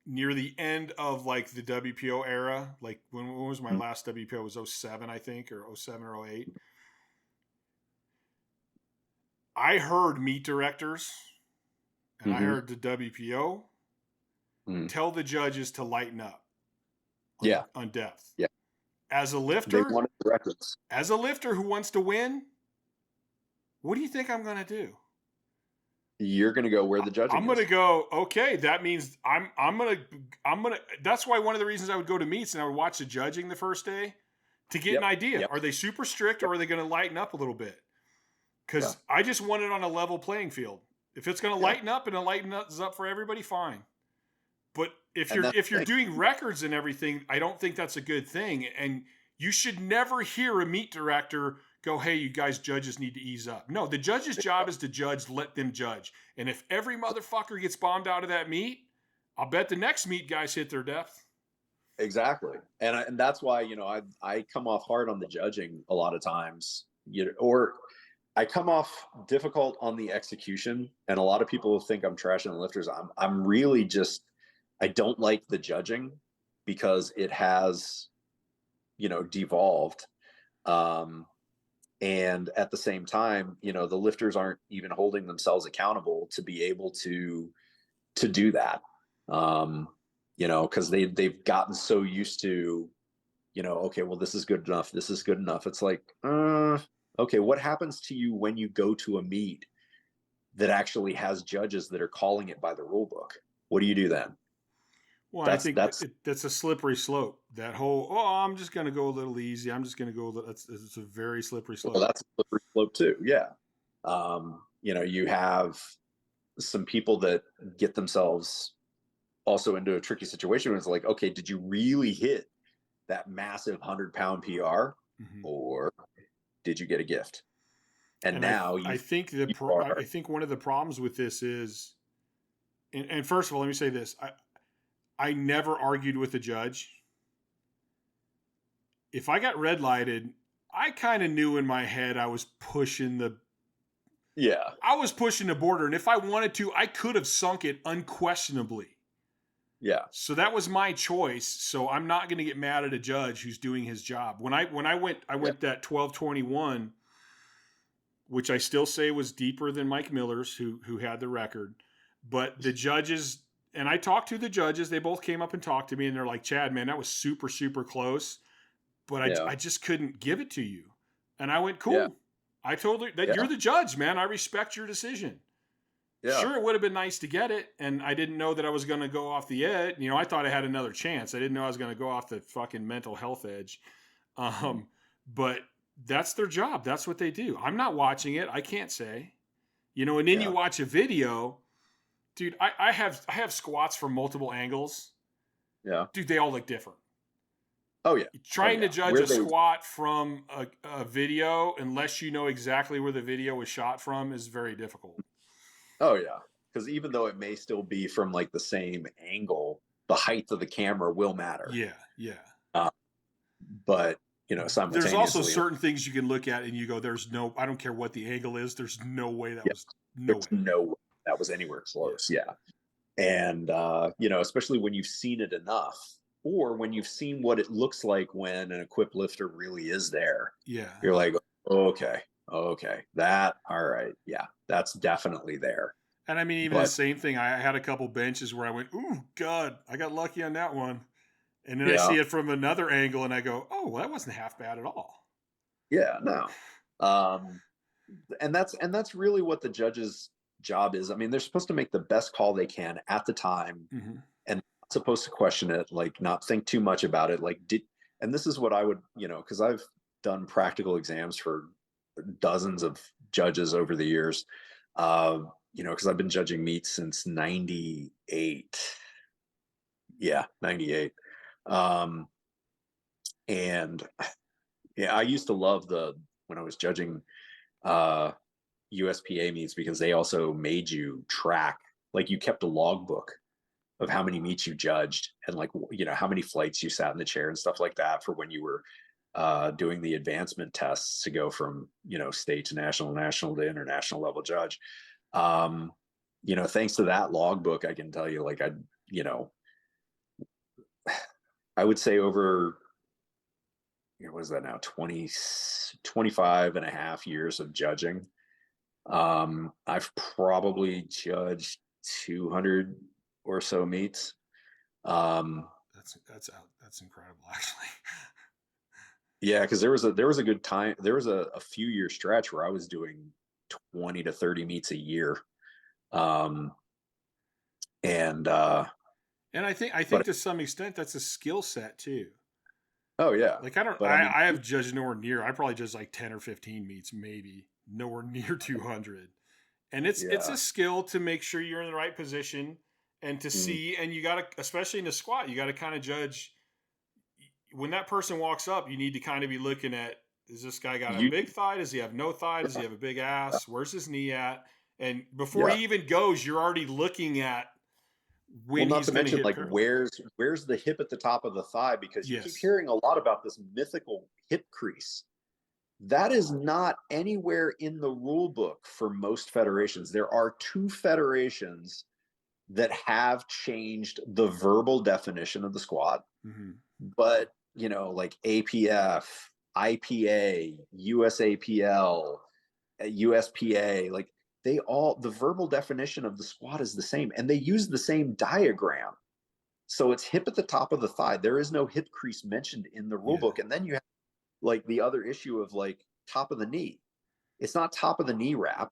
near the end of like the WPO era, like when was my last WPO? It was 07, I think, or 07 or 08. I heard meet directors and I heard the WPO tell the judges to lighten up on depth. Yeah. As a lifter, they wanted the records. As a lifter who wants to win, what do you think I'm going to do? You're going to go where the judging I'm going to go, okay, that means I'm going to, that's why one of the reasons I would go to meets and I would watch the judging the first day to get an idea. Are they super strict or are they going to lighten up a little bit? Because I just want it on a level playing field. If it's going to lighten up and it lightens up for everybody, fine. But if you're doing records and everything, I don't think that's a good thing. And you should never hear a meet director go, hey, you guys judges need to ease up. No, the judge's job is to judge, let them judge. And if every motherfucker gets bombed out of that meet, I'll bet the next meet guys hit their depth. Exactly. And that's why, I come off hard on the judging a lot of times, or I come off difficult on the execution. And a lot of people think I'm trashing the lifters. I'm really just I don't like the judging because it has, devolved. And at the same time, the lifters aren't even holding themselves accountable to be able to do that. Because they've gotten so used to, okay, well, this is good enough. This is good enough. It's like, okay, what happens to you when you go to a meet that actually has judges that are calling it by the rule book? What do you do then? Well, I think that's a slippery slope. That whole, I'm just going to go a little easy. I'm just going to go. It's a very slippery slope. Well, that's a slippery slope too. Yeah. You have some people that get themselves also into a tricky situation where it's like, okay, did you really hit that massive 100-pound PR, or did you get a gift? And now I think one of the problems with this is, and first of all, let me say this: I never argued with a judge. If I got red lighted, I kind of knew in my head I was pushing the border, and if I wanted to, I could have sunk it unquestionably. Yeah. So that was my choice. So I'm not going to get mad at a judge who's doing his job. When I went that 12:21, which I still say was deeper than Mike Miller's, who had the record. But the judges, and I talked to the judges, they both came up and talked to me, and they're like, Chad, man, that was super, super close. But I just couldn't give it to you. And I went, cool. Yeah. I told her that you're the judge, man. I respect your decision. Yeah. Sure, it would have been nice to get it, and I didn't know that I was going to go off the edge. I thought I had another chance. I didn't know I was going to go off the fucking mental health edge. But that's their job. That's what they do. I'm not watching it. I can't say. And then you watch a video. Dude, I have squats from multiple angles. Yeah. Dude, they all look different. Oh, yeah. Trying to judge a squat from a video, unless you know exactly where the video was shot from, is very difficult. Oh, yeah. Because even though it may still be from like the same angle, the height of the camera will matter. Yeah, yeah. But, simultaneously. There's also certain things you can look at and you go, I don't care what the angle is. There's no way that was no way that was anywhere close. Yeah. And, especially when you've seen it enough, or when you've seen what it looks like when an equipped lifter really is there. Yeah. You're like, okay, all right. Yeah, that's definitely there. And I mean, even the same thing, I had a couple benches where I went, ooh, God, I got lucky on that one. And then I see it from another angle and I go, oh, well, that wasn't half bad at all. Yeah, no. And that's really what the judge's job is. I mean, they're supposed to make the best call they can at the time, and not supposed to question it, like not think too much about it. Like and this is what I would, because I've done practical exams for dozens of judges over the years, because I've been judging meets since 98. Yeah, 98. And I used to love when I was judging USPA meets, because they also made you track, like you kept a logbook of how many meets you judged and like, how many flights you sat in the chair and stuff like that for when you were doing the advancement tests to go from, state to national to international level judge. Thanks to that logbook, I can tell you, like, I would say over, what is that now? 25 and a half years of judging. I've probably judged 200 or so meets. That's incredible, actually. Yeah, because there was a good time. There was a few year stretch where I was doing 20 to 30 meets a year. And I think to some extent that's a skill set too. Oh yeah. Like I have judged nowhere near. I probably judged like 10 or 15 meets, maybe nowhere near 200. And it's a skill to make sure you're in the right position and to see, and you got to, especially in the squat, you got to kind of judge when that person walks up. You need to kind of be looking at, is this guy got a big thigh? Does he have no thigh? Does he have a big ass? Where's his knee at? And before he even goes, you're already looking at when not he's to mention, like, parallel. where's the hip at the top of the thigh? Because you keep hearing a lot about this mythical hip crease. That is not anywhere in the rule book for most federations. There are 2 federations that have changed the verbal definition of the squat, Mm-hmm. but like APF, IPA, USAPL, USPA, like the verbal definition of the squat is the same, and they use the same diagram. So it's hip at the top of the thigh. There is no hip crease mentioned in the rule book. And then you have like the other issue of like top of the knee. It's not top of the knee wrap.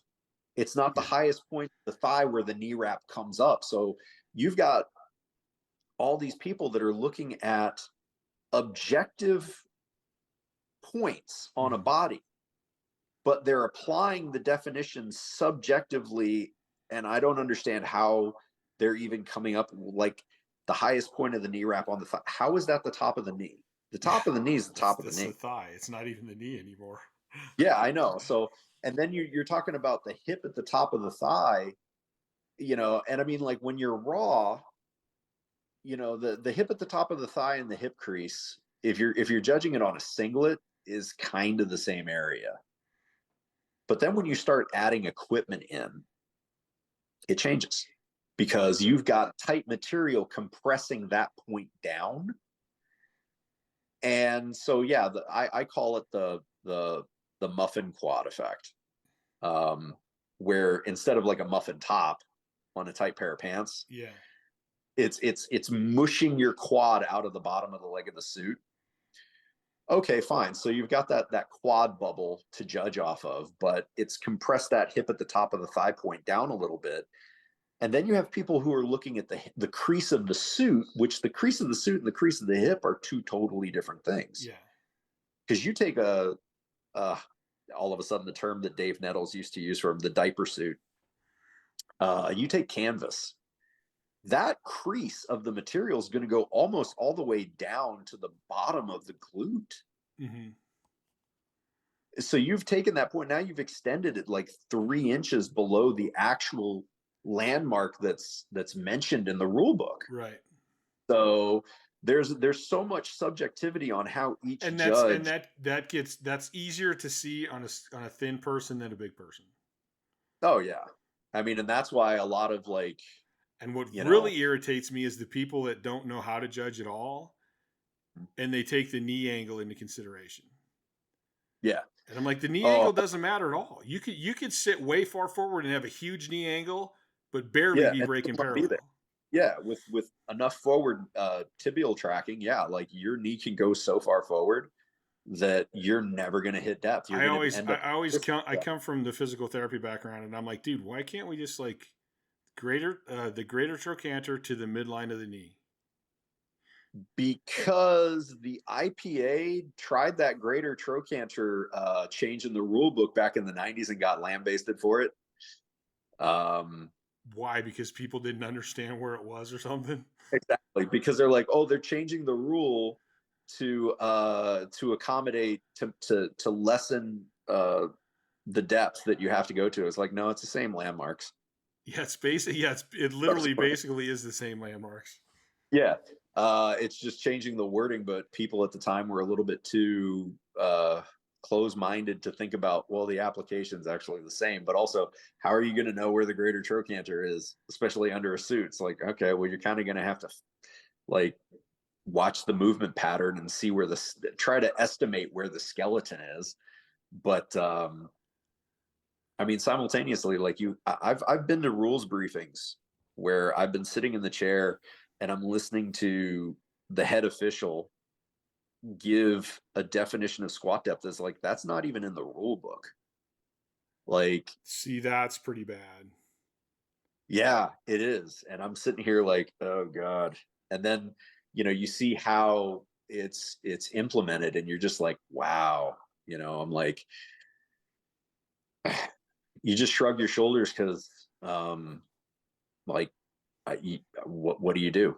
It's not the highest point of the thigh where the knee wrap comes up. So you've got all these people that are looking at objective points on a body, but they're applying the definition subjectively. And I don't understand how they're even coming up like the highest point of the knee wrap on the thigh. How is that the top of the knee? The top of the knee is the top of the knee. It's the thigh. It's not even the knee anymore. Yeah, I know. So, and then you're talking about the hip at the top of the thigh, and I mean, like when you're raw, the hip at the top of the thigh and the hip crease, if you're judging it on a singlet, is kind of the same area. But then when you start adding equipment in, it changes, because you've got tight material compressing that point down. And so, yeah, I call it the muffin quad effect, where instead of like a muffin top on a tight pair of pants, it's mushing your quad out of the bottom of the leg of the suit. Okay, fine. So you've got that quad bubble to judge off of, but it's compressed that hip at the top of the thigh point down a little bit. And then you have people who are looking at the crease of the suit, which the crease of the suit and the crease of the hip are two totally different things. Yeah. Because you take all of a sudden the term that Dave Nettles used to use for the diaper suit, you take canvas. That crease of the material is going to go almost all the way down to the bottom of the glute. Mm-hmm. So you've taken that point, now you've extended it like 3 inches below the actual landmark that's mentioned in the rule book. Right. So there's so much subjectivity on how each that's easier to see on a thin person than a big person. Oh yeah. I mean, and that's why a lot of like, and what really irritates me is the people that don't know how to judge at all, and they take the knee angle into consideration. Yeah. And I'm like, the knee angle doesn't matter at all. You could sit way far forward and have a huge knee angle, but barely be breaking parallel. Yeah, with enough forward tibial tracking, like your knee can go so far forward that you're never going to hit depth. I come from the physical therapy background, and I'm like, dude, why can't we just like the greater trochanter to the midline of the knee? Because the IPA tried that greater trochanter change in the rule book back in the 90s and got lambasted for it. Why? Because people didn't understand where it was or something? Exactly. Because they're like, they're changing the rule to accommodate to lessen the depth that you have to go to. It's like, no, it's the same landmarks. Yeah, it's basically, it literally basically is the same landmarks. Yeah. It's just changing the wording, but people at the time were a little bit too close-minded to think about, well, the application is actually the same, but also how are you going to know where the greater trochanter is, especially under a suit? It's like, okay, well, you're kind of going to have to like watch the movement pattern and see where try to estimate where the skeleton is. But I mean, simultaneously, like I've been to rules briefings where I've been sitting in the chair and I'm listening to the head official give a definition of squat depth. Is like, that's not even in the rule book. Like, see, that's pretty bad. Yeah, it is. And I'm sitting here like, oh God. And then, you see how it's implemented and you're just like, wow. I'm like, you just shrug your shoulders because like, what do you do?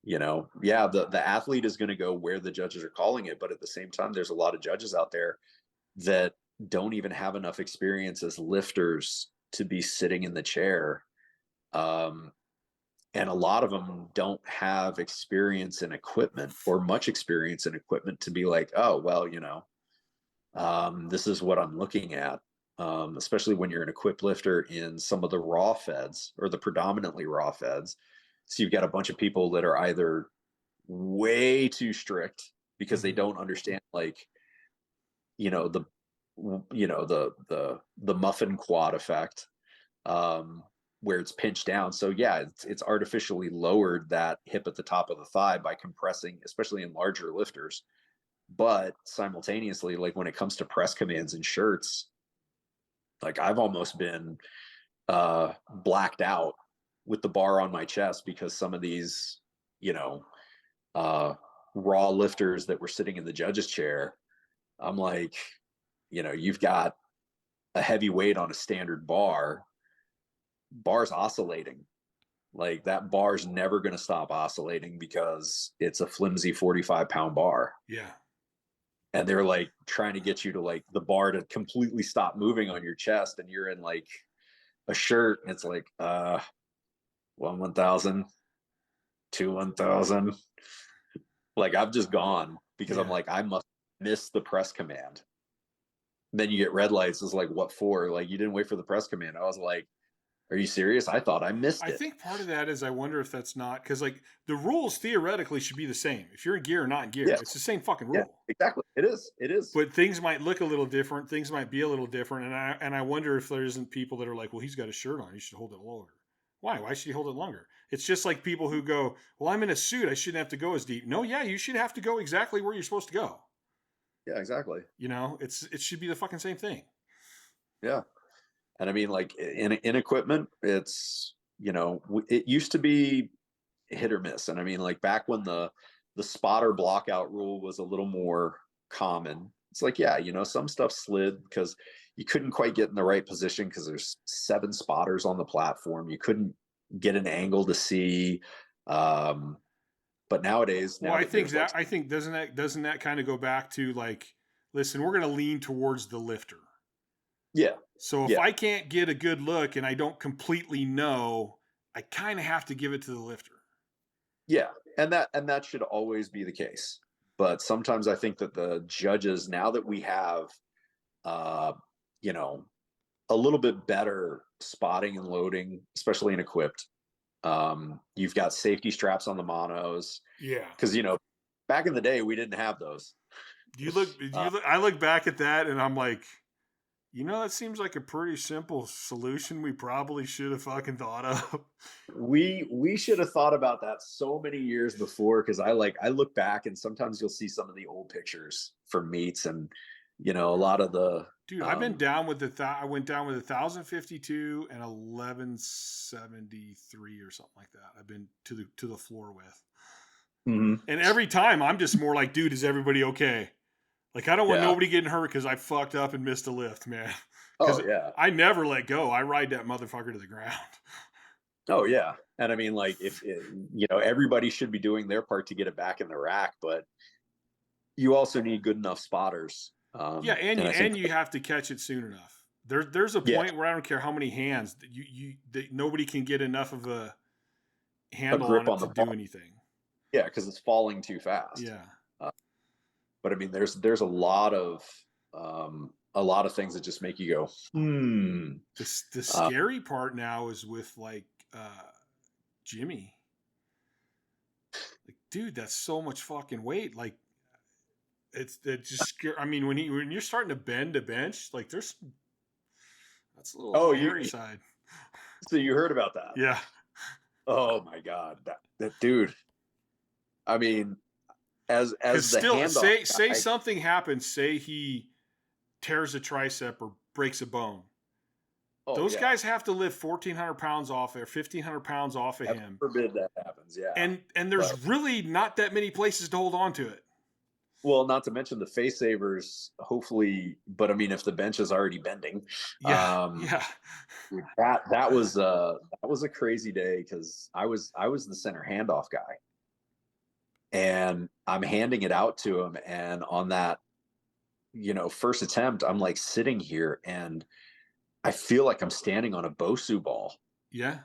The athlete is going to go where the judges are calling it, but at the same time, there's a lot of judges out there that don't even have enough experience as lifters to be sitting in the chair. And a lot of them don't have experience in equipment or much experience in equipment to be like, oh, well, this is what I'm looking at. especially when you're an equipped lifter in some of the raw feds or the predominantly raw feds. So you've got a bunch of people that are either way too strict because they don't understand, like, you know, the muffin quad effect, where it's pinched down. So yeah, it's artificially lowered that hip at the top of the thigh by compressing, especially in larger lifters. But simultaneously, like when it comes to press commands and shirts, like I've almost been blacked out with the bar on my chest because some of these, you know, raw lifters that were sitting in the judge's chair, I'm like, you know, you've got a heavy weight on a standard bar's oscillating. Like that bar's never going to stop oscillating because it's a flimsy 45-pound bar. Yeah. And they're like trying to get you to like the bar to completely stop moving on your chest. And you're in like a shirt and it's like, 1,000, 1,000. Like I've just gone because I'm like, I must miss the press command. Then you get red lights. It's like, what for? Like, you didn't wait for the press command. I was like, are you serious? I thought I missed it. I think part of that is I wonder if that's not because like the rules theoretically should be the same. If you're in gear or not in gear, it's the same fucking rule. Yeah, exactly. It is. But things might look a little different. Things might be a little different. And I wonder if there isn't people that are like, well, he's got a shirt on. He should hold it longer. Why? Why should he hold it longer? It's just like people who go, well, I'm in a suit. I shouldn't have to go as deep. No, yeah, you should have to go exactly where you're supposed to go. Yeah, exactly. You know, it should be the fucking same thing. Yeah. And I mean, like in equipment, it's, you know, it used to be hit or miss. And I mean, like back when the spotter blockout rule was a little more common, it's like, yeah, you know, some stuff slid because you couldn't quite get in the right position because there's 7 spotters on the platform. You couldn't get an angle to see. But nowadays, I think doesn't that kind of go back to like, listen, we're going to lean towards the lifter. Yeah. So if I can't get a good look and I don't completely know, I kind of have to give it to the lifter. Yeah. And that should always be the case. But sometimes I think that the judges, now that we have, you know, a little bit better spotting and loading, especially in equipped, you've got safety straps on the monos. Yeah. Because, you know, back in the day, we didn't have those. I look back at that and I'm like, you know, that seems like a pretty simple solution we probably should have fucking thought of. We should have thought about that so many years before, because I look back and sometimes you'll see some of the old pictures from meets and, you know, a lot of the... Dude, I've been down with I went down with 1,052 and 1,173 or something like that. I've been to the floor with. Mm-hmm. And every time I'm just more like, dude, is everybody okay? Like, I don't want nobody getting hurt because I fucked up and missed a lift, man. Oh, yeah. I never let go. I ride that motherfucker to the ground. Oh, yeah. And I mean, like, you know, everybody should be doing their part to get it back in the rack, but you also need good enough spotters. And you have to catch it soon enough. There's a point where I don't care how many hands that nobody can get enough of a handle on it to do anything. Yeah, because it's falling too fast. Yeah. But I mean, there's a lot of things that just make you go, The scary part now is with like Jimmy. Like, dude, that's so much fucking weight. Like, it just I mean, when you're starting to bend a bench, like that's a little hairy side. So you heard about that? Yeah. Oh my God, that dude. I mean, as the still handoff say something happens, say he tears a tricep or breaks a bone. Those guys have to lift 1,400 pounds off or 1,500 pounds off of him. Forbid that happens, yeah. And there's really not that many places to hold on to it. Well, not to mention the face savers, hopefully, but I mean, if the bench is already bending, that was a crazy day because I was the center handoff guy, and I'm handing it out to him, and on that, you know, first attempt, I'm like sitting here, and I feel like I'm standing on a Bosu ball. Yeah,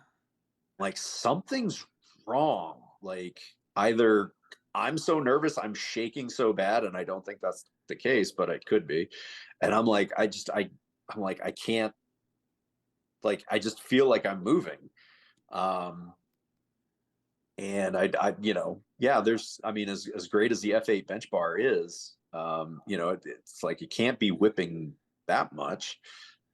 like something's wrong. Like either I'm so nervous, I'm shaking so bad, and I don't think that's the case, but it could be. And I'm like, I I'm like, I can't, like, I just feel like I'm moving. Um, and yeah, I mean, as great as the F8 bench bar is, it's like, you can't be whipping that much.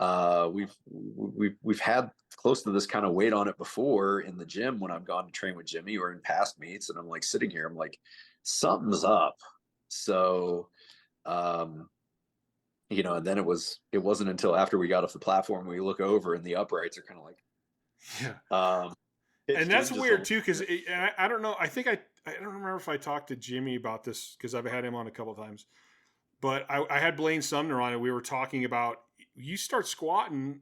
We've had close to this kind of weight on it before in the gym when I've gone to train with Jimmy or in past meets, and I'm like sitting here, I'm like, something's up. So, and then it wasn't until after we got off the platform, we look over and the uprights are kind of like, yeah. And that's weird too, because I don't know. I don't remember if I talked to Jimmy about this, because I've had him on a couple of times. But I had Blaine Sumner on, and we were talking about, you start squatting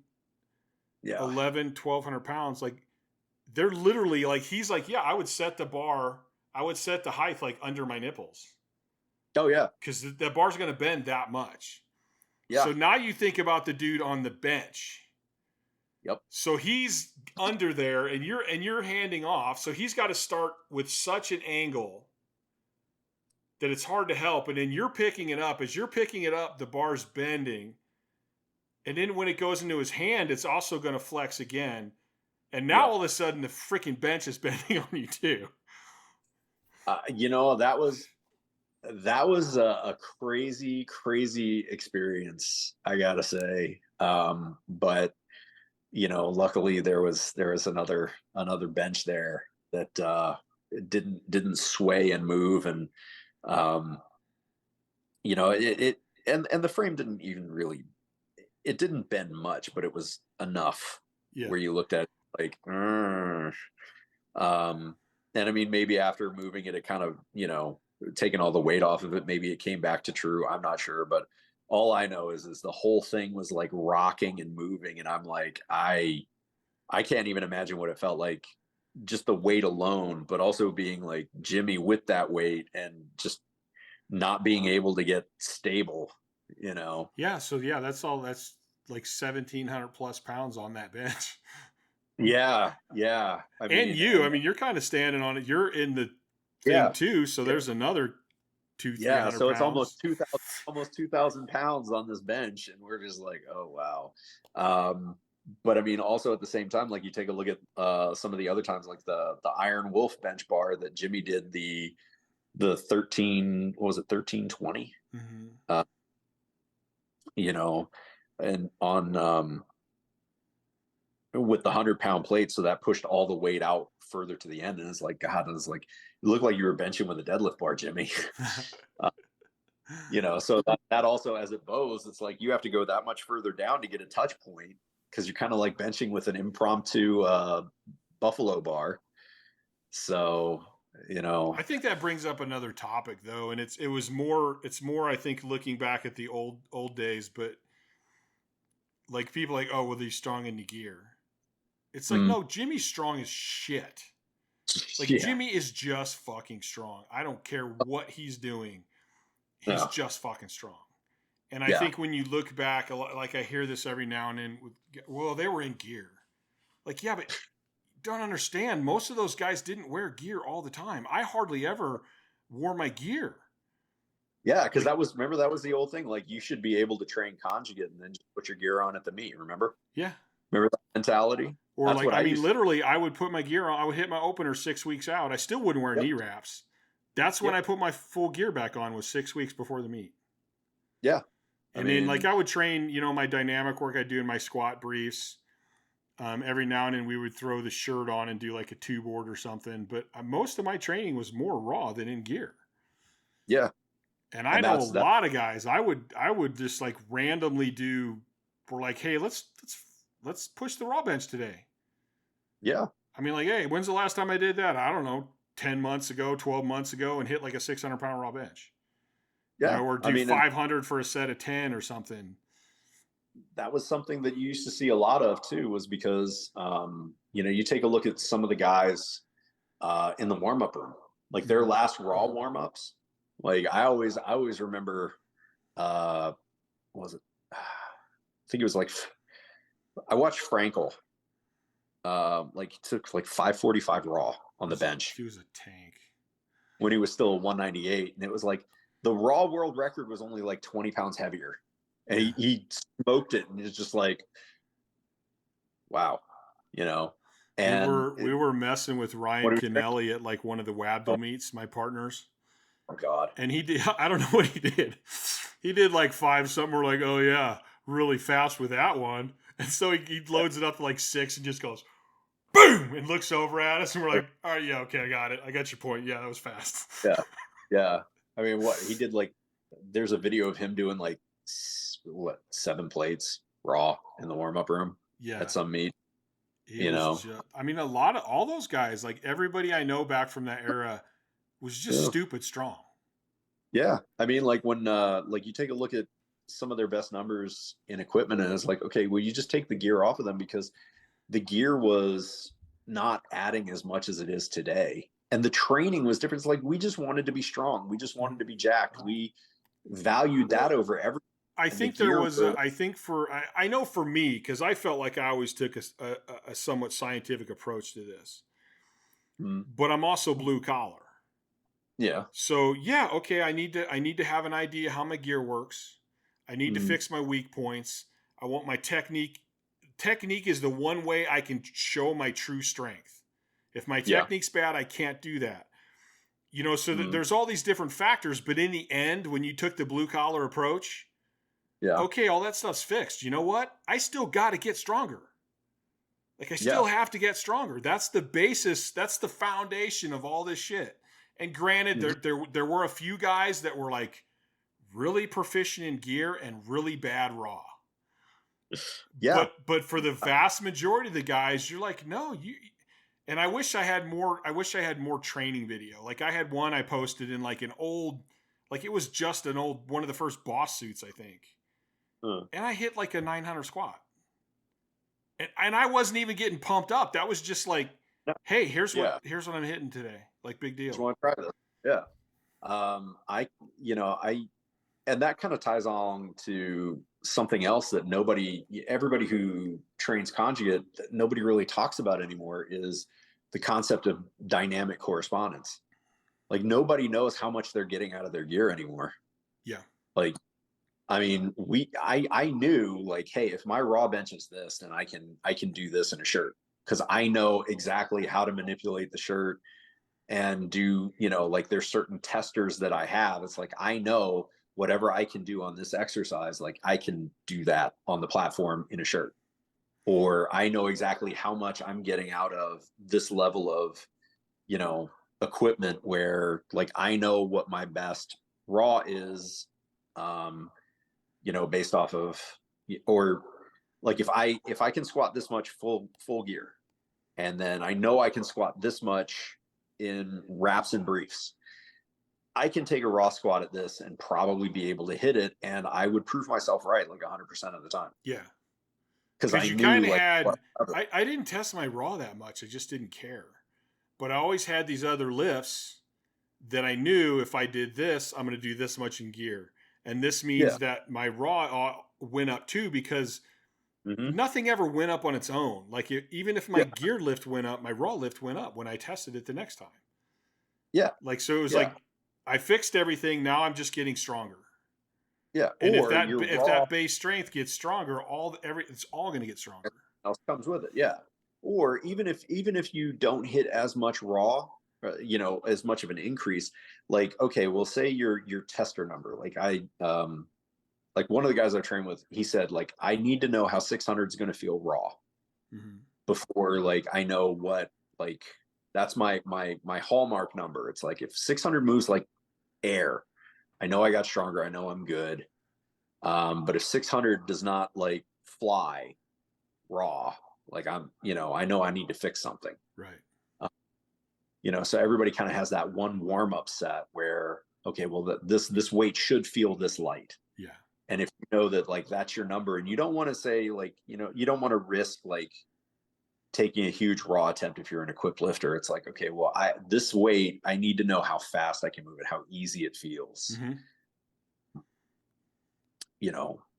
1,200 pounds, like they're literally like, he's like, yeah, I would set the height like under my nipples. Oh yeah, because the bar's going to bend that much. Yeah. So now you think about the dude on the bench. Yep. So he's under there, and you're handing off. So he's got to start with such an angle that it's hard to help. And then you're picking it up. As you're picking it up, the bar's bending. And then when it goes into his hand, it's also going to flex again. And now all of a sudden, the freaking bench is bending on you too. That was a crazy, crazy experience, I gotta say. But luckily there was another bench there that didn't sway and move, and and the frame didn't even really, it didn't bend much, but it was enough where you looked at it like, and I mean, maybe after moving it, it kind of, taking all the weight off of it, maybe it came back to true. I'm not sure, but all I know is the whole thing was like rocking and moving, and I'm like, I can't even imagine what it felt like, just the weight alone, but also being like Jimmy with that weight and just not being able to get stable, Yeah. So that's like 1,700 plus pounds on that bench. Yeah. I mean, you're kind of standing on it. You're in the thing too. So there's another 200-300 so it's pounds. almost 2,000 pounds on this bench, and we're just like, oh wow. But I mean, also at the same time, like, you take a look at some of the other times, like the Iron Wolf bench bar that Jimmy did, the 1320, Mm-hmm. and on with the 100-pound plate, so that pushed all the weight out further to the end, and it's like, God, it was like, it looked like you were benching with a deadlift bar, Jimmy. So that also, as it bows, it's like you have to go that much further down to get a touch point, because you're kind of like benching with an impromptu buffalo bar. So I think that brings up another topic though, and it's more I think, looking back at the old days, but like people like, oh, well, he's strong in the gear. It's like, no, Jimmy's strong as shit. Like, Jimmy is just fucking strong. I don't care what he's doing. He's just fucking strong. And I think when you look back, like, I hear this every now and then, well, they were in gear. Like, yeah, but don't understand. Most of those guys didn't wear gear all the time. I hardly ever wore my gear. Yeah, because that was the old thing. Like, you should be able to train conjugate and then just put your gear on at the meet. Remember? Yeah. Remember that mentality? Or that's, like, I mean, literally, I would put my gear on. I would hit my opener 6 weeks out. I still wouldn't wear knee wraps. That's when I put my full gear back on, was 6 weeks before the meet. Yeah. And then, like, I would train, my dynamic work I do in my squat briefs. Every now and then we would throw the shirt on and do like a two board or something. But most of my training was more raw than in gear. Yeah. And I know a lot of guys, I would just like randomly do, we're like, hey, let's push the raw bench today. Yeah. I mean, like, hey, when's the last time I did that? I don't know, 10 months ago, 12 months ago, and hit like a 600-pound raw bench. Yeah. Or do 500 for a set of 10 or something. That was something that you used to see a lot of too, was because, you take a look at some of the guys in the warm-up room, like their last raw warm-ups. Like, I always remember, what was it? I think it was like, I watched Frankel, like, he took like 545 raw on the bench. He was a tank when he was still 198. And it was like, the raw world record was only like 20 pounds heavier. and he smoked it, and it's just like, wow, you know. And We were messing with Ryan what do we Kennelly at like one of the Wabdle meets, my partners. Oh God. And he did, I don't know what he did. He did like 5 something. We're like, oh yeah, really fast with that one. And so he loads it up to like 6 and just goes, boom, and looks over at us. And we're like, all right, yeah, okay, I got it. I got your point. Yeah, that was fast. Yeah. Yeah. I mean, what he did, like, there's a video of him doing like, 7 plates raw in the warm-up room at some meet. I mean, all those guys, like everybody I know back from that era was just stupid strong. Yeah. I mean, like when, like you take a look at some of their best numbers in equipment, and it's like, okay, well, you just take the gear off of them, because the gear was not adding as much as it is today. And the training was different. It's like, we just wanted to be strong. We just wanted to be jacked. We valued that over everything. I think I know for me, because I felt like I always took a somewhat scientific approach to this, but I'm also blue collar. Yeah. So yeah, okay, I need to have an idea how my gear works. I need to fix my weak points. I want my technique. Technique is the one way I can show my true strength. If my technique's bad, I can't do that. You know, so there's all these different factors, but in the end, when you took the blue collar approach, okay, all that stuff's fixed. You know what? I still got to get stronger. Like I still have to get stronger. That's the basis. That's the foundation of all this shit. And granted, there were a few guys that were like really proficient in gear and really bad raw. Yeah. But for the vast majority of the guys, you're like, no, and I wish I had more training video. Like I had one I posted in like an old, like it was just an old, one of the first boss suits, I think. And I hit like a 900 squat. And I wasn't even getting pumped up. That was just like, hey, here's what I'm hitting today. Like big deal. Just want to try this. Yeah. And that kind of ties on to something else that everybody who trains conjugate, nobody really talks about anymore, is the concept of dynamic correspondence. Like nobody knows how much they're getting out of their gear anymore. Yeah. Like, I mean, I knew like, hey, if my raw bench is this, then I can do this in a shirt, because I know exactly how to manipulate the shirt and do, like there's certain testers that I have. It's like, I know whatever I can do on this exercise, like I can do that on the platform in a shirt, or I know exactly how much I'm getting out of this level of, equipment, where like, I know what my best raw is, based off of, or like if I can squat this much full gear, and then I know I can squat this much in wraps and briefs, I can take a raw squat at this and probably be able to hit it, and I would prove myself right like 100% of the time. Yeah, because I you kind of I didn't test my raw that much. I just didn't care, but I always had these other lifts that I knew if I did this, I'm going to do this much in gear, and this means that my raw went up too, because nothing ever went up on its own. Like even if my gear lift went up, my raw lift went up when I tested it the next time. Yeah. Like, so it was like, I fixed everything. Now I'm just getting stronger. Yeah. And if that base strength gets stronger, it's all going to get stronger. Else comes with it. Yeah. Or even if you don't hit as much raw, as much of an increase, like, okay, well, say your tester number, like like one of the guys I trained with, he said, like, I need to know how 600 is going to feel raw before, like, I know what, like, that's my hallmark number. It's like, if 600 moves like air, I know I got stronger. I know I'm good. But if 600 does not like fly raw, like I know I need to fix something. Right. So everybody kind of has that one warm up set where, okay, well, this weight should feel this light. Yeah. And if you know that, like, that's your number, and you don't want to say, like, you don't want to risk like taking a huge raw attempt if you're an equipped lifter. It's like, okay, well, this weight, I need to know how fast I can move it, how easy it feels.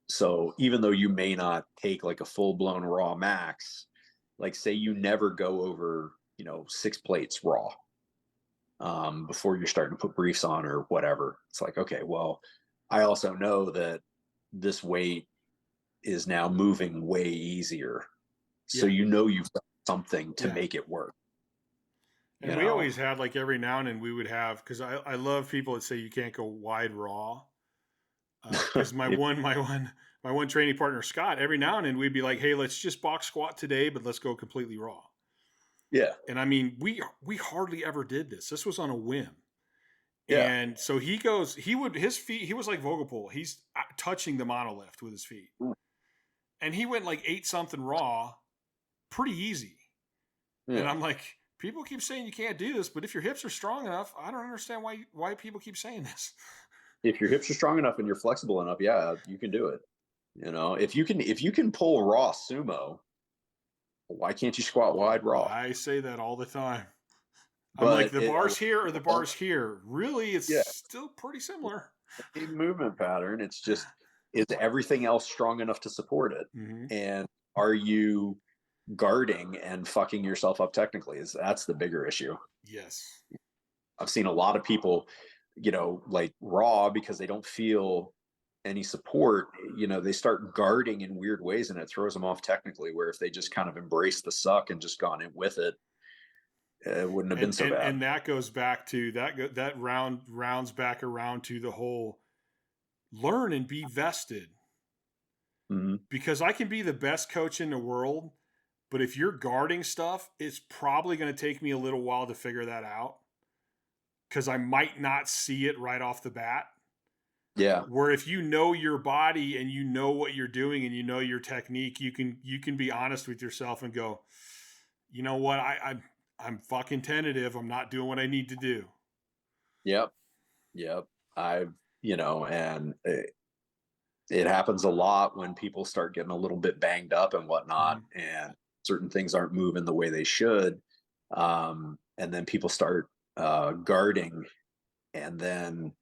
So even though you may not take like a full blown raw max, like say you never go over, 6 plates raw before you're starting to put briefs on or whatever. It's like, okay, well, I also know that this weight is now moving way easier. So Yeah. you've done something to Yeah. make it work. And we always had, like, every now and then we would have, because I love people that say you can't go wide raw. Because my one training partner Scott, every now and then we'd be like, hey, let's just box squat today, but let's go completely raw. Yeah. And I mean, we hardly ever did this. This was on a whim. Yeah. And so his feet, he was like Vogelpohl. He's touching the monolift with his feet. And he went like 8 something raw, pretty easy. Yeah. And I'm like, people keep saying you can't do this, but if your hips are strong enough, I don't understand why people keep saying this. If your hips are strong enough and you're flexible enough, yeah, you can do it. If you can pull raw sumo, why can't you squat wide raw? I say that all the time. I'm like, the bar's here or the bar's here. Really, it's still pretty similar. Movement pattern. It's just, is everything else strong enough to support it? Mm-hmm. And are you guarding and fucking yourself up technically? That's the bigger issue. Yes. I've seen a lot of people, like raw, because they don't feel any support, they start guarding in weird ways and it throws them off technically, where if they just kind of embrace the suck and just gone in with it, it wouldn't have been so bad. And that goes back to that rounds back around to the whole learn and be vested. Mm-hmm. Because I can be the best coach in the world, but if you're guarding stuff, it's probably going to take me a little while to figure that out, because I might not see it right off the bat. Yeah. Where if you know your body and you know what you're doing and you know your technique, you can be honest with yourself and go, you know what, I'm fucking tentative. I'm not doing what I need to do. Yep. And it happens a lot when people start getting a little bit banged up and whatnot, mm-hmm. and certain things aren't moving the way they should. And then people start guarding, and then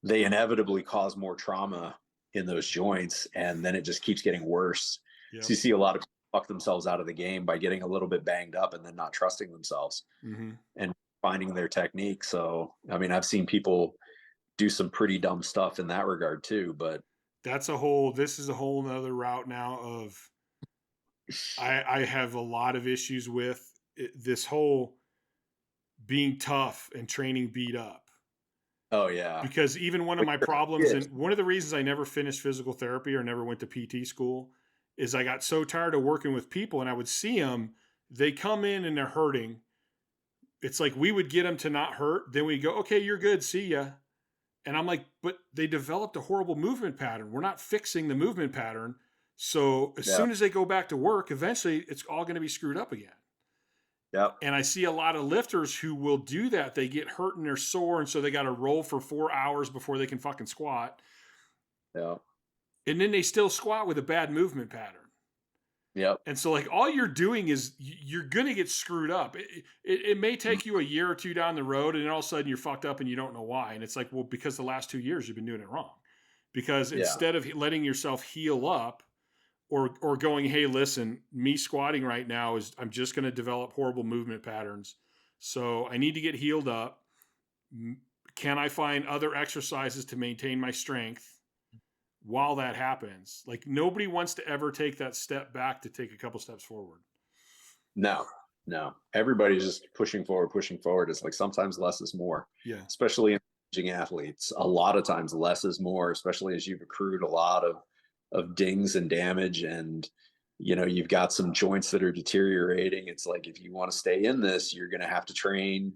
they inevitably cause more trauma in those joints, and then it just keeps getting worse. Yep. So you see a lot of people fuck themselves out of the game by getting a little bit banged up and then not trusting themselves, mm-hmm. and finding their technique. So, I mean, I've seen people do some pretty dumb stuff in that regard too, but this is a whole nother route now of, I have a lot of issues with this whole being tough and training beat up. Oh yeah. Because even one of my problems, and one of the reasons I never finished physical therapy or never went to PT school, is I got so tired of working with people, and I would see them, they come in and they're hurting. It's like we would get them to not hurt. Then we go, okay, you're good. See ya. And I'm like, but they developed a horrible movement pattern. We're not fixing the movement pattern. So as soon as they go back to work, eventually it's all going to be screwed up again. Yep. And I see a lot of lifters who will do that. They get hurt and they're sore, and so they got to roll for 4 hours before they can fucking squat. Yeah. And then they still squat with a bad movement pattern. Yep. And so, like, all you're doing is you're going to get screwed up. It may take you a year or two down the road, and then all of a sudden you're fucked up and you don't know why. And it's like, well, because the last 2 years you've been doing it wrong. Because instead of letting yourself heal up, or going, hey, listen, me squatting right now is, I'm just going to develop horrible movement patterns. So I need to get healed up. Can I find other exercises to maintain my strength while that happens? Like, nobody wants to ever take that step back to take a couple steps forward. No. Everybody's just pushing forward. It's like sometimes less is more. Yeah. Especially in aging athletes. A lot of times less is more, especially as you've accrued a lot of dings and damage, and you've got some joints that are deteriorating. It's like, if you want to stay in this, you're going to have to train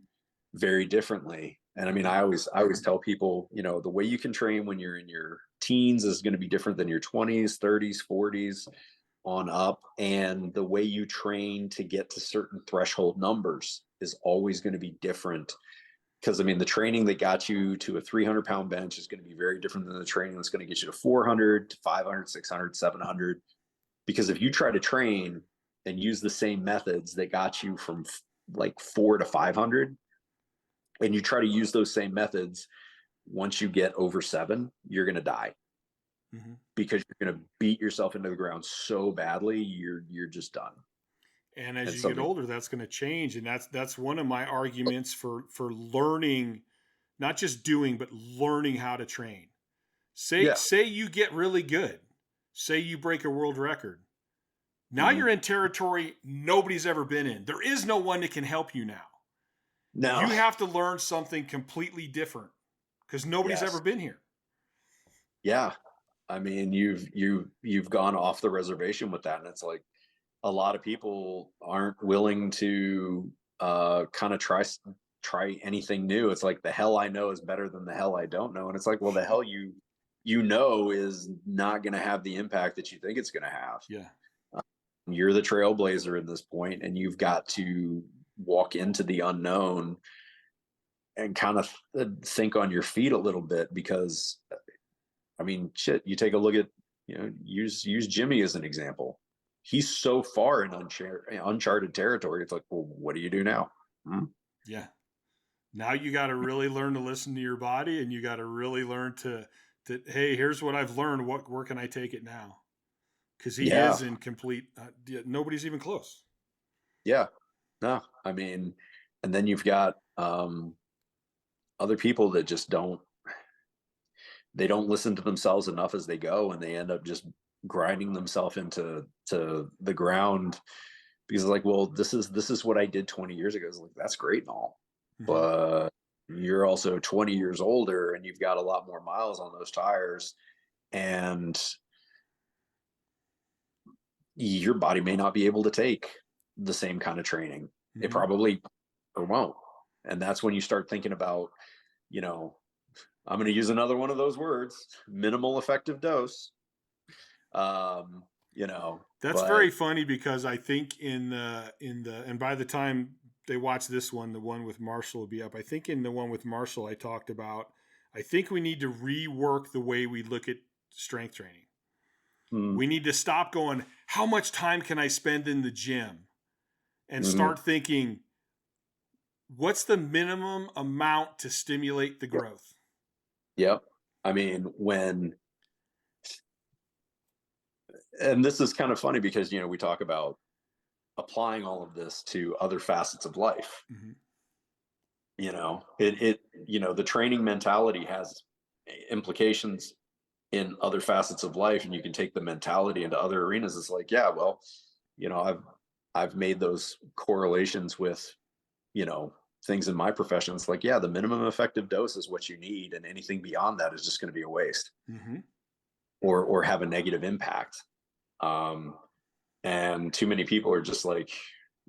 very differently. And I mean, I always tell people, the way you can train when you're in your teens is going to be different than your 20s, 30s, 40s on up. And the way you train to get to certain threshold numbers is always going to be different. Because, I mean, the training that got you to a 300-pound bench is going to be very different than the training that's going to get you to 400, to 500, 600, 700. Because if you try to train and use the same methods that got you from like 4 to 500, and you try to use those same methods, once you get over 7, you're going to die. Mm-hmm. Because you're going to beat yourself into the ground so badly, you're just done. And as you get older, that's going to change. And that's one of my arguments for learning, not just doing, but learning how to train. Say you get really good. Say you break a world record. Now you're in territory nobody's ever been in. There is no one that can help you now. No. You have to learn something completely different because nobody's ever been here. Yeah. I mean, you've gone off the reservation with that. And it's like a lot of people aren't willing to kind of try anything new. It's like the hell I know is better than the hell I don't know. And it's like, well, the hell you know is not going to have the impact that you think it's going to have. Yeah. You're the trailblazer at this point, and you've got to walk into the unknown and kind of think on your feet a little bit, because I mean, shit, you take a look at, use Jimmy as an example. He's so far in uncharted territory. It's like, well, what do you do now? Yeah. Now you got to really learn to listen to your body, and you got to really learn to hey, here's what I've learned. Where can I take it now? Because he is in complete, nobody's even close. Yeah. No, I mean, and then you've got other people that just don't listen to themselves enough as they go, and they end up just grinding themselves into the ground, because it's like, well, this is what I did 20 years ago. It's like, that's great and all, but you're also 20 years older and you've got a lot more miles on those tires, and your body may not be able to take the same kind of training. It probably or won't. And that's when you start thinking about, I'm going to use another one of those words, minimal effective dose. That's very funny, because I think in the and by the time they watch this one, the one with Marshall will be up. I think in the one with Marshall, I talked about, I think we need to rework the way we look at strength training. We need to stop going, how much time can I spend in the gym? And start thinking, what's the minimum amount to stimulate the growth? Yep. I mean, and this is kind of funny because, we talk about applying all of this to other facets of life. The training mentality has implications in other facets of life, and you can take the mentality into other arenas. It's like, yeah, well, I've made those correlations with, things in my profession. It's like, yeah, the minimum effective dose is what you need, and anything beyond that is just going to be a waste, or have a negative impact. And too many people are just like,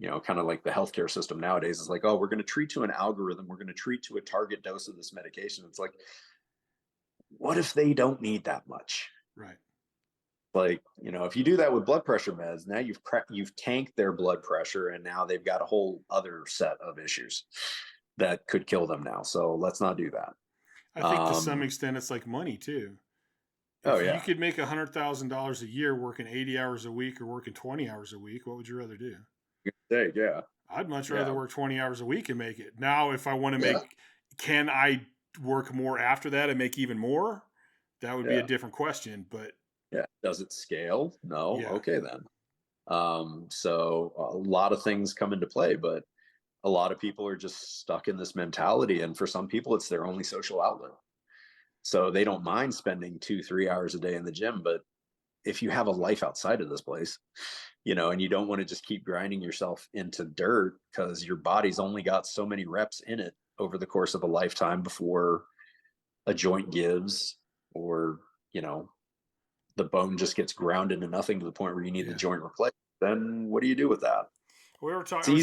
kind of like the healthcare system nowadays is like, oh, we're going to treat to an algorithm. We're going to treat to a target dose of this medication. It's like, what if they don't need that much? Right. Like, if you do that with blood pressure meds, now you've tanked their blood pressure, and now they've got a whole other set of issues that could kill them now. So let's not do that. I think to some extent it's like money too. If you could make $100,000 a year working 80 hours a week or working 20 hours a week, what would you rather do? Yeah. I'd much rather work 20 hours a week and make it. Now, if I want to can I work more after that and make even more? That would be a different question, but does it scale? No. Okay, then. So a lot of things come into play, but a lot of people are just stuck in this mentality, and for some people it's their only social outlet. So they don't mind spending 2-3 hours a day in the gym, but if you have a life outside of this place, and you don't want to just keep grinding yourself into dirt, because your body's only got so many reps in it over the course of a lifetime before a joint gives, or, the bone just gets ground into nothing to the point where you need the joint replaced. Then what do you do with that? We were talking. I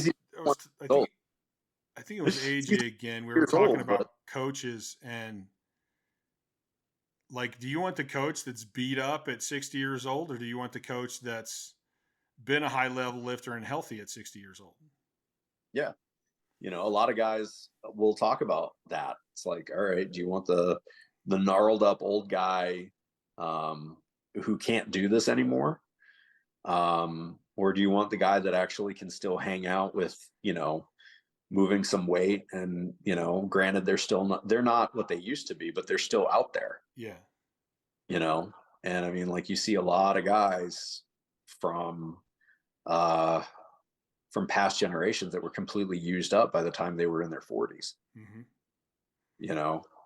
think it was AJ again. We were talking about coaches, and like, do you want the coach that's beat up at 60 years old, or do you want the coach that's been a high level lifter and healthy at 60 years old? Yeah. A lot of guys will talk about that. It's like, all right, do you want the gnarled up old guy who can't do this anymore? Or do you want the guy that actually can still hang out with, moving some weight, and, granted, they're not what they used to be, but they're still out there. Yeah. And I mean, like, you see a lot of guys from past generations that were completely used up by the time they were in their 40s.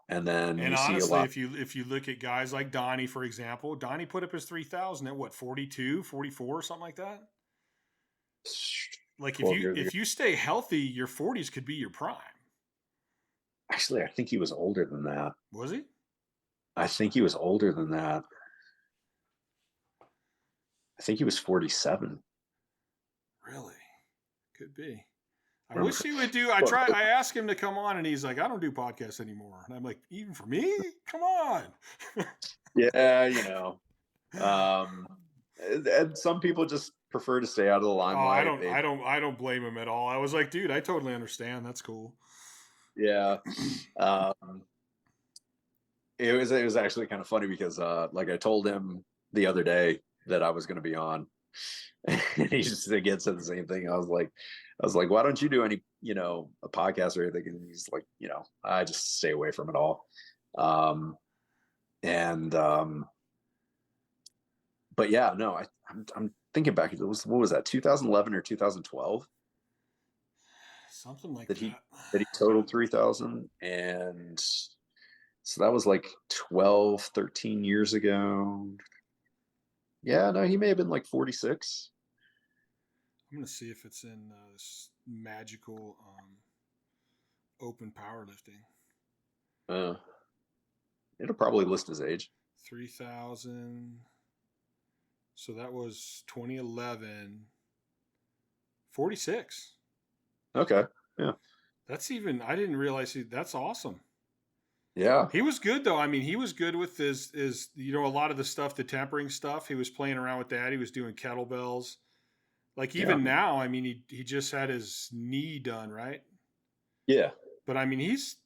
And then And you see a honestly, lot. if you look at guys like Donnie, for example, Donnie put up his 3,000 at what, 42, 44, something like that. Like 12 years ago. if you stay healthy, your 40s could be your prime. Actually, I think he was older than that. Was he? I think he was older than that. I think he was 47. Really? Could be. I wish he would do. I asked him to come on, and he's like, "I don't do podcasts anymore." And I'm like, "Even for me? Come on." Yeah, you know. And some people just prefer to stay out of the limelight. I don't blame him at all. I was like, "Dude, I totally understand. That's cool." Yeah. It was actually kind of funny because like I told him the other day that I was going to be on, and he just again said the same thing. I was like, why don't you do any, a podcast or anything? And he's like, I just stay away from it all. And but yeah, no, I'm thinking back. What was that? 2011 or 2012? Something like that he totaled 3,000, and so that was like 12, 13 years ago. Yeah, no, he may have been like 46. I'm gonna see if it's in this magical open powerlifting. It'll probably list his age. 3,000. So that was 2011. 46. Okay. Yeah. That's even. I didn't realize that's awesome. Yeah. He was good though. I mean, he was good with his a lot of the stuff, the tempering stuff. He was playing around with that. He was doing kettlebells. Like even now, I mean, he just had his knee done, right? Yeah. But I mean, he's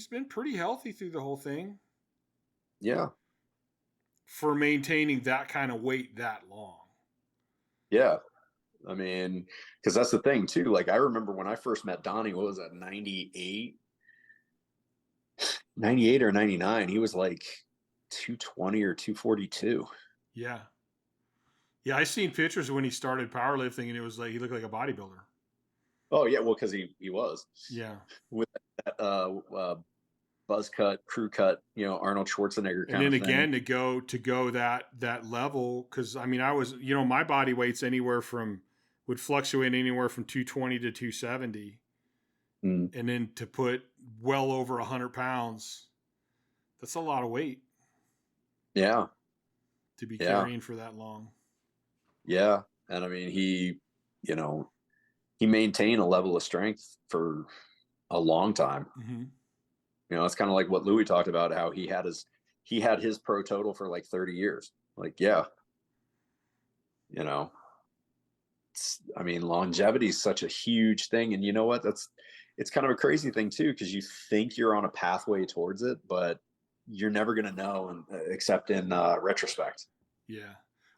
been pretty healthy through the whole thing. Yeah. For maintaining that kind of weight that long. Yeah. I mean, because that's the thing too. Like I remember when I first met Donnie, what was that, 98 or 99? He was like 220 or 242. Yeah. Yeah, I seen pictures when he started powerlifting, and it was like he looked like a bodybuilder. Oh yeah, well, because he was. Yeah. With that buzz cut, crew cut, Arnold Schwarzenegger kind of thing. And then again to go that level, because I mean I was, my body weight's would fluctuate anywhere from 220 to 270. And then to put well over 100 pounds, that's a lot of weight. Yeah. To be carrying for that long. Yeah. And I mean, he maintained a level of strength for a long time. Mm-hmm. It's kind of like what Louis talked about, how he had his pro total for like 30 years. Like, yeah. I mean, longevity is such a huge thing. And you know what? It's kind of a crazy thing too, because you think you're on a pathway towards it, but you're never going to know except in retrospect. Yeah.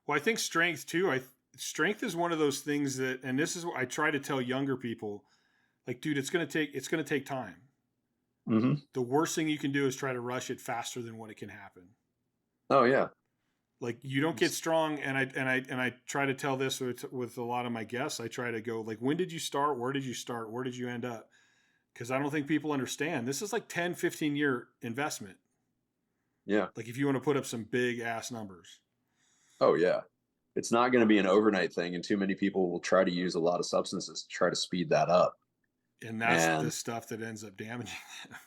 Well, I think strength too. Strength is one of those things that, and this is what I try to tell younger people, like, dude, it's going to take time. Mm-hmm. The worst thing you can do is try to rush it faster than what it can happen. Oh yeah. Like you don't get strong. And I try to tell this with a lot of my guests. I try to go like, when did you start? Where did you start? Where did you end up? Because I don't think people understand. This is like 10, 15 year investment. Yeah. Like if you want to put up some big ass numbers. Oh yeah. It's not going to be an overnight thing. And too many people will try to use a lot of substances to try to speed that up. And that's the stuff that ends up damaging them.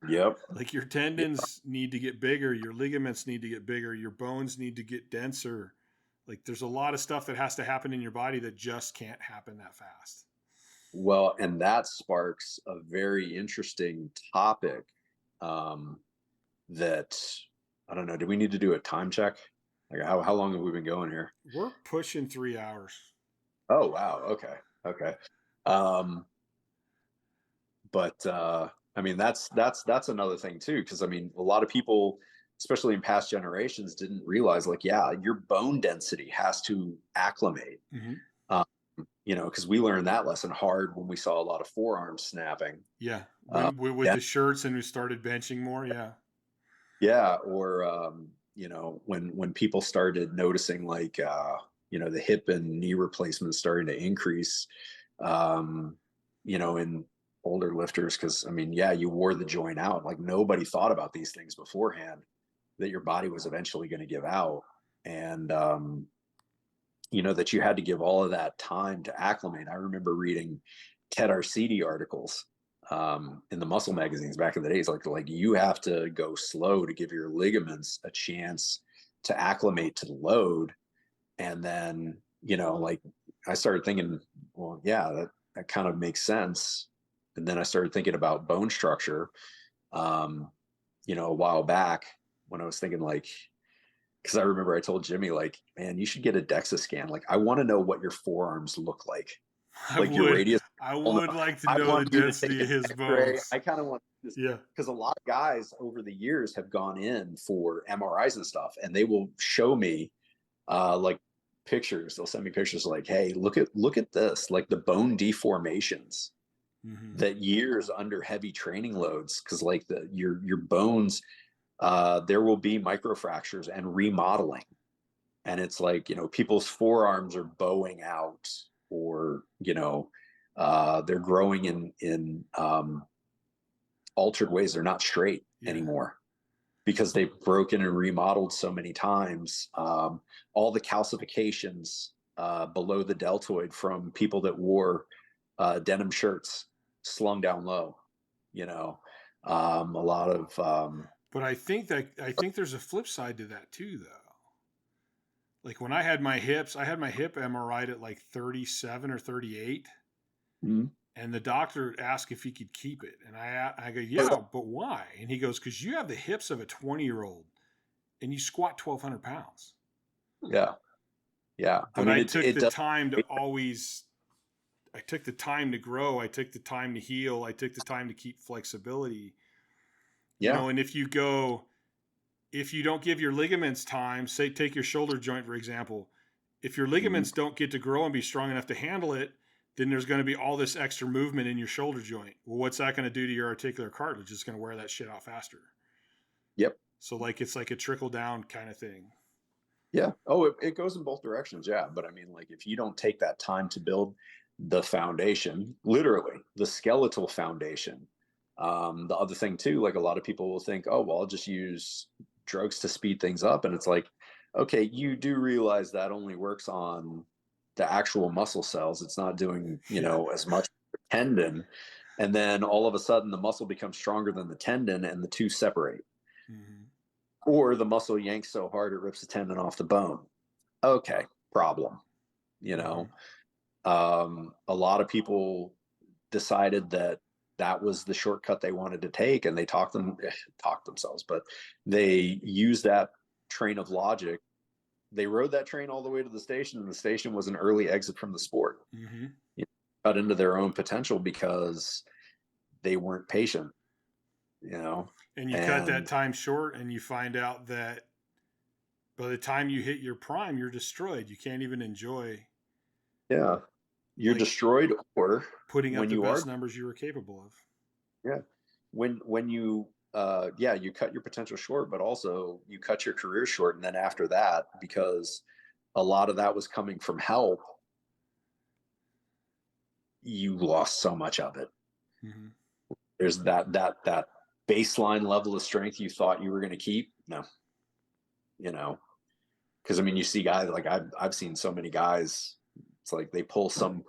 Yep. Like your tendons need to get bigger. Your ligaments need to get bigger. Your bones need to get denser. Like there's a lot of stuff that has to happen in your body that just can't happen that fast. Well, and that sparks a very interesting topic that, I don't know, do we need to do a time check? Like how long have we been going here? We're pushing 3 hours. Oh, wow. Okay. But I mean, that's another thing too. Cause I mean, a lot of people, especially in past generations, didn't realize like, yeah, your bone density has to acclimate. Mm-hmm. Because we learned that lesson hard when we saw a lot of forearms snapping. Yeah. With the shirts and we started benching more. Yeah. Yeah. Or, when people started noticing like, the hip and knee replacements starting to increase, in older lifters, because I mean, yeah, you wore the joint out. Like nobody thought about these things beforehand, that your body was eventually going to give out. And that you had to give all of that time to acclimate. I remember reading Ted Arcidi articles in the muscle magazines back in the days, like you have to go slow to give your ligaments a chance to acclimate to the load. And then, like I started thinking, well, yeah, that kind of makes sense. And then I started thinking about bone structure, a while back, when I was thinking like, because I remember I told Jimmy, like, man, you should get a DEXA scan. Like, I want to know what your forearms look like your radius. I would like to I know the want you to density take of his X-ray. bones. I kind of want this, Yeah, because a lot of guys over the years have gone in for MRIs and stuff, and they will show me like pictures. They'll send me pictures like, hey, look at this, like the bone deformations that years under heavy training loads, because like your bones, there will be microfractures and remodeling. And it's like, people's forearms are bowing out, or, they're growing in altered ways. They're not straight anymore because they've broken and remodeled so many times. All the calcifications below the deltoid from people that wore denim shirts slung down low, a lot of, but I think there's a flip side to that too, though. Like when I had my hip MRI'd at like 37 or 38, and the doctor asked if he could keep it, and I go, yeah, but why? And he goes, because you have the hips of a 20-year-old, and you squat 1,200 pounds. Yeah. But I took the time to grow. I took the time to heal. I took the time to keep flexibility. Yeah. And if you don't give your ligaments time, say take your shoulder joint, for example, if your ligaments don't get to grow and be strong enough to handle it, then there's going to be all this extra movement in your shoulder joint. Well, what's that going to do to your articular cartilage? It's going to wear that shit out faster. Yep. So like, it's like a trickle down kind of thing. Yeah. Oh, it goes in both directions. Yeah. But I mean, like if you don't take that time to build the foundation, literally the skeletal foundation, the other thing too, like a lot of people will think, oh, well, I'll just use drugs to speed things up. And it's like, okay, you do realize that only works on the actual muscle cells. It's not doing, as much tendon. And then all of a sudden the muscle becomes stronger than the tendon and the two separate. Or the muscle yanks so hard it rips the tendon off the bone. Okay, problem. A lot of people decided that was the shortcut they wanted to take, and they talked themselves, but they used that train of logic. They rode that train all the way to the station, and the station was an early exit from the sport. Cut into their own potential because they weren't patient, And you cut that time short, and you find out that by the time you hit your prime, you're destroyed. You can't even enjoy. Yeah. You're destroyed, or putting up the best numbers you were capable of. Yeah. When you you cut your potential short, but also you cut your career short. And then after that, because a lot of that was coming from help, you lost so much of it. There's that baseline level of strength you thought you were going to keep. No, because I mean, you see guys like I've seen so many guys. It's like they pull some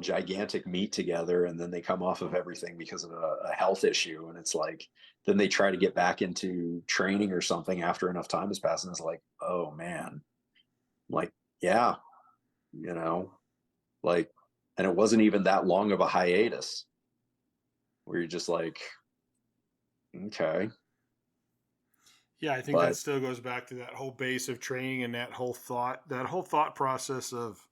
gigantic meat together, and then they come off of everything because of a health issue. And it's like, then they try to get back into training or something after enough time has passed. And it's like, oh man, like, yeah, like, and it wasn't even that long of a hiatus where you're just like, okay. Yeah, I think that still goes back to that whole base of training and that whole thought process of,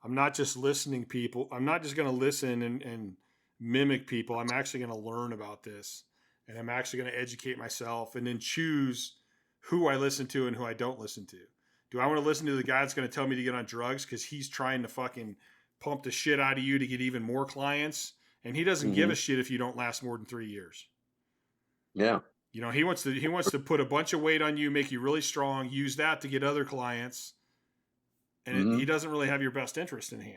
I'm not just listening people. I'm not just going to listen and mimic people. I'm actually going to learn about this, and I'm actually going to educate myself and then choose who I listen to and who I don't listen to. Do I want to listen to the guy that's going to tell me to get on drugs because he's trying to fucking pump the shit out of you to get even more clients? And he doesn't give a shit if you don't last more than 3 years. Yeah. He wants to put a bunch of weight on you, make you really strong, use that to get other clients. And he doesn't really have your best interest in hand.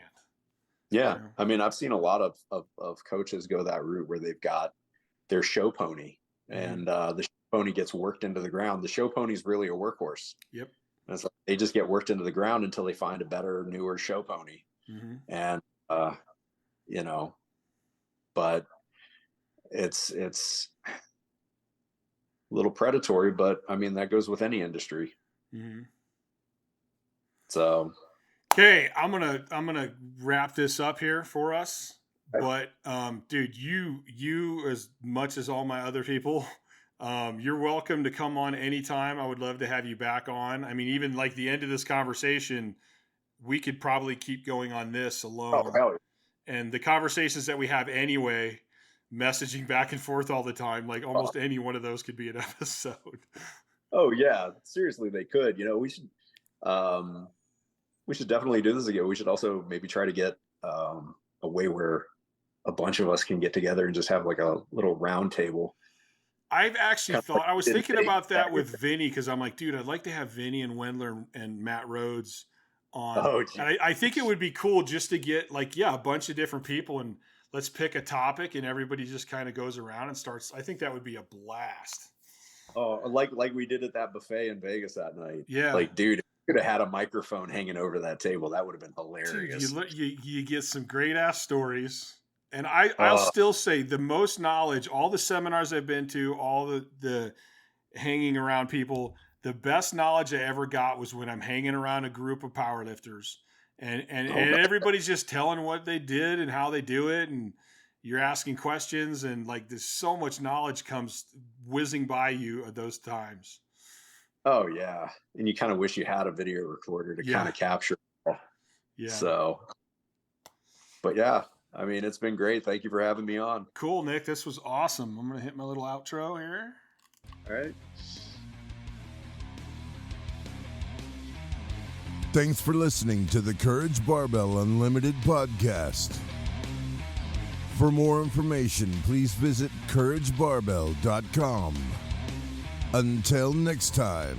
Yeah. I mean, I've seen a lot of coaches go that route where they've got their show pony, and the show pony gets worked into the ground. The show pony is really a workhorse. Yep. And it's like they just get worked into the ground until they find a better, newer show pony. And, you know, but it's a little predatory, but I mean, that goes with any industry. So. Okay, I'm gonna wrap this up here for us. But dude, you as much as all my other people, you're welcome to come on anytime. I would love to have you back on. I mean, even like the end of this conversation, we could probably keep going on this alone. Oh, hell yeah. And the conversations that we have anyway, messaging back and forth all the time, like almost any one of those could be an episode. Oh yeah, seriously, they could. You know, we should definitely do this again. We should also maybe try to get a way where a bunch of us can get together and just have like a little round table. I've actually I was thinking about that with Vinny, because I'm like, dude, I'd like to have Vinny and Wendler and Matt Rhodes on. Oh, and I think it would be cool just to get like, a bunch of different people, and let's pick a topic and everybody just kind of goes around and starts. I think that would be a blast. Oh, like we did at that buffet in Vegas that night. Yeah. Like, dude, could have had a microphone hanging over that table. That would have been hilarious. Dude, you get some great ass stories. And I'll still say the most knowledge, all the seminars I've been to, all the hanging around people, the best knowledge I ever got was when I'm hanging around a group of powerlifters and everybody's just telling what they did and how they do it. And you're asking questions, and like there's so much knowledge comes whizzing by you at those times. Oh yeah. And you kind of wish you had a video recorder to kind of capture. Yeah. So, but yeah, I mean, it's been great. Thank you for having me on. Cool, Nick. This was awesome. I'm going to hit my little outro here. All right. Thanks for listening to the Courage Barbell Unlimited podcast. For more information, please visit couragebarbell.com. Until next time.